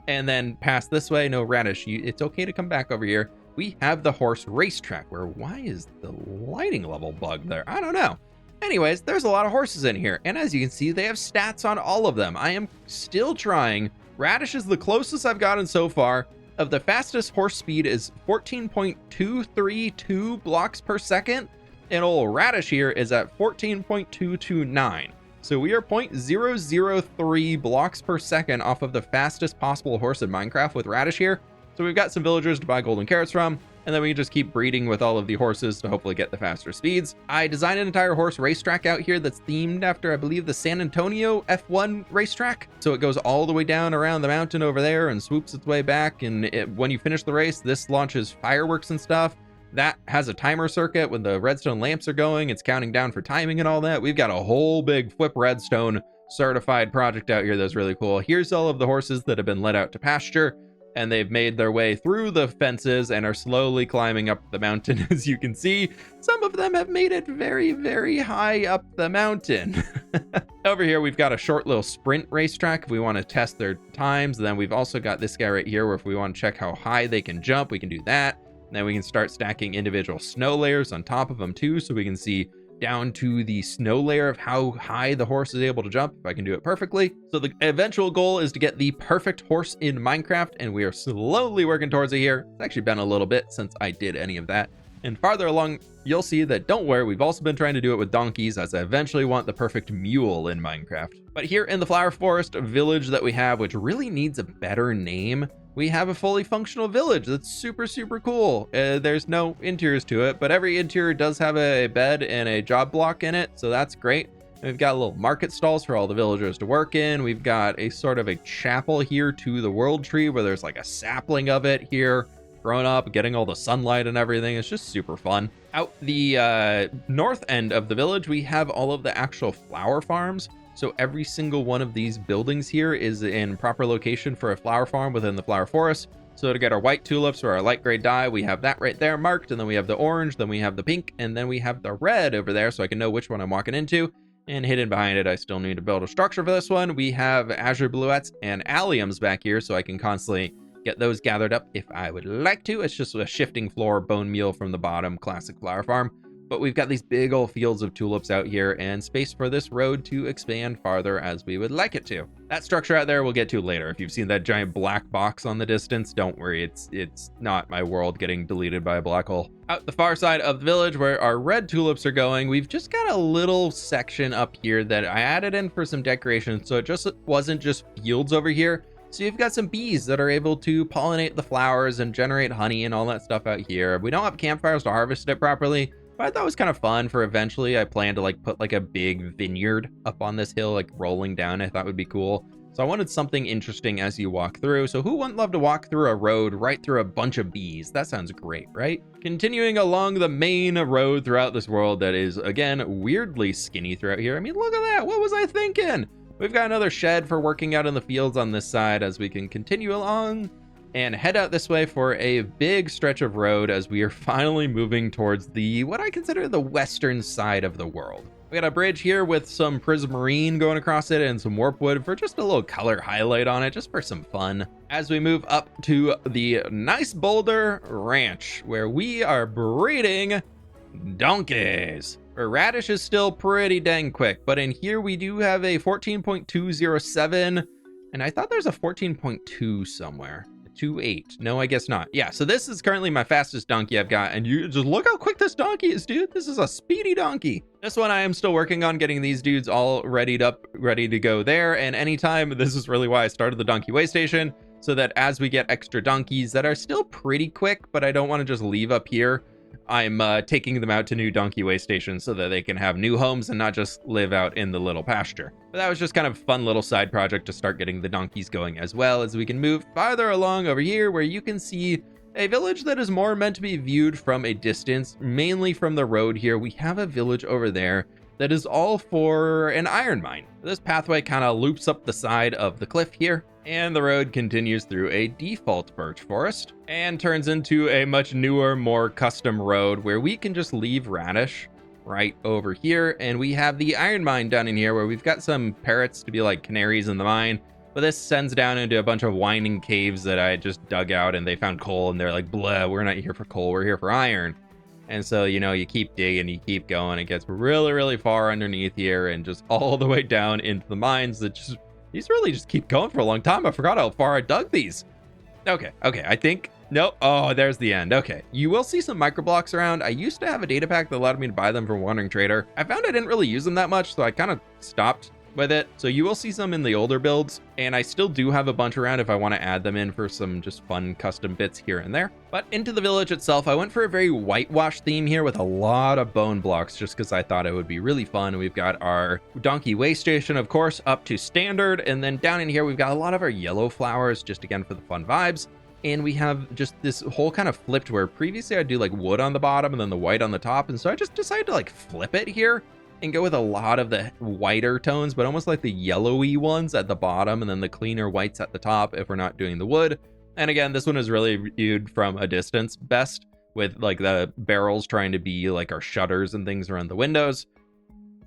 And then past this way, no, Radish, it's okay to come back over here. We have the horse racetrack, where why is the lighting level bugged there? I don't know. Anyways, there's a lot of horses in here, and as you can see, they have stats on all of them. I am still trying. Radish is the closest I've gotten so far. Of the fastest horse speed is 14.232 blocks per second, and old Radish here is at 14.229. So we are 0.003 blocks per second off of the fastest possible horse in Minecraft with Radish here. So we've got some villagers to buy golden carrots from, and then we can just keep breeding with all of the horses to hopefully get the faster speeds. I designed an entire horse racetrack out here that's themed after, I believe, the San Antonio F1 racetrack. So it goes all the way down around the mountain over there and swoops its way back. And when you finish the race, this launches fireworks and stuff. That has a timer circuit when the redstone lamps are going. It's counting down for timing and all that. We've got a whole big fWhip redstone certified project out here that's really cool. Here's all of the horses that have been let out to pasture, and they've made their way through the fences and are slowly climbing up the mountain. As you can see, some of them have made it very, very high up the mountain. Over here, we've got a short little sprint racetrack if we want to test their times. And then we've also got this guy right here where if we want to check how high they can jump, we can do that. And then we can start stacking individual snow layers on top of them too, so we can see down to the snow layer of how high the horse is able to jump, if I can do it perfectly. So the eventual goal is to get the perfect horse in Minecraft, and we are slowly working towards it here. It's actually been a little bit since I did any of that. And farther along, you'll see that, don't worry, we've also been trying to do it with donkeys, as I eventually want the perfect mule in Minecraft. But here in the Flower Forest village that we have, which really needs a better name, we have a fully functional village that's super, super cool. There's no interiors to it, but every interior does have a bed and a job block in it, so that's great. We've got little market stalls for all the villagers to work in. We've got a sort of a chapel here to the world tree, where there's like a sapling of it here, growing up, getting all the sunlight and everything. It's just super fun. Out the north end of the village, we have all of the actual flower farms. So every single one of these buildings here is in proper location for a flower farm within the flower forest. So to get our white tulips or our light gray dye, we have that right there marked, and then we have the orange, then we have the pink, and then we have the red over there, so I can know which one I'm walking into. And hidden behind it, I still need to build a structure for this one. We have azure bluettes and alliums back here, so I can constantly get those gathered up if I would like to. It's just a shifting floor bone meal from the bottom, classic flower farm. but we've got these big old fields of tulips out here and space for this road to expand farther as we would like it to. That structure out there we'll get to later. If you've seen that giant black box on the distance, don't worry, it's not my world getting deleted by a black hole. Out the far side of the village where our red tulips are going, we've just got a little section up here that I added in for some decoration, so it just wasn't just fields over here. So you've got some bees that are able to pollinate the flowers and generate honey and all that stuff out here. We don't have campfires to harvest it properly, but I thought it was kind of fun for eventually. I plan to like put like a big vineyard up on this hill, like rolling down. I thought would be cool. So I wanted something interesting as you walk through. So who wouldn't love to walk through a road right through a bunch of bees? That sounds great, right? Continuing along the main road throughout this world that is, again, weirdly skinny throughout here. I mean, look at that. What was I thinking? We've got another shed for working out in the fields on this side as we can continue along and head out this way for a big stretch of road as we are finally moving towards the, what I consider the western side of the world. We got a bridge here with some prismarine going across it and some warp wood for just a little color highlight on it, just for some fun. As we move up to the nice Boulder Ranch, where we are breeding donkeys. Our radish is still pretty dang quick, but in here we do have a 14.207, and I thought there's a 14.2 somewhere. 2.8. No, I guess not. Yeah, so this is currently my fastest donkey I've got, and you just look how quick this donkey is, dude. This is a speedy donkey. This one I am still working on getting these dudes all readied up, ready to go there, and anytime, this is really why I started the donkey way station, so that as we get extra donkeys that are still pretty quick, but I don't want to just leave up here, I'm taking them out to new donkey way stations so that they can have new homes and not just live out in the little pasture. But that was just kind of a fun little side project to start getting the donkeys going, as well as we can move farther along over here where you can see a village that is more meant to be viewed from a distance, mainly from the road here. We have a village over there that is all for an iron mine. This pathway kind of loops up the side of the cliff here, and the road continues through a default birch forest and turns into a much newer, more custom road where we can just leave radish right over here, and we have the iron mine down in here where we've got some parrots to be like canaries in the mine, but this sends down into a bunch of winding caves that I just dug out, and they found coal and they're like, blah, we're not here for coal, we're here for iron. And so, you know, you keep digging, you keep going, it gets really, really far underneath here and just all the way down into the mines that just, these really just keep going for a long time. I forgot how far I dug these. Okay, I think, nope. Oh, there's the end. Okay, you will see some microblocks around. I used to have a data pack that allowed me to buy them from Wandering Trader. I found I didn't really use them that much, so I kind of stopped with it. So you will see some in the older builds, and I still do have a bunch around if I want to add them in for some just fun custom bits here and there. But into the village itself, I went for a very whitewash theme here with a lot of bone blocks just because I thought it would be really fun. We've got our donkey way station, of course, up to standard, and then down in here we've got a lot of our yellow flowers, just again for the fun vibes. And we have just this whole kind of flipped where previously I'd do like wood on the bottom and then the white on the top, and so I just decided to like flip it here and go with a lot of the whiter tones, but almost like the yellowy ones at the bottom and then the cleaner whites at the top if we're not doing the wood. And again, this one is really viewed from a distance best, with like the barrels trying to be like our shutters and things around the windows.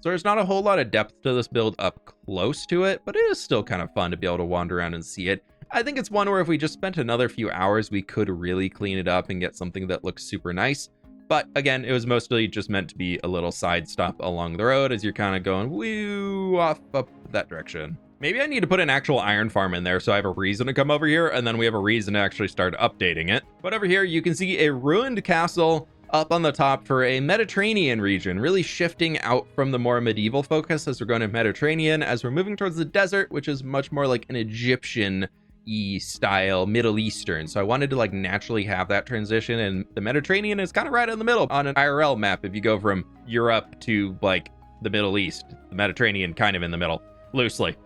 So there's not a whole lot of depth to this build up close to it, but it is still kind of fun to be able to wander around and see it. I think it's one where if we just spent another few hours, we could really clean it up and get something that looks super nice. But again, it was mostly just meant to be a little side stop along the road as you're kind of going woo off up that direction. Maybe I need to put an actual iron farm in there so I have a reason to come over here, and then we have a reason to actually start updating it. But over here, you can see a ruined castle up on the top for a Mediterranean region, really shifting out from the more medieval focus as we're going to Mediterranean, as we're moving towards the desert, which is much more like an Egyptian style, Middle Eastern. So I wanted to like naturally have that transition, and the Mediterranean is kind of right in the middle on an IRL map. If you go from Europe to like the Middle East, the Mediterranean kind of in the middle, loosely.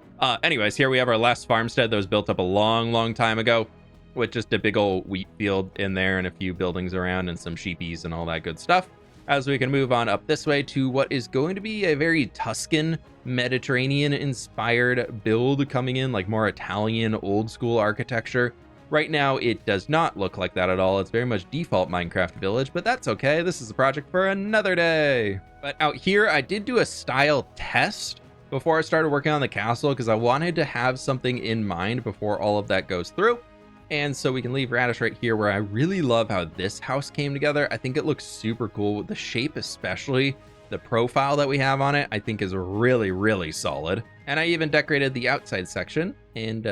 Anyways, here we have our last farmstead that was built up a long time ago with just a big old wheat field in there and a few buildings around and some sheepies and all that good stuff. As we can move on up this way to what is going to be a very Tuscan, Mediterranean inspired build coming in, like more Italian old school architecture. Right now, it does not look like that at all. It's very much default Minecraft village, but that's okay. This is a project for another day. But out here, I did do a style test before I started working on the castle because I wanted to have something in mind before all of that goes through. And so we can leave radish right here, where I really love how this house came together. I think it looks super cool. The shape, especially the profile that we have on it, I think is really, really solid. And I even decorated the outside section, and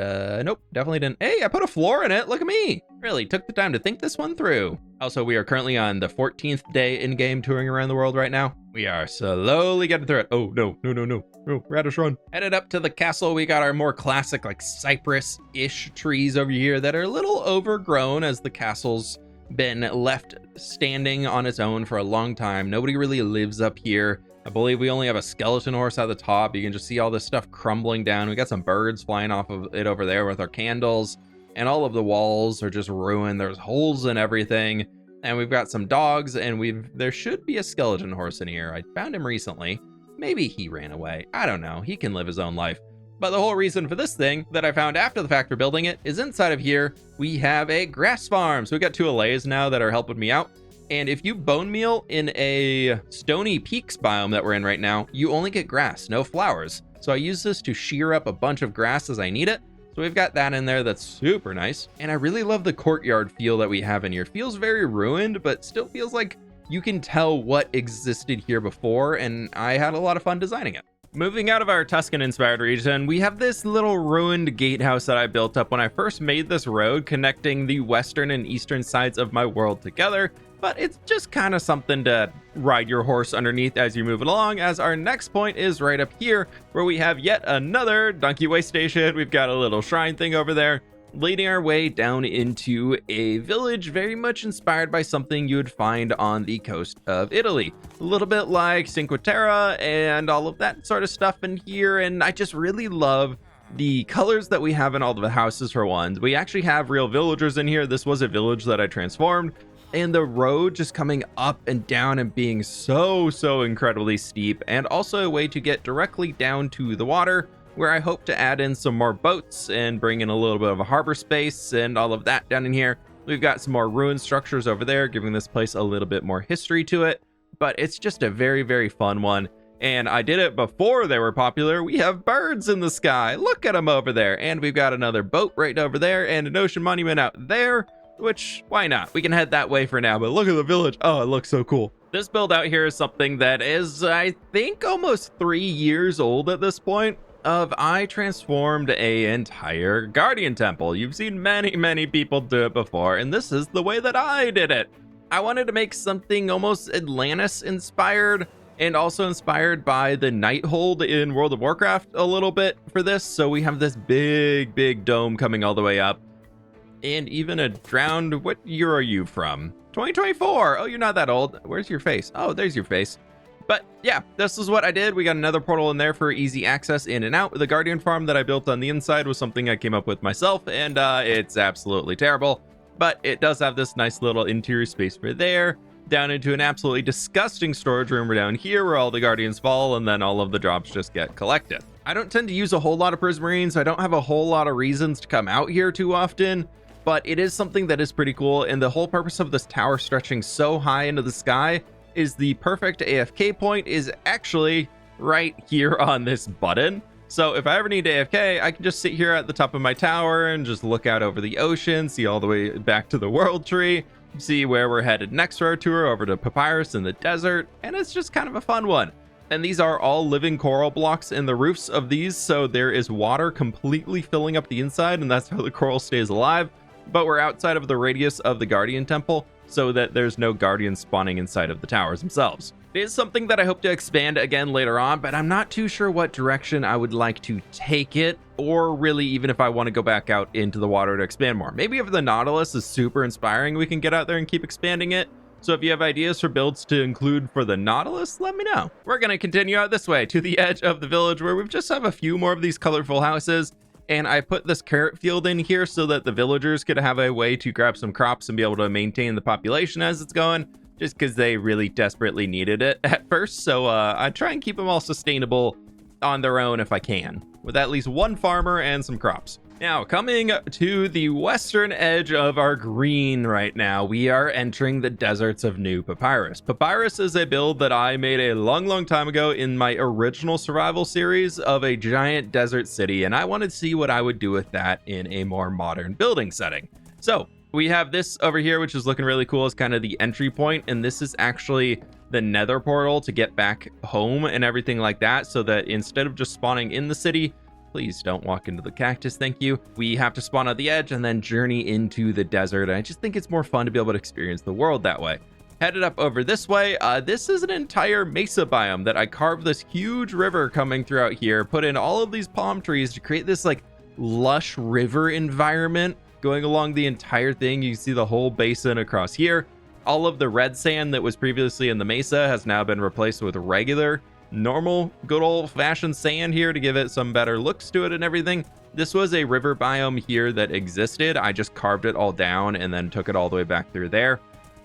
nope, definitely didn't. Hey, I put a floor in it. Look at me. Really took the time to think this one through. Also, we are currently on the 14th day in-game touring around the world right now. We are slowly getting through it. Oh, no, no, no, no. No, radish run. Headed up to the castle, we got our more classic, like cypress-ish trees over here that are a little overgrown, as the castle's been left standing on its own for a long time. Nobody really lives up here. I believe we only have a skeleton horse at the top. You can just see all this stuff crumbling down. We got some birds flying off of it over there with our candles, and all of the walls are just ruined. There's holes in everything, and we've got some dogs, and there should be a skeleton horse in here. I found him recently. Maybe he ran away. I don't know. He can live his own life. But the whole reason for this thing that I found after the fact for building it is inside of here, we have a grass farm. So we got 2 allays now that are helping me out. And if you bone meal in a Stony Peaks biome that we're in right now, you only get grass, no flowers. So I use this to shear up a bunch of grass as I need it. So we've got that in there. That's super nice. And I really love the courtyard feel that we have in here. It feels very ruined, but still feels like you can tell what existed here before, and I had a lot of fun designing it. Moving out of our Tuscan-inspired region, we have this little ruined gatehouse that I built up when I first made this road connecting the western and eastern sides of my world together, but it's just kind of something to ride your horse underneath as you move it along, as our next point is right up here, where we have yet another donkey way station. We've got a little shrine thing over there, leading our way down into a village very much inspired by something you would find on the coast of Italy. A little bit like Cinque Terre and all of that sort of stuff in here, and I just really love the colors that we have in all of the houses for one. We actually have real villagers in here. This was a village that I transformed, and the road just coming up and down and being so incredibly steep, and also a way to get directly down to the water, where I hope to add in some more boats and bring in a little bit of a harbor space and all of that down in here. We've got some more ruined structures over there, giving this place a little bit more history to it, but it's just a very fun one. And I did it before they were popular. We have birds in the sky. Look at them over there. And we've got another boat right over there and an ocean monument out there, which, why not? We can head that way for now, but look at the village. Oh, it looks so cool. This build out here is something that is, I think, almost 3 years old at this point. I transformed a entire guardian temple. You've seen many people do it before, and this is the way that I did it. I wanted to make something almost Atlantis inspired, and also inspired by the Nighthold in World of Warcraft a little bit for this. So we have this big dome coming all the way up, and even a drowned, what year are you from? 2024. Oh, you're not that old. Where's your face? Oh, there's your face. But yeah, this is what I did. We got another portal in there for easy access in and out. The Guardian farm that I built on the inside was something I came up with myself, and it's absolutely terrible. But it does have this nice little interior space for there, down into an absolutely disgusting storage room down here where all the Guardians fall, and then all of the drops just get collected. I don't tend to use a whole lot of Prismarine, so I don't have a whole lot of reasons to come out here too often, but it is something that is pretty cool, and the whole purpose of this tower stretching so high into the sky is the perfect AFK point is actually right here on this button. So if I ever need to AFK, I can just sit here at the top of my tower and just look out over the ocean, see all the way back to the world tree, see where we're headed next for our tour over to Papyrus in the desert, and it's just kind of a fun one. And these are all living coral blocks in the roofs of these, so there is water completely filling up the inside, and that's how the coral stays alive. But we're outside of the radius of the Guardian Temple, so that there's no guardians spawning inside of the towers themselves. It is something that I hope to expand again later on, but I'm not too sure what direction I would like to take it, or really even if I want to go back out into the water to expand more. Maybe if the Nautilus is super inspiring, we can get out there and keep expanding it. So if you have ideas for builds to include for the Nautilus, let me know. We're going to continue out this way to the edge of the village where we just have a few more of these colorful houses. And I put this carrot field in here so that the villagers could have a way to grab some crops and be able to maintain the population as it's going, just because they really desperately needed it at first. So I try and keep them all sustainable on their own if I can, with at least one farmer and some crops. Now, coming to the western edge of our green right now, we are entering the deserts of New Papyrus. Papyrus is a build that I made a long time ago in my original survival series of a giant desert city, and I wanted to see what I would do with that in a more modern building setting. So we have this over here, which is looking really cool. It's kind of the entry point, and this is actually the Nether portal to get back home and everything like that, so that instead of just spawning in the city, please don't walk into the cactus, thank you, we have to spawn at the edge and then journey into the desert. And I just think it's more fun to be able to experience the world that way. Headed up over this way, this is an entire mesa biome that I carved this huge river coming throughout here, put in all of these palm trees to create this like lush river environment going along the entire thing. You can see the whole basin across here. All of the red sand that was previously in the mesa has now been replaced with regular, normal, good old-fashioned sand here to give it some better looks to it and everything. This was a river biome here that existed. I just carved it all down and then took it all the way back through there.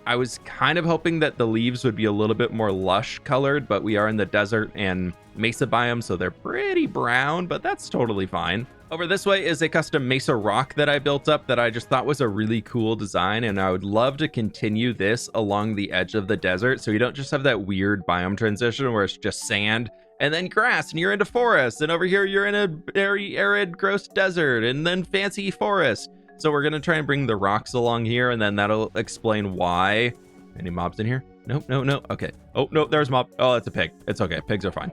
I was kind of hoping that the leaves would be a little bit more lush colored, but we are in the desert and mesa biome, so they're pretty brown, but that's totally fine. Over this way is a custom mesa rock that I built up that I just thought was a really cool design, and I would love to continue this along the edge of the desert, so you don't just have that weird biome transition where it's just sand and then grass and you're into forest, and over here you're in a very arid, gross desert and then fancy forest. So we're gonna try and bring the rocks along here, and then that'll explain why. Any mobs in here? Nope, no, okay. Oh, no, there's mob. Oh, it's a pig. It's okay, pigs are fine.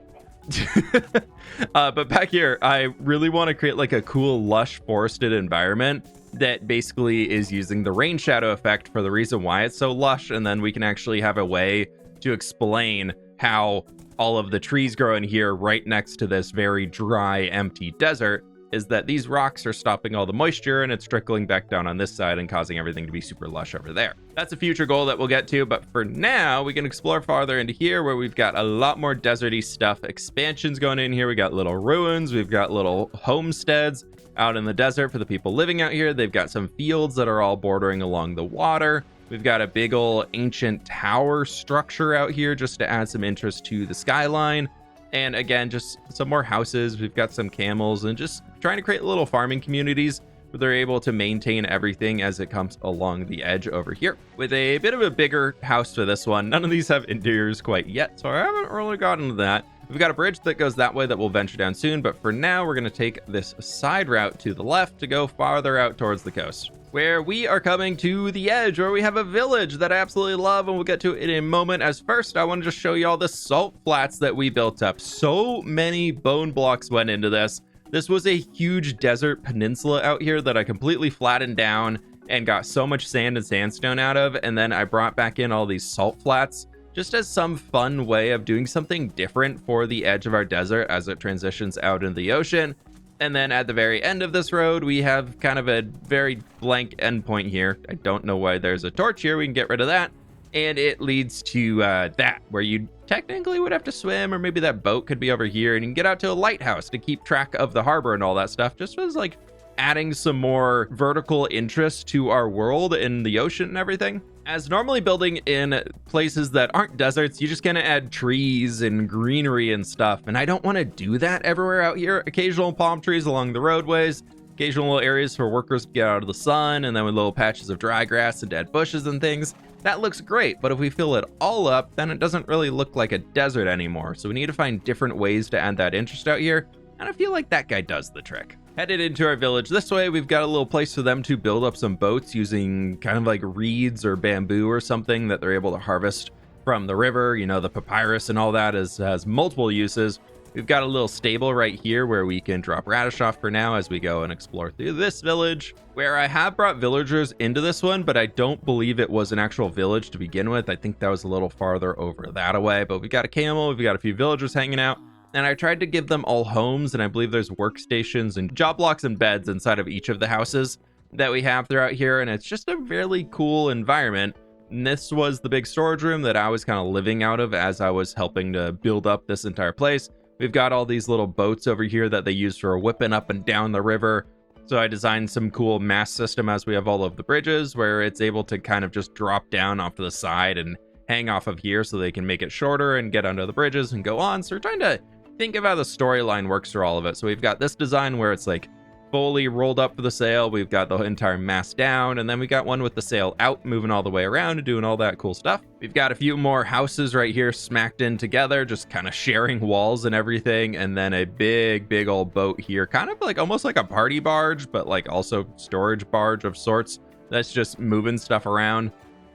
But back here, I really want to create like a cool, lush, forested environment that basically is using the rain shadow effect for the reason why it's so lush, and then we can actually have a way to explain how all of the trees grow in here right next to this very dry, empty desert is that these rocks are stopping all the moisture and it's trickling back down on this side and causing everything to be super lush over there. That's a future goal that we'll get to, but for now, we can explore farther into here where we've got a lot more deserty stuff. Expansions going in here. We got little ruins. We've got little homesteads out in the desert for the people living out here. They've got some fields that are all bordering along the water. We've got a big old ancient tower structure out here just to add some interest to the skyline. And again, just some more houses. We've got some camels and just trying to create little farming communities where they're able to maintain everything as it comes along the edge over here. With a bit of a bigger house for this one. None of these have interiors quite yet, so I haven't really gotten to that. We've got a bridge that goes that way that we'll venture down soon, but for now, we're going to take this side route to the left to go farther out towards the coast, where we are coming to the edge, where we have a village that I absolutely love, and we'll get to it in a moment. As first, I want to just show you all the salt flats that we built up. So many bone blocks went into this. This was a huge desert peninsula out here that I completely flattened down and got so much sand and sandstone out of, and then I brought back in all these salt flats just as some fun way of doing something different for the edge of our desert as it transitions out into the ocean. And then at the very end of this road, we have kind of a very blank endpoint here. I don't know why there's a torch here. We can get rid of that. And it leads to that, where you technically would have to swim, or maybe that boat could be over here, and you can get out to a lighthouse to keep track of the harbor and all that stuff. Just was like adding some more vertical interest to our world in the ocean and everything. As normally building in places that aren't deserts, you just kind of add trees and greenery and stuff. And I don't want to do that everywhere out here. Occasional palm trees along the roadways, occasional little areas for workers to get out of the sun, and then with little patches of dry grass and dead bushes and things. That looks great, but if we fill it all up, then it doesn't really look like a desert anymore. So we need to find different ways to add that interest out here. And I feel like that guy does the trick. Headed into our village this way, we've got a little place for them to build up some boats using kind of like reeds or bamboo or something that they're able to harvest from the river. You know, the papyrus and all that has multiple uses. We've got a little stable right here where we can drop radish off for now as we go and explore through this village, where I have brought villagers into this one, but I don't believe it was an actual village to begin with. I think that was a little farther over that away, but we've got a camel, we've got a few villagers hanging out. And I tried to give them all homes, and I believe there's workstations and job blocks and beds inside of each of the houses that we have throughout here, and it's just a really cool environment. And this was the big storage room that I was kind of living out of as I was helping to build up this entire place. We've got all these little boats over here that they use for whipping up and down the river. So I designed some cool mast system as we have all of the bridges, where it's able to kind of just drop down off to the side and hang off of here so they can make it shorter and get under the bridges and go on. So we're trying to think of how the storyline works through all of it. So we've got this design where it's like fully rolled up for the sail. We've got the entire mast down, and then we got one with the sail out, moving all the way around and doing all that cool stuff. We've got a few more houses right here smacked in together, just kind of sharing walls and everything. And then a big old boat here, kind of like almost like a party barge, but like also storage barge of sorts that's just moving stuff around.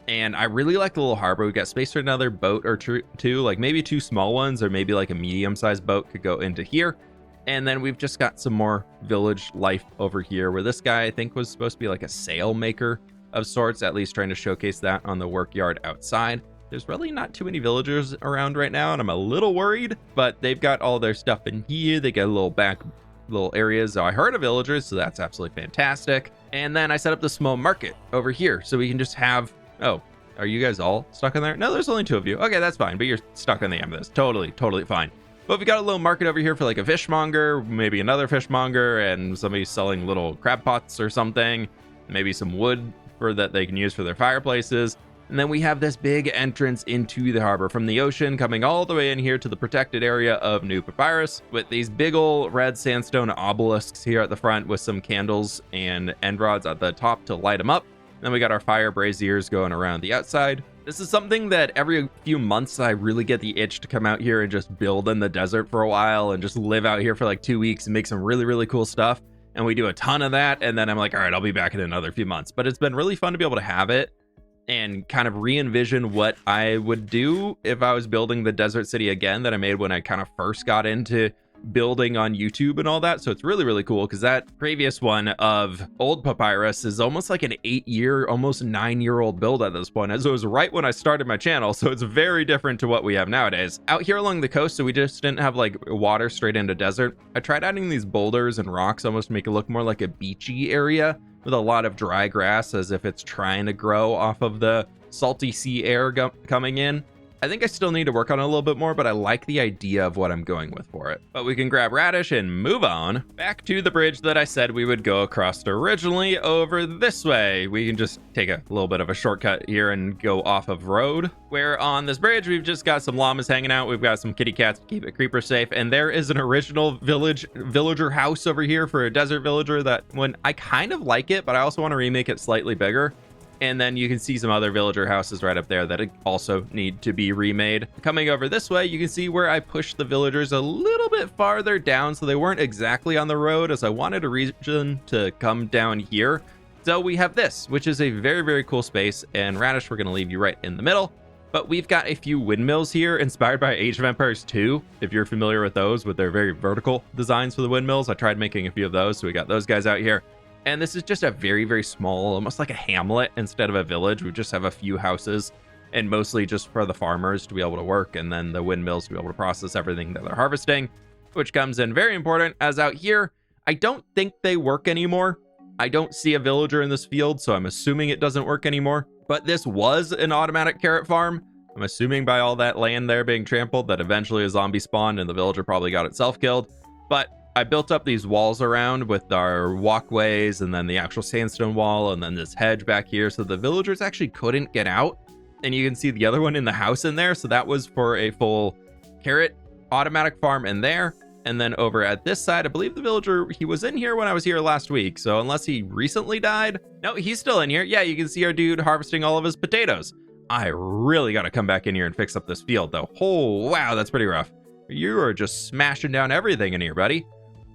And I really like the little harbor. We've got space for another boat or two, like maybe 2 small ones, or maybe like a medium-sized boat could go into here. And then we've just got some more village life over here, where this guy I think was supposed to be like a sail maker of sorts, at least trying to showcase that on the workyard outside. There's really not too many villagers around right now, and I'm a little worried, but they've got all their stuff in here. They got a little areas. So I heard of villagers, so that's absolutely fantastic. And then I set up the small market over here, so we can just have... Oh, are you guys all stuck in there? No, there's only 2 of you. Okay, that's fine, but you're stuck on the amethyst. Totally fine. But we got a little market over here for like a fishmonger, maybe another fishmonger, and somebody selling little crab pots or something. Maybe some wood for that they can use for their fireplaces. And then we have this big entrance into the harbor from the ocean, coming all the way in here to the protected area of New Papyrus, with these big ol' red sandstone obelisks here at the front with some candles and end rods at the top to light them up. Then we got our fire braziers going around the outside. This is something that every few months I really get the itch to come out here and just build in the desert for a while and just live out here for like 2 weeks and make some really cool stuff. And we do a ton of that, and then I'm like, all right, I'll be back in another few months. But it's been really fun to be able to have it and kind of re-envision what I would do if I was building the desert city again that I made when I kind of first got into building on YouTube and all that. So it's really cool, because that previous one of old Papyrus is almost like an 8-year, almost 9-year-old build at this point, as it was right when I started my channel. So it's very different to what we have nowadays. Out here along the coast, so we just didn't have like water straight into desert. I tried adding these boulders and rocks almost to make it look more like a beachy area with a lot of dry grass, as if it's trying to grow off of the salty sea air coming in. I think I still need to work on it a little bit more, but I like the idea of what I'm going with for it. But we can grab Radish and move on back to the bridge that I said we would go across originally over this way. We can just take a little bit of a shortcut here and go off of road, where on this bridge, we've just got some llamas hanging out. We've got some kitty cats to keep it creeper safe. And there is an original villager house over here for a desert villager that when I kind of like it, but I also want to remake it slightly bigger. And then you can see some other villager houses right up there that also need to be remade. Coming over this way, you can see where I pushed the villagers a little bit farther down, so they weren't exactly on the road, as I wanted a region to come down here. So we have this, which is a very cool space. And Radish, we're going to leave you right in the middle. But we've got a few windmills here inspired by Age of Empires 2, if you're familiar with those, with their very vertical designs for the windmills. I tried making a few of those, so we got those guys out here. And this is just a very small, almost like a hamlet instead of a village. We just have a few houses, and mostly just for the farmers to be able to work, and then the windmills to be able to process everything that they're harvesting, which comes in very important, as out here, I don't think they work anymore. I don't see a villager in this field, so I'm assuming it doesn't work anymore. But this was an automatic carrot farm. I'm assuming by all that land there being trampled that eventually a zombie spawned and the villager probably got itself killed. But I built up these walls around with our walkways, and then the actual sandstone wall, and then this hedge back here, so the villagers actually couldn't get out. And you can see the other one in the house in there, so that was for a full carrot automatic farm in there. And then over at this side, I believe the villager, he was in here when I was here last week, so unless he recently died. No, he's still in here. Yeah, you can see our dude harvesting all of his potatoes. I really got to come back in here and fix up this field, though. Oh, wow, that's pretty rough. You are just smashing down everything in here, buddy.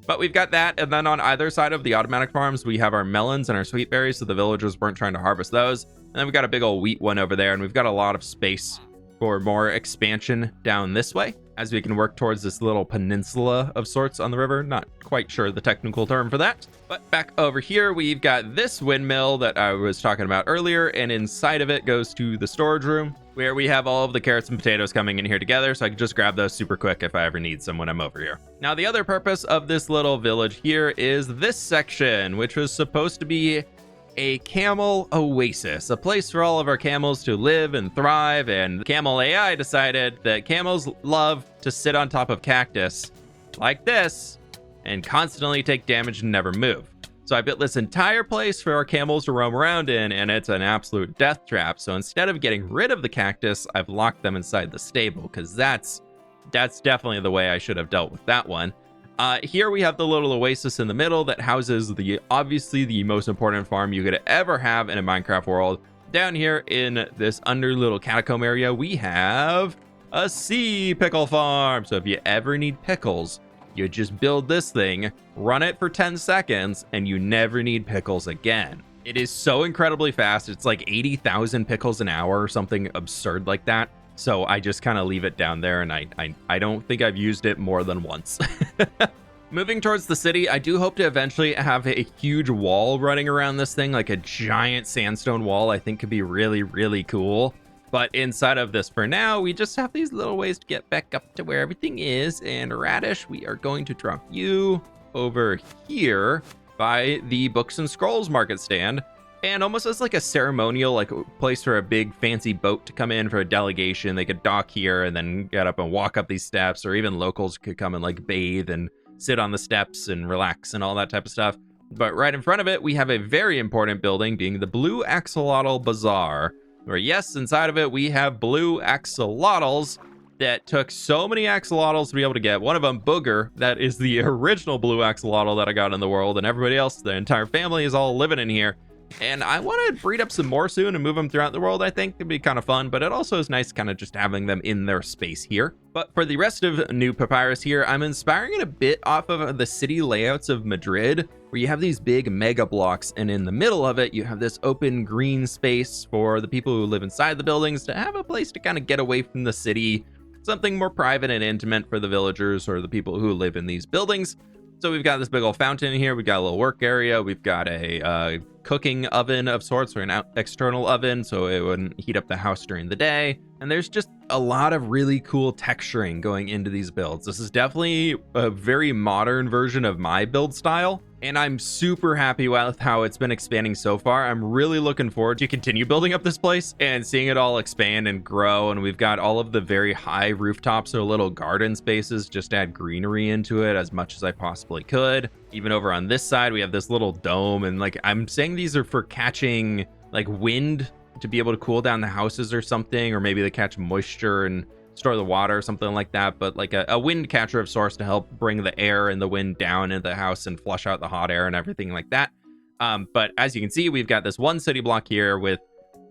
But we've got that, and then on either side of the automatic farms, we have our melons and our sweet berries, so the villagers weren't trying to harvest those. And then we've got a big old wheat one over there, and we've got a lot of space for more expansion down this way, as we can work towards this little peninsula of sorts on the river. Not quite sure the technical term for that. But back over here, we've got this windmill that I was talking about earlier, and inside of it goes to the storage room, where we have all of the carrots and potatoes coming in here together, so I can just grab those super quick if I ever need some when I'm over here. Now, the other purpose of this little village here is this section, which was supposed to be a camel oasis, a place for all of our camels to live and thrive. And Camel AI decided that camels love to sit on top of cactus like this and constantly take damage and never move. So I built this entire place for our camels to roam around in, and it's an absolute death trap. So instead of getting rid of the cactus, I've locked them inside the stable, because that's definitely the way I should have dealt with that one. Here we have the little oasis in the middle that houses obviously the most important farm you could ever have in a Minecraft world. Down here in this under little catacomb area, we have a sea pickle farm. So if you ever need pickles, you just build this thing, run it for 10 seconds, and you never need pickles again. It is so incredibly fast. It's like 80,000 pickles an hour or something absurd like that. So I just kind of leave it down there, and I don't think I've used it more than once. Moving towards the city, I do hope to eventually have a huge wall running around this thing, like a giant sandstone wall. I think could be really, really cool. But inside of this for now, we just have these little ways to get back up to where everything is. And Radish, we are going to drop you over here by the books and scrolls market stand. And almost as like a ceremonial, like place for a big fancy boat to come in for a delegation. They could dock here and then get up and walk up these steps, or even locals could come and like bathe and sit on the steps and relax and all that type of stuff. But right in front of it, we have a very important building, being the Blue Axolotl Bazaar, where yes, inside of it, we have blue axolotls that took so many axolotls to be able to get. One of them, Booger, that is the original blue axolotl that I got in the world, and everybody else, the entire family is all living in here. And I want to breed up some more soon and move them throughout the world. I think it'd be kind of fun, but it also is nice kind of just having them in their space here. But for the rest of New Papyrus here, I'm inspiring it a bit off of the city layouts of Madrid, where you have these big mega blocks, and in the middle of it, you have this open green space for the people who live inside the buildings to have a place to kind of get away from the city, something more private and intimate for the villagers or the people who live in these buildings. So we've got this big old fountain here. We've got a little work area. We've got a cooking oven of sorts, or an external oven, so it wouldn't heat up the house during the day. And there's just a lot of really cool texturing going into these builds. This is definitely a very modern version of my build style, and I'm super happy with how it's been expanding so far. I'm really looking forward to continue building up this place and seeing it all expand and grow. And we've got all of the very high rooftops or little garden spaces, just to add greenery into it as much as I possibly could. Even over on this side, we have this little dome, and like I'm saying, these are for catching like wind to be able to cool down the houses or something, or maybe they catch moisture and store the water or something like that, but like a wind catcher of sorts to help bring the air and the wind down into the house and flush out the hot air and everything like that. But as you can see, we've got this one city block here with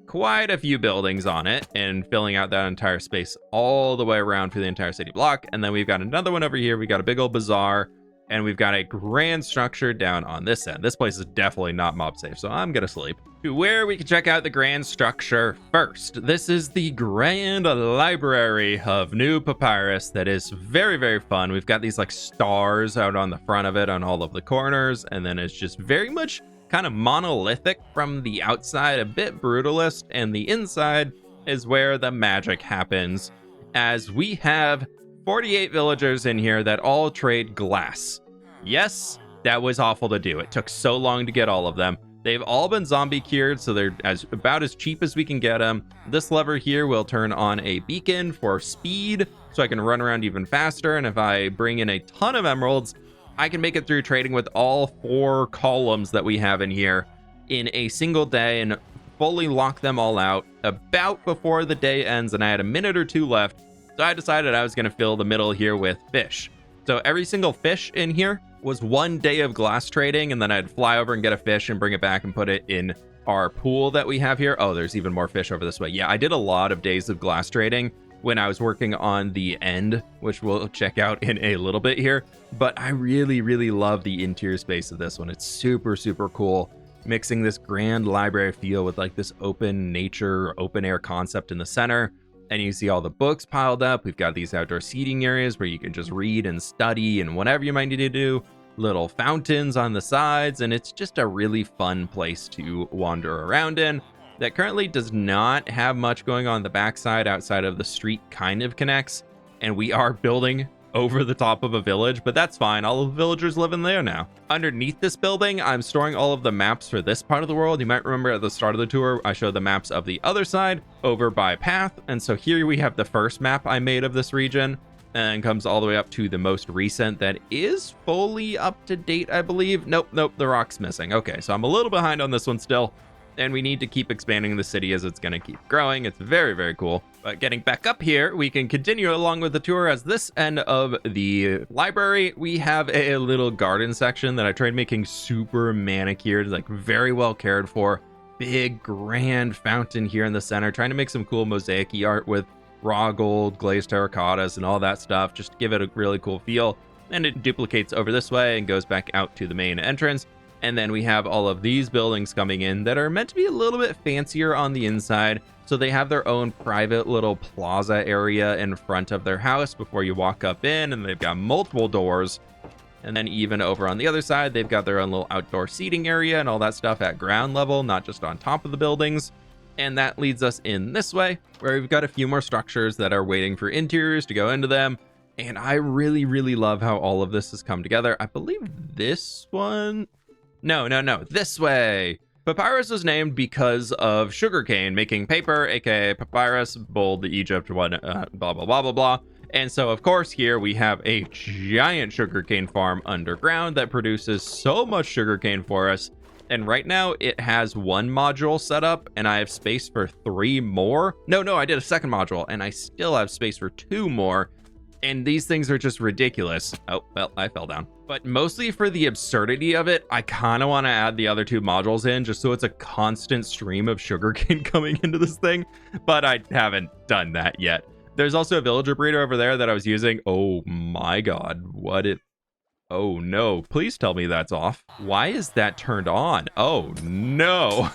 quite a few buildings on it and filling out that entire space all the way around for the entire city block. And then we've got another one over here. We got a big old bazaar, and we've got a grand structure down on this end. This place is definitely not mob safe, so I'm gonna sleep. To where we can check out the grand structure first. This is the grand library of New Papyrus that is very, very fun. We've got these like stars out on the front of it on all of the corners, and then it's just very much kind of monolithic from the outside, a bit brutalist, and the inside is where the magic happens, as we have 48 villagers in here that all trade glass. Yes, that was awful to do. It took so long to get all of them. They've all been zombie cured, so they're about as cheap as we can get them. This lever here will turn on a beacon for speed, so I can run around even faster. And if I bring in a ton of emeralds, I can make it through trading with all 4 columns that we have in here in a single day and fully lock them all out about before the day ends. And I had a minute or 2 left, so I decided I was going to fill the middle here with fish. So every single fish in here was 1 day of glass trading, and then I'd fly over and get a fish and bring it back and put it in our pool that we have here. Oh, there's even more fish over this way. Yeah, I did a lot of days of glass trading when I was working on the end, which we'll check out in a little bit here. But I really, really love the interior space of this one. It's super, super cool. Mixing this grand library feel with like this open nature, open air concept in the center. And you see all the books piled up. We've got these outdoor seating areas where you can just read and study and whatever you might need to do. Little fountains on the sides, and it's just a really fun place to wander around in that currently does not have much going on the backside outside of the street kind of connects. And we are building over the top of a village, but that's fine. All of the villagers live in there now. Underneath this building, I'm storing all of the maps for this part of the world. You might remember at the start of the tour, I showed the maps of the other side over by path. And so here we have the first map I made of this region, and comes all the way up to the most recent that is fully up to date, I believe. Nope, the rock's missing. Okay, so I'm a little behind on this one still, and we need to keep expanding the city as it's going to keep growing. It's very, very cool. But getting back up here, we can continue along with the tour. As this end of the library, we have a little garden section that I tried making super manicured, like very well cared for. Big, grand fountain here in the center, trying to make some cool mosaic-y art with raw gold, glazed terracottas, and all that stuff, just to give it a really cool feel. And it duplicates over this way and goes back out to the main entrance. And then we have all of these buildings coming in that are meant to be a little bit fancier on the inside. So they have their own private little plaza area in front of their house before you walk up in, and they've got multiple doors. And then even over on the other side, they've got their own little outdoor seating area and all that stuff at ground level, not just on top of the buildings. And that leads us in this way, where we've got a few more structures that are waiting for interiors to go into them. And I really, really love how all of this has come together. I believe this one... No, this way. Papyrus was named because of sugarcane making paper, aka papyrus, bold Egypt, blah, blah, blah, blah, blah. And so, of course, here we have a giant sugarcane farm underground that produces so much sugarcane for us. And right now it has one module set up and I have space for 3 more. No, I did a second module and I still have space for 2 more. And these things are just ridiculous. Oh, well, I fell down. But mostly for the absurdity of it, I kind of want to add the other 2 modules in just so it's a constant stream of sugarcane coming into this thing. But I haven't done that yet. There's also a villager breeder over there that I was using. Oh my god, oh no, please tell me that's off. Why is that turned on? Oh no.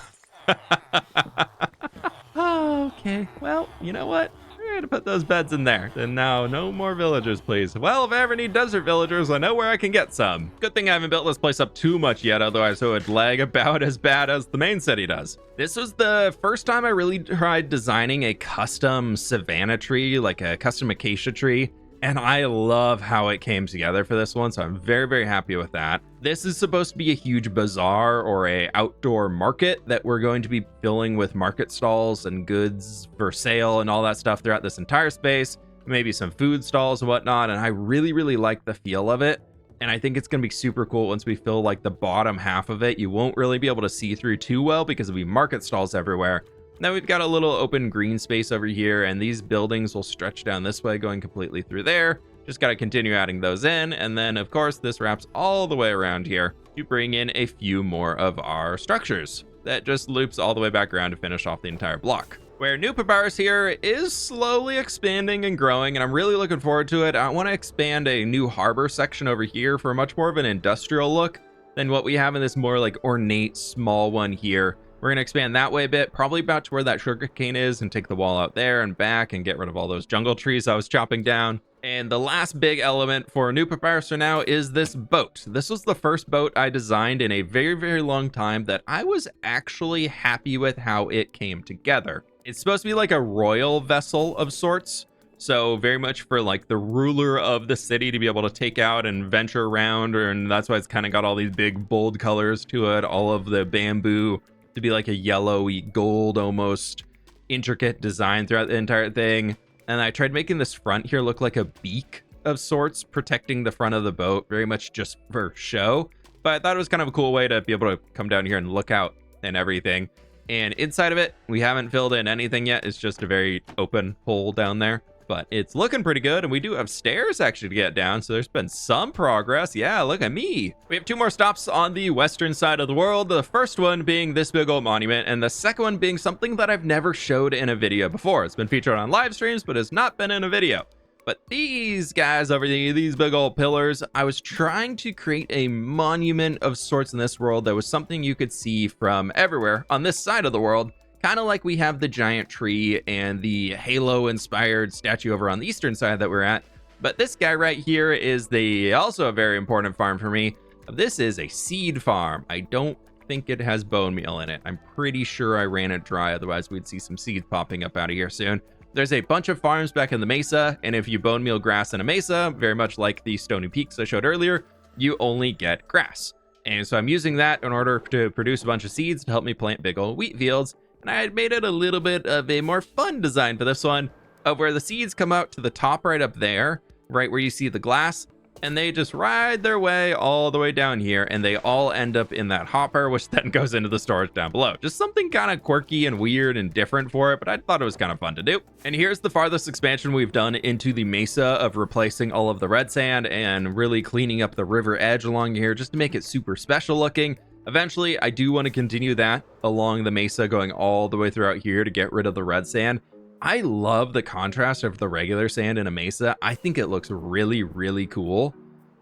Okay, well, you know what? We're gonna put those beds in there. And now, no more villagers, please. Well, if I ever need desert villagers, I know where I can get some. Good thing I haven't built this place up too much yet, otherwise it would lag about as bad as the main city does. This was the first time I really tried designing a custom savanna tree, like a custom acacia tree. And I love how it came together for this one, so I'm very, very happy with that. This is supposed to be a huge bazaar or a outdoor market that we're going to be filling with market stalls and goods for sale and all that stuff throughout this entire space. Maybe some food stalls and whatnot, and I really, really like the feel of it. And I think it's going to be super cool once we fill like the bottom half of it. You won't really be able to see through too well because there'll be market stalls everywhere. Now we've got a little open green space over here, and these buildings will stretch down this way, going completely through there. Just got to continue adding those in, and then of course this wraps all the way around here to bring in a few more of our structures. That just loops all the way back around to finish off the entire block. Where New Papyrus here is slowly expanding and growing, and I'm really looking forward to it. I want to expand a new harbor section over here for much more of an industrial look than what we have in this more like ornate small one here. We're going to expand that way a bit, probably about to where that sugarcane is, and take the wall out there and back and get rid of all those jungle trees I was chopping down. And the last big element for New Papyrus for now is this boat. This was the first boat I designed in a very, very long time that I was actually happy with how it came together. It's supposed to be like a royal vessel of sorts. So very much for like the ruler of the city to be able to take out and venture around. And that's why it's kind of got all these big bold colors to it. All of the bamboo to be like a yellowy gold almost intricate design throughout the entire thing. And I tried making this front here look like a beak of sorts, protecting the front of the boat, very much just for show. But I thought it was kind of a cool way to be able to come down here and look out and everything. And inside of it, we haven't filled in anything yet. It's just a very open hole down there. But it's looking pretty good, and we do have stairs actually to get down, so there's been some progress. Yeah, look at me. We have 2 more stops on the western side of the world, the first one being this big old monument, and the second one being something that I've never showed in a video before. It's been featured on live streams, but has not been in a video. But these guys over here, these big old pillars, I was trying to create a monument of sorts in this world that was something you could see from everywhere on this side of the world. Kind of like we have the giant tree and the Halo-inspired statue over on the eastern side that we're at. But this guy right here is also a very important farm for me. This is a seed farm. I don't think it has bone meal in it. I'm pretty sure I ran it dry, otherwise we'd see some seeds popping up out of here soon. There's a bunch of farms back in the mesa, and if you bone meal grass in a mesa, very much like the Stony Peaks I showed earlier, you only get grass. And so I'm using that in order to produce a bunch of seeds to help me plant big old wheat fields. And I had made it a little bit of a more fun design for this one, of where the seeds come out to the top right up there, right where you see the glass, and they just ride their way all the way down here, and they all end up in that hopper, which then goes into the storage down below. Just something kind of quirky and weird and different for it, but I thought it was kind of fun to do. And here's the farthest expansion we've done into the mesa of replacing all of the red sand and really cleaning up the river edge along here just to make it super special looking. Eventually, I do want to continue that along the mesa, going all the way throughout here to get rid of the red sand. I love the contrast of the regular sand in a mesa. I think it looks really, really cool.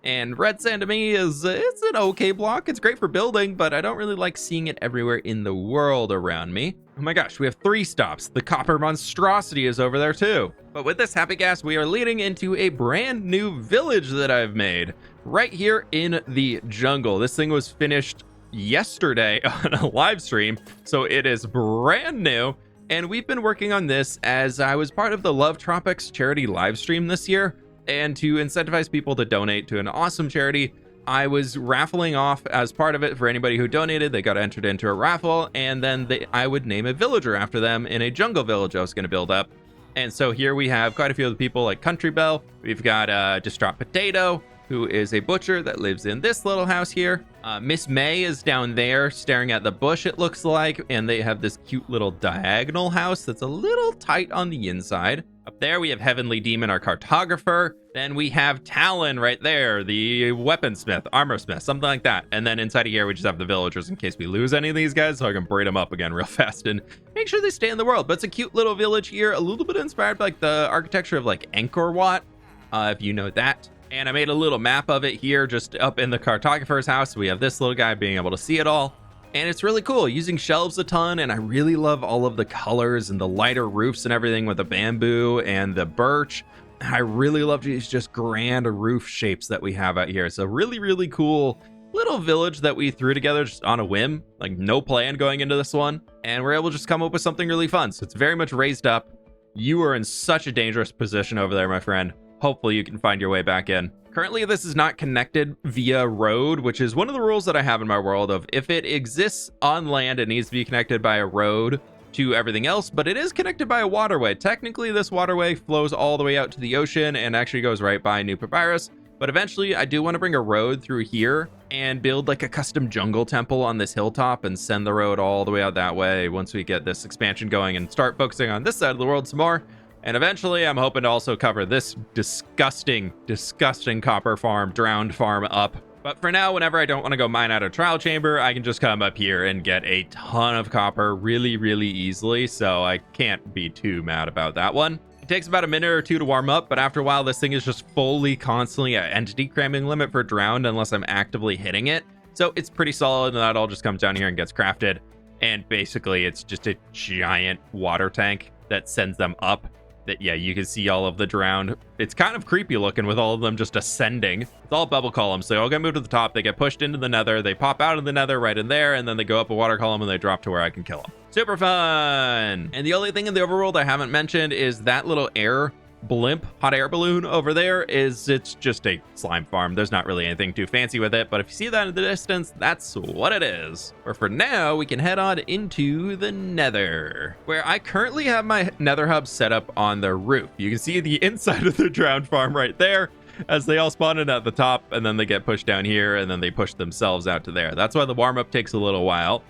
And red sand to me is it's an okay block. It's great for building, but I don't really like seeing it everywhere in the world around me. Oh my gosh, we have 3 stops. The copper monstrosity is over there too. But with this happy gas, we are leading into a brand new village that I've made right here in the jungle. This thing was finished yesterday on a live stream, so it is brand new. And we've been working on this as I was part of the Love Tropics charity live stream this year. And to incentivize people to donate to an awesome charity, I was raffling off as part of it for anybody who donated. They got entered into a raffle, and then I would name a villager after them in a jungle village I was going to build up. And so here we have quite a few of the people like Country Bell. We've got Distraught Potato, who is a butcher that lives in this little house here. Miss May is down there staring at the bush, it looks like, and they have this cute little diagonal house that's a little tight on the inside. Up there we have Heavenly Demon, our cartographer. Then we have Talon right there, the weaponsmith, armorsmith, something like that. And then inside of here we just have the villagers in case we lose any of these guys, so I can breed them up again real fast and make sure they stay in the world. But it's a cute little village here, a little bit inspired by like the architecture of like Angkor Wat, if you know that. And I made a little map of it here just up in the cartographer's house. We have this little guy being able to see it all. And it's really cool, using shelves a ton, and I really love all of the colors and the lighter roofs and everything with the bamboo and the birch. I really love these just grand roof shapes that we have out here. It's a really, really cool little village that we threw together just on a whim, like no plan going into this one. And we're able to just come up with something really fun. So it's very much raised up. You are in such a dangerous position over there, my friend. Hopefully you can find your way back in. Currently, this is not connected via road, which is one of the rules that I have in my world of if it exists on land, it needs to be connected by a road to everything else, but it is connected by a waterway. Technically, this waterway flows all the way out to the ocean and actually goes right by New Papyrus. But eventually, I do want to bring a road through here and build like a custom jungle temple on this hilltop and send the road all the way out that way once we get this expansion going and start focusing on this side of the world some more. And eventually, I'm hoping to also cover this disgusting, disgusting copper farm, drowned farm up. But for now, whenever I don't want to go mine out a trial chamber, I can just come up here and get a ton of copper really, really easily. So I can't be too mad about that one. It takes about a minute or two to warm up, but after a while, this thing is just fully constantly at entity cramming limit for drowned unless I'm actively hitting it. So it's pretty solid, and that all just comes down here and gets crafted. And basically, it's just a giant water tank that sends them up. That, yeah, you can see all of the drowned. It's kind of creepy looking with all of them just ascending. It's all bubble columns, so they all get moved to the top. They get pushed into the nether. They pop out of the nether right in there, and then they go up a water column and they drop to where I can kill them. Super fun! And the only thing in the overworld I haven't mentioned is that little air blimp, hot air balloon over there it's just a slime farm. There's not really anything too fancy with it, but if you see that in the distance, that's what it is. Or for now, we can head on into the nether, where I currently have my nether hub set up on the roof. You can see the inside of the drowned farm right there as they all spawn in at the top, and then they get pushed down here, and then they push themselves out to there. That's why the warm up takes a little while.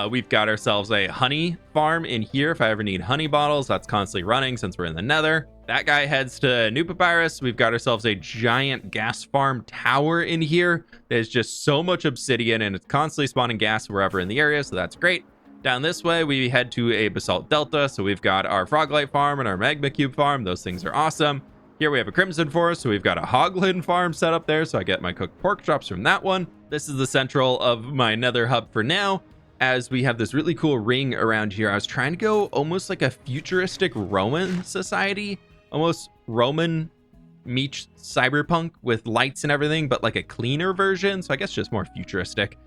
We've got ourselves a honey farm in here. If I ever need honey bottles, that's constantly running since we're in the nether. That guy heads to New Papyrus. We've got ourselves a giant gas farm tower in here. There's just so much obsidian, and it's constantly spawning gas wherever in the area, so that's great. Down this way, we head to a basalt delta. So we've got our froglight farm and our magma cube farm. Those things are awesome. Here we have a crimson forest, so we've got a hoglin farm set up there, so I get my cooked pork chops from that one. This is the central of my nether hub for now, as we have this really cool ring around here. I was trying to go almost like a futuristic Roman society, almost Roman meets cyberpunk with lights and everything, but like a cleaner version. So I guess just more futuristic.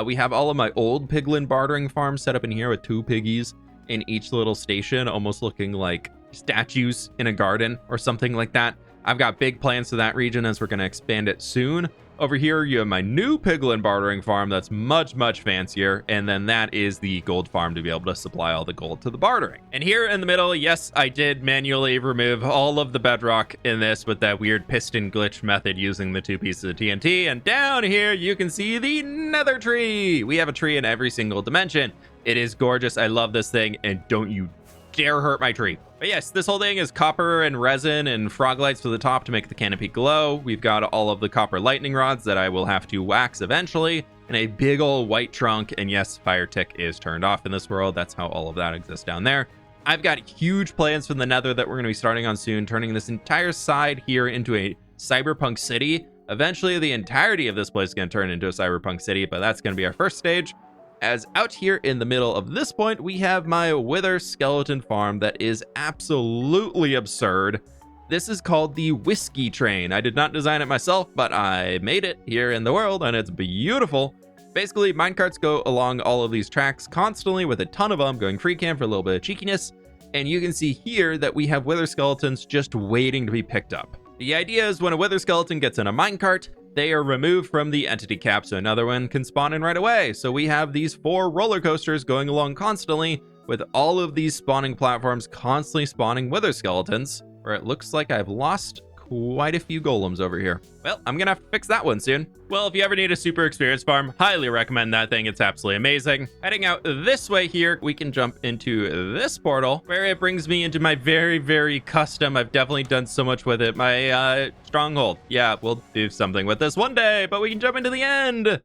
We have all of my old piglin bartering farms set up in here with 2 piggies in each little station, almost looking like statues in a garden or something like that. I've got big plans for that region as we're going to expand it soon. Over here, you have my new piglin bartering farm that's much, much fancier. And then that is the gold farm to be able to supply all the gold to the bartering. And here in the middle, yes, I did manually remove all of the bedrock in this with that weird piston glitch method using the 2 pieces of TNT. And down here, you can see the nether tree. We have a tree in every single dimension. It is gorgeous. I love this thing. And don't you dare hurt my tree. But yes, this whole thing is copper and resin and frog lights for the top to make the canopy glow. We've got all of the copper lightning rods that I will have to wax eventually, and a big old white trunk. And yes, fire tick is turned off in this world. That's how all of that exists down there. I've got huge plans for the nether that we're going to be starting on soon, turning this entire side here into a cyberpunk city Eventually, the entirety of this place is going to turn into a cyberpunk city, but that's going to be our first stage. As out here in the middle of this point, we have my wither skeleton farm that is absolutely absurd. This is called the Whiskey Train. I did not design it myself, but I made it here in the world, and it's beautiful. Basically, minecarts go along all of these tracks constantly with a ton of them, going free cam for a little bit of cheekiness. And you can see here that we have wither skeletons just waiting to be picked up. The idea is when a wither skeleton gets in a minecart, they are removed from the entity cap, so another one can spawn in right away. So we have these 4 roller coasters going along constantly with all of these spawning platforms constantly spawning wither skeletons, where it looks like I've lost quite a few golems over here. Well, I'm gonna have to fix that one soon. Well, if you ever need a super experienced farm, highly recommend that thing. It's absolutely amazing. Heading out this way here, we can jump into this portal where it brings me into my very, very custom, I've definitely done so much with it, my stronghold. Yeah, we'll do something with this one day, but we can jump into the end.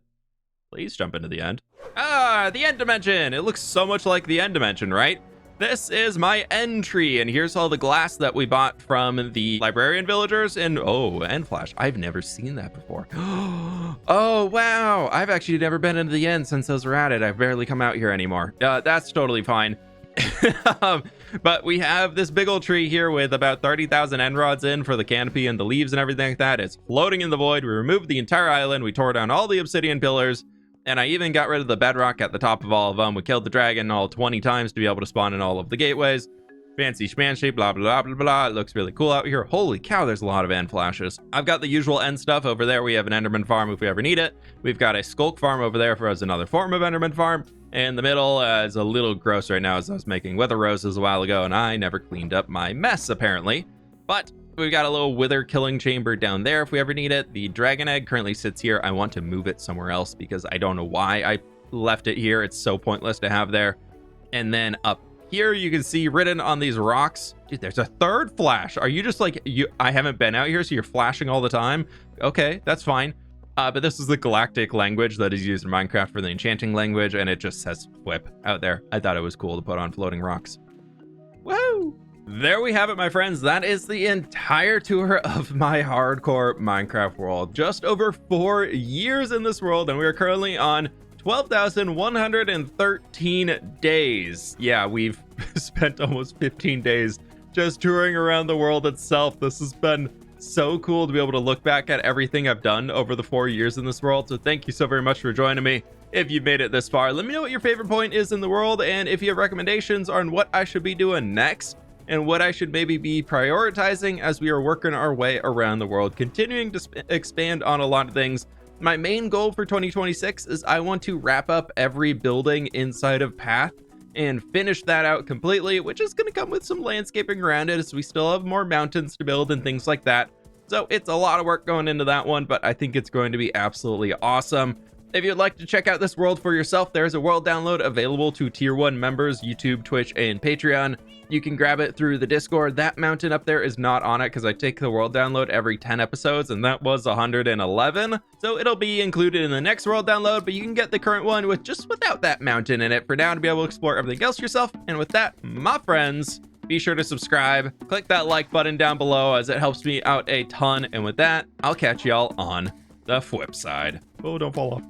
Please jump into the end. Ah, the end dimension. It looks so much like the end dimension, right? This is my entry, and here's all the glass that we bought from the librarian villagers, and oh, end flash. I've never seen that before. Oh, wow. I've actually never been into the end since those were added. I've barely come out here anymore. That's totally fine. But we have this big old tree here with about 30,000 end rods in for the canopy and the leaves and everything like that. It's floating in the void. We removed the entire island. We tore down all the obsidian pillars. And I even got rid of the bedrock at the top of all of them. We killed the dragon all 20 times to be able to spawn in all of the gateways. Fancy schmancy, blah, blah, blah, blah, blah. It looks really cool out here. Holy cow, there's a lot of end flashes. I've got the usual end stuff over there. We have an enderman farm if we ever need it. We've got a skulk farm over there for as another form of enderman farm. And the middle is a little gross right now as I was making wither roses a while ago, and I never cleaned up my mess, apparently. But we've got a little wither killing chamber down there if we ever need it. The dragon egg currently sits here. I want to move it somewhere else because I don't know why I left it here. It's so pointless to have there. And then up here, you can see written on these rocks. Dude, there's a third flash. Are you just like, I haven't been out here, so you're flashing all the time? Okay, that's fine. But this is the galactic language that is used in Minecraft for the enchanting language, and it just says fWhip out there. I thought it was cool to put on floating rocks. Woo! There we have it, my friends. That is the entire tour of my hardcore Minecraft world. Just over 4 years in this world, and we are currently on 12,113 days. Yeah, we've spent almost 15 days just touring around the world itself. This has been so cool to be able to look back at everything I've done over the 4 years in this world. So thank you so very much for joining me. If you've made it this far, let me know what your favorite point is in the world, and if you have recommendations on what I should be doing next and what I should maybe be prioritizing as we are working our way around the world, continuing to expand on a lot of things. My main goal for 2026 is I want to wrap up every building inside of Path and finish that out completely, which is going to come with some landscaping around it as we still have more mountains to build and things like that. So it's a lot of work going into that one, but I think it's going to be absolutely awesome. If you'd like to check out this world for yourself, there's a world download available to tier 1 members, YouTube, Twitch, and Patreon. You can grab it through the Discord. That mountain up there is not on it because I take the world download every 10 episodes, and that was 111. So it'll be included in the next world download, but you can get the current one without that mountain in it for now to be able to explore everything else yourself. And with that, my friends, be sure to subscribe, click that like button down below as it helps me out a ton. And with that, I'll catch y'all on the fWhip side. Oh, don't fall off.